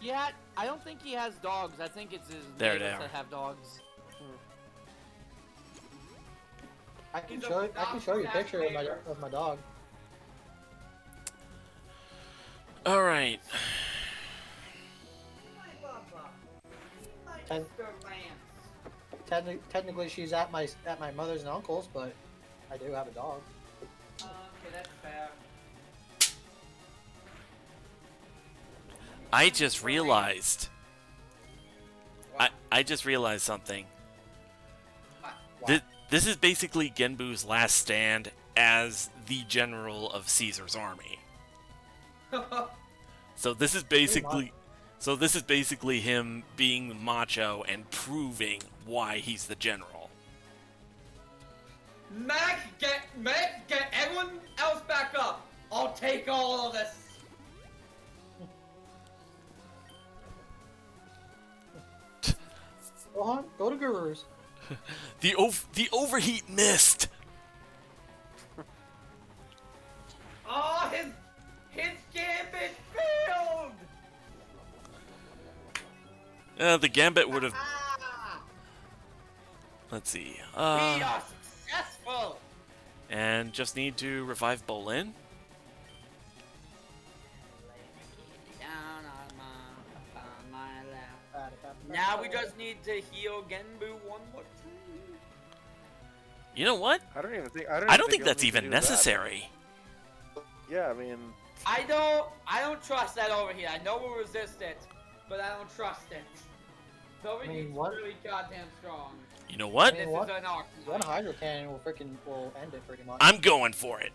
Yeah, I don't think he has dogs. I think it's his There neighbors they are. that have dogs. I can show you a picture of my dog. All right. Technically, she's at my mother's and uncle's, but I do have a dog. Okay, that's fair. I just realized. I just realized something. This is basically Genbu's last stand as the general of Caesar's army. So this is basically him being macho and proving why he's the general. Mac, get everyone else back up. I'll take all of this. Go on, go to Gurus. The overheat missed. Oh, his gambit failed. The gambit would have. Ah, Let's see. we are successful. And just need to revive Bolin. Down on my lap. Now we just need to heal Genbu one more time. You know what? I don't even think. I don't think you'll that's need to even do that. necessary. Yeah, I mean, I don't trust that overheat. I know we'll resist it, but I don't trust it. The overheat's what? really goddamn strong. You know what? This what? is an arc. One hydro cannon will end it pretty much. I'm going for it.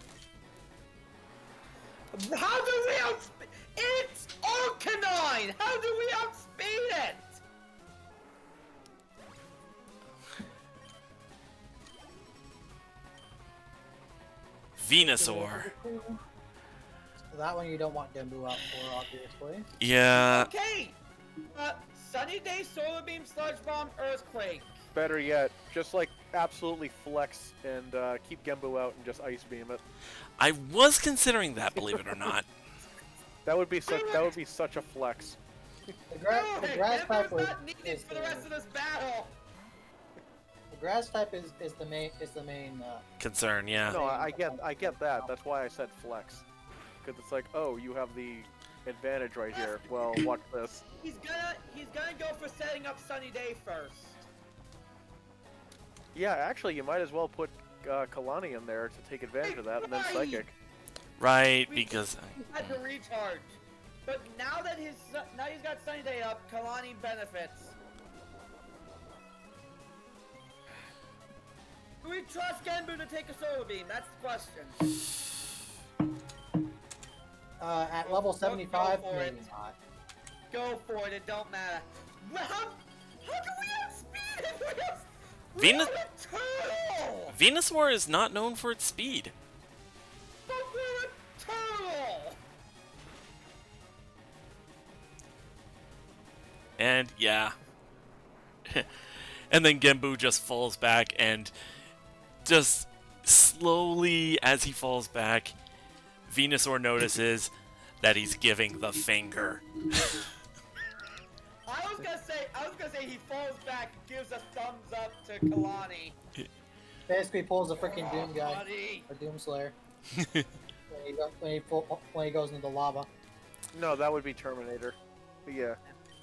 How do we outspeed? It's Arcanine! How do we outspeed it? Venusaur. That one you don't want Genbu out for, obviously. Yeah. Okay! Sunny Day, Solar Beam, Sludge Bomb, Earthquake. better yet, just like absolutely flex and keep Gembu out and just ice beam it. I was considering that, believe it or not. That would be such a flex. The grass type Gembu's not needed is for the rest of this battle. the grass type is the main Concern, yeah. No, I get that. That's why I said flex, because it's like, oh, you have the advantage right here. Well, watch this. He's gonna go for setting up Sunny Day first. Yeah, actually, you might as well put Kalani in there to take advantage of that, and then Psychic. Right, because... He had to recharge. But now that he's got Sunny Day up, Kalani benefits. Do we trust Genbu to take a Solar Beam? That's the question. at level 75, Go for maybe it. not. Go for it, it don't matter. How do we outspeed it? Venus- We're a turtle! Venusaur is not known for its speed. But we're a turtle! And, yeah. And then Genbu just falls back, and just slowly, as he falls back, Venusaur notices that he's giving the finger. I was gonna say he falls back, gives a thumbs up to Kalani. Basically pulls a freaking Doom guy, Buddy. or Doom Slayer. when he goes into the lava. No, that would be Terminator. But yeah.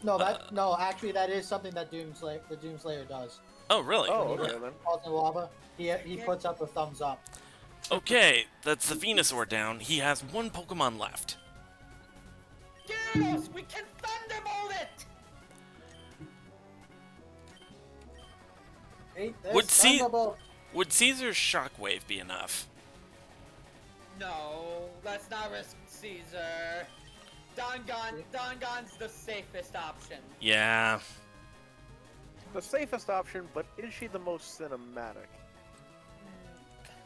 No, actually that is something that the Doom Slayer does. Oh, really? Oh, okay then. Falls in the lava, he puts up a thumbs up. Okay, that's the Venusaur down. He has one Pokemon left. Gyarados, we can Thunderbolt it! Hey, Would Would Caesar's Shockwave be enough? No, let's not risk Caesar. Dongon's the safest option. Yeah. The safest option, but is she the most cinematic?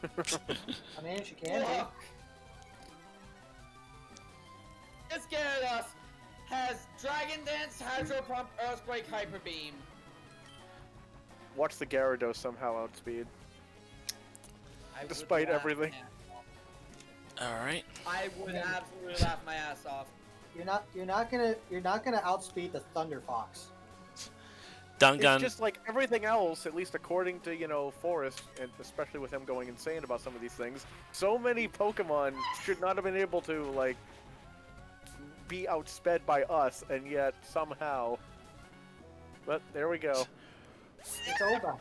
I mean, she can be. Look. This Gyarados has Dragon Dance, Hydro Pump, Earthquake, Hyper Beam. Watch the Gyarados somehow outspeed. I would Despite laugh everything. my ass off. Alright. I would absolutely laugh my ass off. You're not gonna outspeed the Thunder Fox. Dangan. It's just like everything else, at least according to, Forrest, and especially with him going insane about some of these things, so many Pokemon should not have been able to, like, be outsped by us, and yet somehow... But there we go. It's over.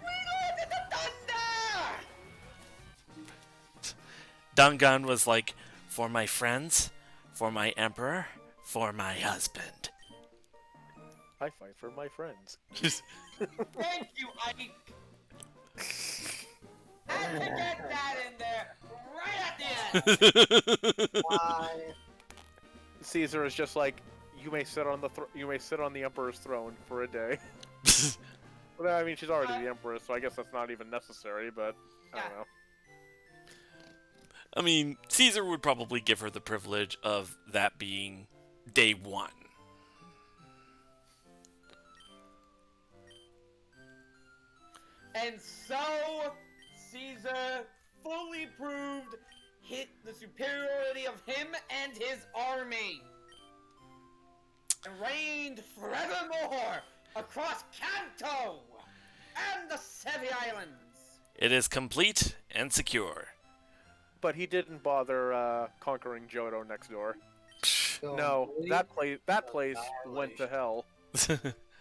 Dangan was like, for my friends, for my emperor, for my husband. I fight for my friends. Thank you, Ike. Had to get that in there right at the end. Why? Caesar is just like, you may sit on the Emperor's throne for a day. Well, I mean, she's already the Empress, so I guess that's not even necessary. But I don't know. I mean, Caesar would probably give her the privilege of that being day one. And so, Caesar fully proved the superiority of him and his army. And reigned forevermore across Kanto and the Sevi Islands. It is complete and secure. But he didn't bother conquering Johto next door. So, No, really? that place went to hell.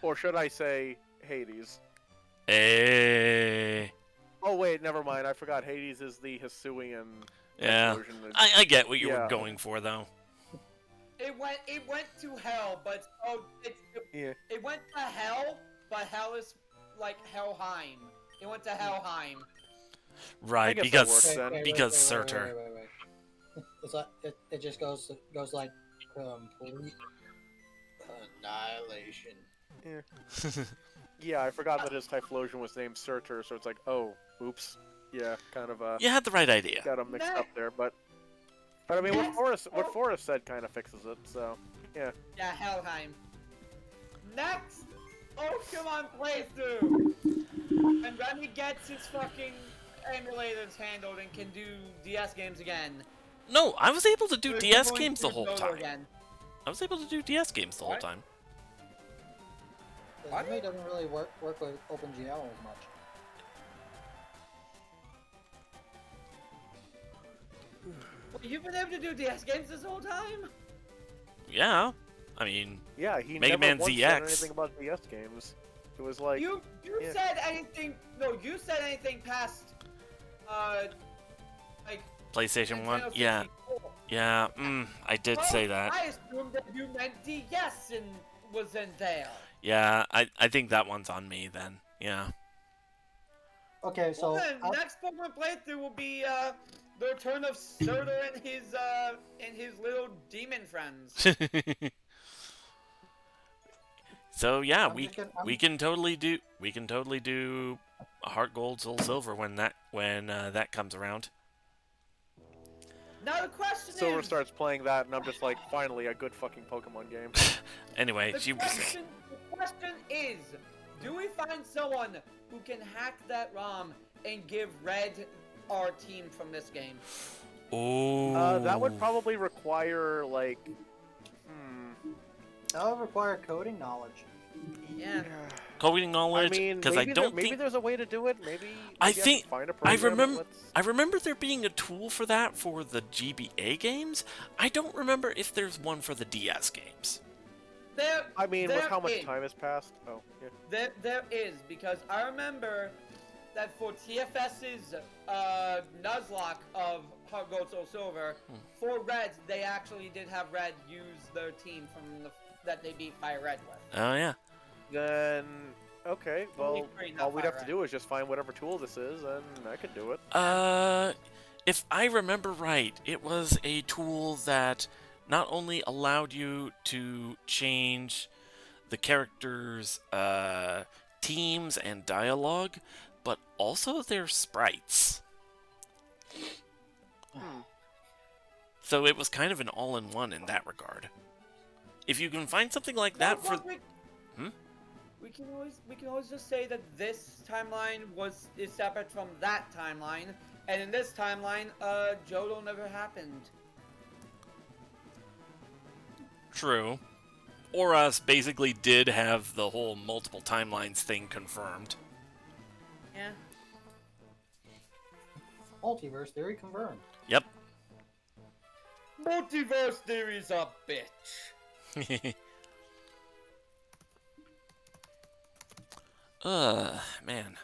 Or should I say Hades? Hey. Oh wait, never mind. I forgot. Hades is the Hisuian Yeah, version of... I get what you were Yeah. going for, though. It went to hell, but it went to hell, but hell is like Helheim. It went to Helheim. Right, guess that because works then. because Surtur. Wait. It's like it just goes like complete annihilation. Yeah, I forgot that his Typhlosion was named Surtur, so it's like, oh, oops. Yeah, kind of You had the right idea. got him mixed up there, but I mean, what Forrest said kind of fixes it, so yeah. Yeah, Helheim. Next POKéMON playthrough! And Remy gets his fucking emulators handled and can do DS games again. No, I was able to do We're DS going games the to whole Johto time. again. I was able to do DS games the whole What? time. The anime doesn't really work with OpenGL as much. Well, you've been able to do DS games this whole time? Yeah, I mean, Yeah, he Mega never Man once ZX. said anything about DS games. It was like, You yeah. said anything? No, you said anything past, like PlayStation 1. Nintendo Yeah, 64. yeah. I did Well, say that. I assumed that you meant DS and was in there. Yeah, I think that one's on me then. Yeah. Okay, so Well, then, next Pokemon playthrough will be the return of Surtur and his little demon friends. So yeah, I'm just gonna- we can totally do Heart Gold, Soul Silver when that comes around. Now the question Silver is, starts playing that, and I'm just like, finally, a good fucking Pokemon game. Anyway, the question is, do we find someone who can hack that ROM and give Red our team from this game? Oh. That would probably require, like, that would require coding knowledge. Yeah. coding I knowledge, mean, because I don't maybe think there's a way to do it. Maybe I you have to think- find a I program that remember. lets- I remember there being a tool for that for the GBA games. I don't remember if there's one for the DS games. I mean, with there how much is. time has passed. Oh, yeah. There is, because I remember that for TFS's Nuzlocke of Heart Gold Soul Silver, for Reds, they actually did have Red use their team from that they beat FIRERED with. Oh yeah. Then, okay, Only well, three, not all we'd have to five, do is just find whatever tool this is, and I could do it. If I remember right, it was a tool that not only allowed you to change the characters' teams and dialogue, but also their sprites. So it was kind of an all-in-one in that regard. If you can find something like that for... We can always just say that this timeline is separate from that timeline, and in this timeline, Johto never happened. True. Or us basically did have the whole multiple timelines thing confirmed. Yeah. Multiverse theory confirmed. Yep. Multiverse theory's a bitch. Man.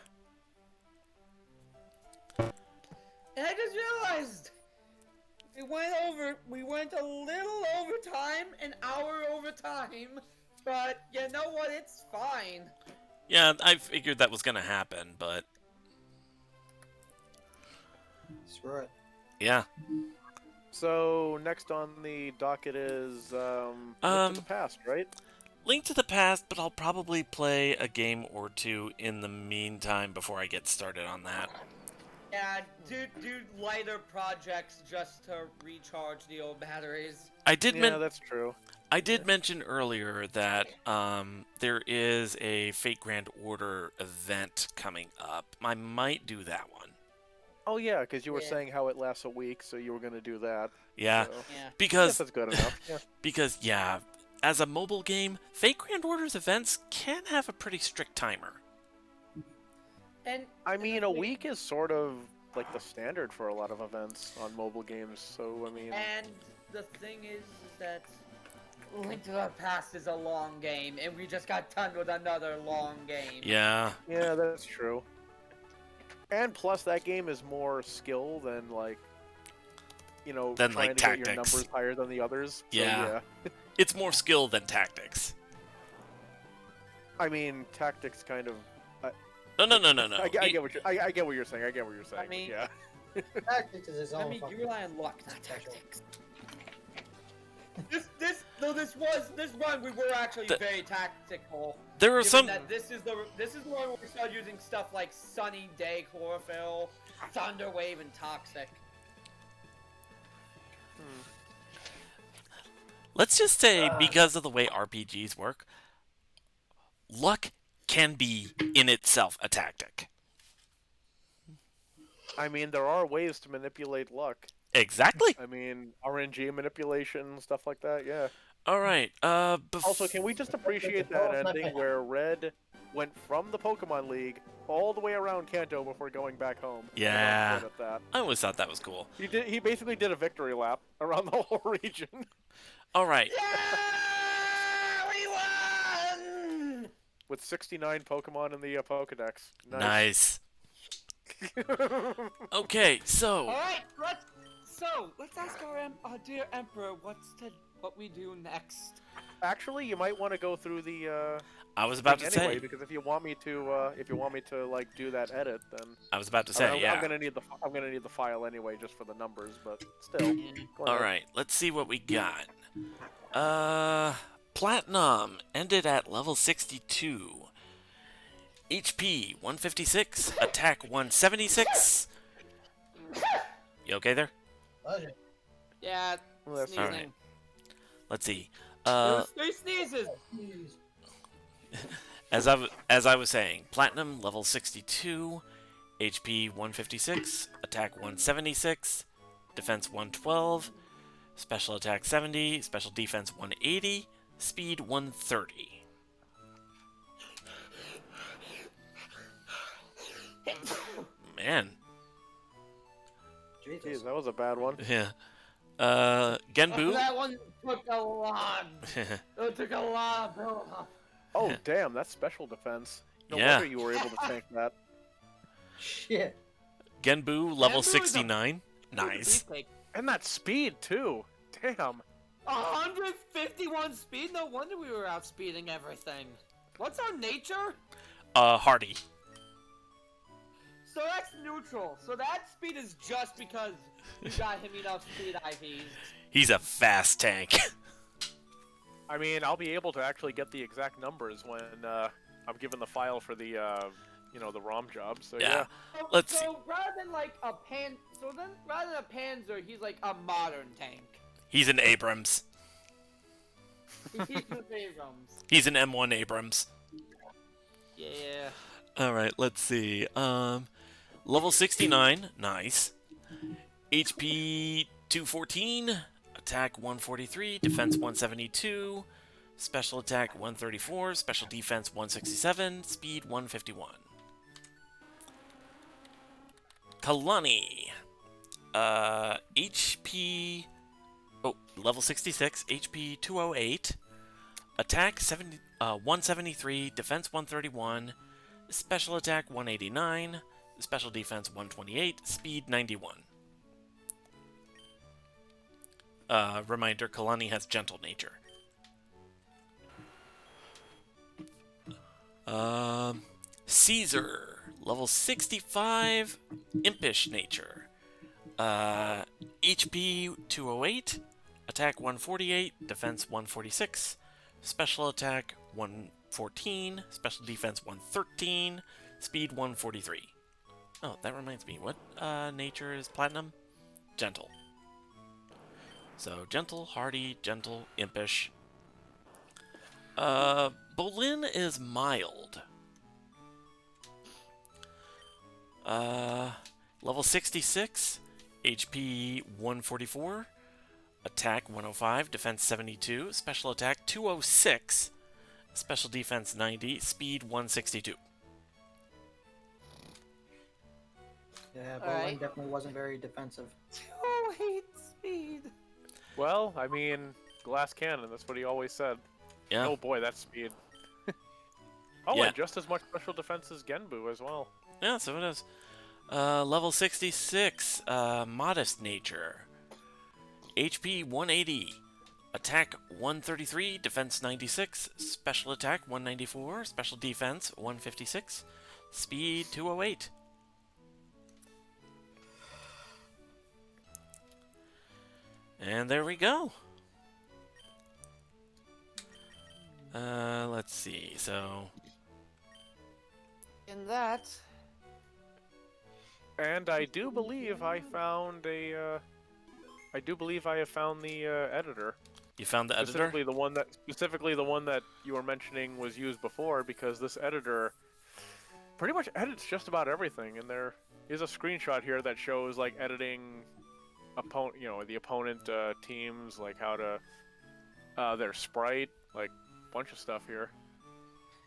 And I just realized we went a little over time, an hour over time, But you know what? It's fine. Yeah, I figured that was gonna happen, but Screw it. yeah. So next on the docket is Link to the Past, right? Link to the Past, but I'll probably play a game or two in the meantime before I get started on that. Yeah, do lighter projects just to recharge the old batteries. I did that's true. I did mention earlier that there is a Fate Grand Order event coming up. I might do that one. Oh yeah, because you were Yeah. saying how it lasts a week, so you were going to do that. Yeah, So. Yeah. Yes, because that's good enough. Yeah. because yeah, as a mobile game, Fate Grand Order's events can have a pretty strict timer. And I mean, a week is sort of like the standard for a lot of events on mobile games. So I mean, And the thing is that Link to the Past is a long game, and we just got done with another long game. Yeah, yeah, that's true. And plus, that game is more skill than like, Than, trying like, to get your tactics. numbers higher than the others. So, Yeah. It's more skill than tactics. I mean, tactics kind of. No. I get what I get what you're saying. I get what you're saying. I mean- yeah. Tactics is his own. I mean, fucking you rely on luck, not special. tactics. This run we were actually very tactical. There are Given some. that this is the one where we started using stuff like Sunny Day Chlorophyll, Thunder Wave, and Toxic. Let's just say, because of the way RPGs work, luck can be in itself a tactic. I mean, there are ways to manipulate luck. Exactly. I mean, RNG manipulation, stuff like that. Yeah. All right. Also, can we just appreciate that ending where Red went from the Pokemon League all the way around Kanto before going back home? Yeah. I'm good at that. I always thought that was cool. He basically did a victory lap around the whole region. All right. Yeah, we won! With 69 Pokemon in the Pokedex. Nice. Okay, so All right, let's ask our dear Emperor what we do next. Actually, you might want to go through the I was about to thing anyway, say. because if you want me to like do that edit, then I was about to say. I'm Yeah. gonna need the file anyway just for the numbers, but still. Go All ahead. right. Let's see what we got. Platinum ended at level 62. HP 156, attack 176. You okay there? Pleasure. Yeah, Well, that's sneezing. alright. Let's see. Three sneezes. Jeez. As I was saying, Platinum level 62, HP 156, attack 176, defense 112, special attack 70, special defense 180, speed 130. Man. Jesus. Jeez, that was a bad one. Yeah. Genbu. That one took a lot. It took a lot of build up. Oh, damn, that's special defense. No Yeah. wonder you were able to tank that. Shit. Genbu level Genbu is a- 69. Nice. And that speed, too. Damn. 151 speed? No wonder we were outspeeding everything. What's our nature? Hardy. So that's neutral. So that speed is just because you got him enough speed IVs. He's a fast tank. I mean, I'll be able to actually get the exact numbers when I'm given the file for the, the ROM job. So Yeah. yeah. Let's see. So rather than like a rather than a Panzer, he's like a modern tank. He's an Abrams. He's the Abrams. He's an M1 Abrams. Yeah. All right, let's see. Level 69, nice. HP 214, attack 143, defense 172, special attack 134, special defense 167, speed 151. Kalani, HP, level 66, HP 208, attack 173, defense 131, special attack 189, special defense 128, speed 91. Reminder, Kalani has gentle nature. Caesar, level 65, impish nature. HP 208, attack 148, defense 146, special attack 114, special defense 113, speed 143. Oh, that reminds me. What nature is platinum? Gentle. So gentle, hardy, gentle, impish. Bolin is mild. Level 66, HP 144, attack 105, defense 72, special attack 206, special defense 90, speed 162. Yeah, Bolin Alright. definitely wasn't very defensive. 208 speed. Well, I mean, glass cannon, that's what he always said. Yeah. Oh boy, that's speed. Oh, Yeah. and just as much special defense as Genbu as well. Yeah, so it is. Level 66, modest nature. HP 180, attack 133, defense 96, special attack 194, special defense 156, speed 208. And there we go. Let's see. So, In that, And I do believe I found a. I do believe I have found the editor. you found the editor? Specifically the one that you were mentioning was used before, because this editor pretty much edits just about everything. And there is a screenshot here that shows like editing the opponent teams, like how to their sprite, like a bunch of stuff here.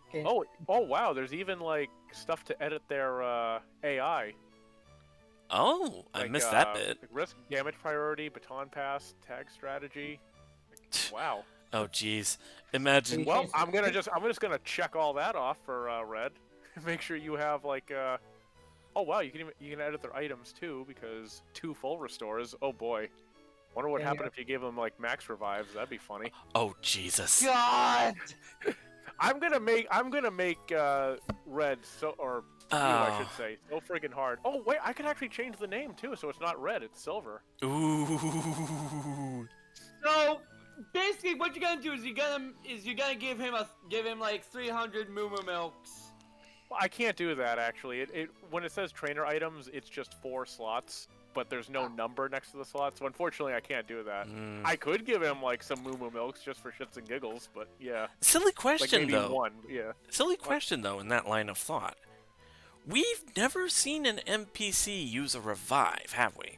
Okay. Oh wow, there's even like stuff to edit their AI. Oh, I Like, missed that bit. like risk, damage priority, baton pass, tag strategy. Like, wow. Oh, jeez. Imagine. Well, I'm just gonna check all that off for Red. Make sure you have like oh wow, you can edit their items too, because 2 full restores. Oh boy. Wonder what Yeah, happened yeah. if you gave them like max revives. That'd be funny. Oh, Jesus. God! I'm gonna make Red or you, I should say, so friggin' hard. Oh wait, I can actually change the name too, so it's not Red, it's Silver. Ooh. So basically, what you're gonna do is you're gonna give him like 300 Moo Moo Milks. Well, I can't do that actually. When it says trainer items, it's just 4 slots, but there's no number next to the slot. So unfortunately, I can't do that. I could give him like some Moo Moo Milks just for shits and giggles, but yeah, Silly like question, maybe though. 1. Yeah. Silly question, though, in that line of thought. We've never seen an NPC use a revive, have we?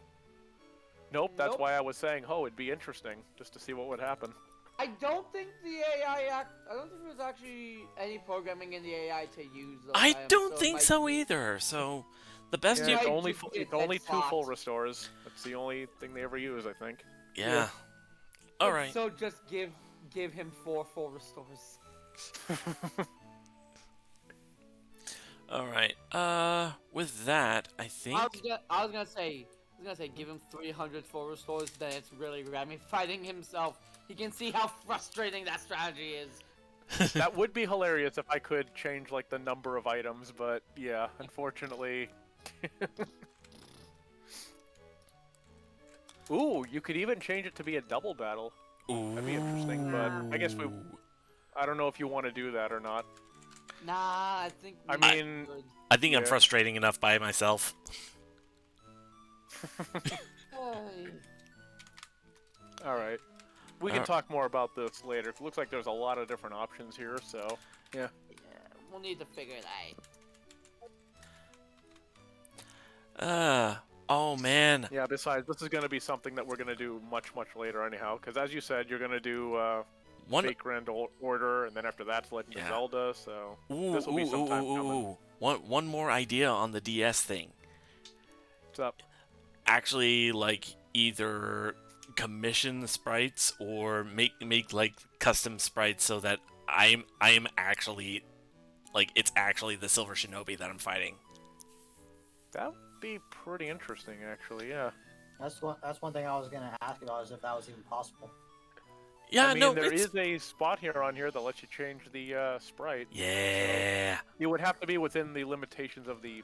Nope. That's Nope. why I was saying, oh, it'd be interesting just to see what would happen. I don't think the AI I don't think there's actually any programming in the AI to use those I items, don't it think might so be- either. So, the best Yeah, you... it's might only just it's get only that 2 full slot. restores. That's the only thing they ever use, I think. Yeah. All right. So just give him 4 full restores. All right. With that, I think... I was gonna say give him 300 full restores. Then it's really Remy fighting himself. He can see how frustrating that strategy is. That would be hilarious if I could change like the number of items, but yeah, unfortunately. Ooh, you could even change it to be a double battle. That'd be interesting, but I guess I don't know if you want to do that or not. Nah, I think. I we mean- should. I think I'm Yeah. frustrating enough by myself. Hey. All right. We can talk more about this later. It looks like there's a lot of different options here, so yeah. Yeah, we'll need to figure it Oh, man. Yeah, besides, this is going to be something that we're going to do much later anyhow, because as you said, you're going to do One... Fake Grand Order, and then after that's Legend of Yeah. Zelda, so Ooh, this will be some time coming. One more idea on the DS thing. What's up? Actually, like, either commission sprites or make like custom sprites so that I'm actually like it's actually the Silver Shinobi that I'm fighting. That would be pretty interesting, actually. Yeah. That's one thing I was gonna ask about, is if that was even possible. Yeah, I mean, no, there it's... is a spot here on here that lets you change the sprite. Yeah. So you would have to be within the limitations of the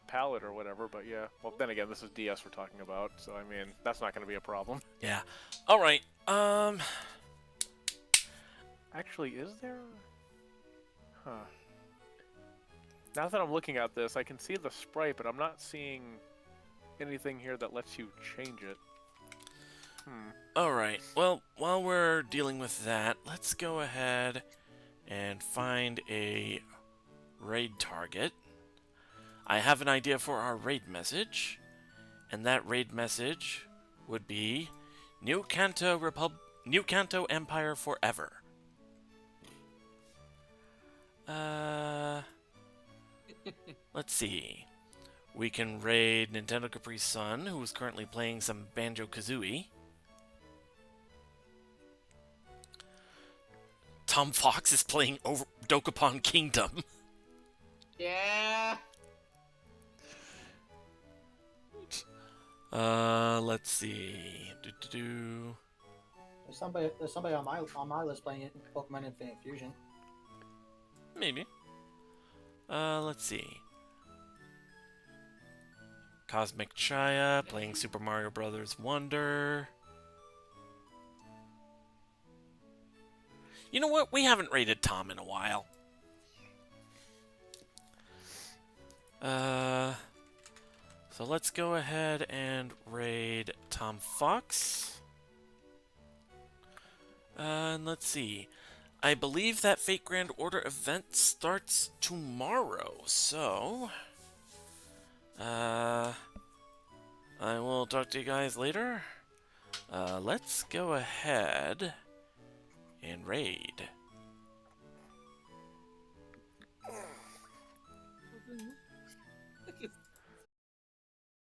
palette or whatever. But yeah, well, then again, this is DS we're talking about, so I mean, that's not going to be a problem. Yeah. All right. Actually, is there? Huh. Now that I'm looking at this, I can see the sprite, but I'm not seeing anything here that lets you change it. All right. Well, while we're dealing with that, let's go ahead and find a raid target. I have an idea for our raid message, and that raid message would be New Kanto Empire Forever. Let's see. We can raid Nintendo Capri Sun, who is currently playing some Banjo-Kazooie. Tom Fox is playing over Dokapon Kingdom. Yeah. Let's see. There's somebody on my list playing Pokemon Infinite Fusion. Maybe. Let's see. Cosmic Chaya playing Super Mario Brothers Wonder. You know what? We haven't raided Tom in a while. So let's go ahead and raid Tom Fox. And let's see. I believe that Fate Grand Order event starts tomorrow, so... I will talk to you guys later. Let's go ahead and raid.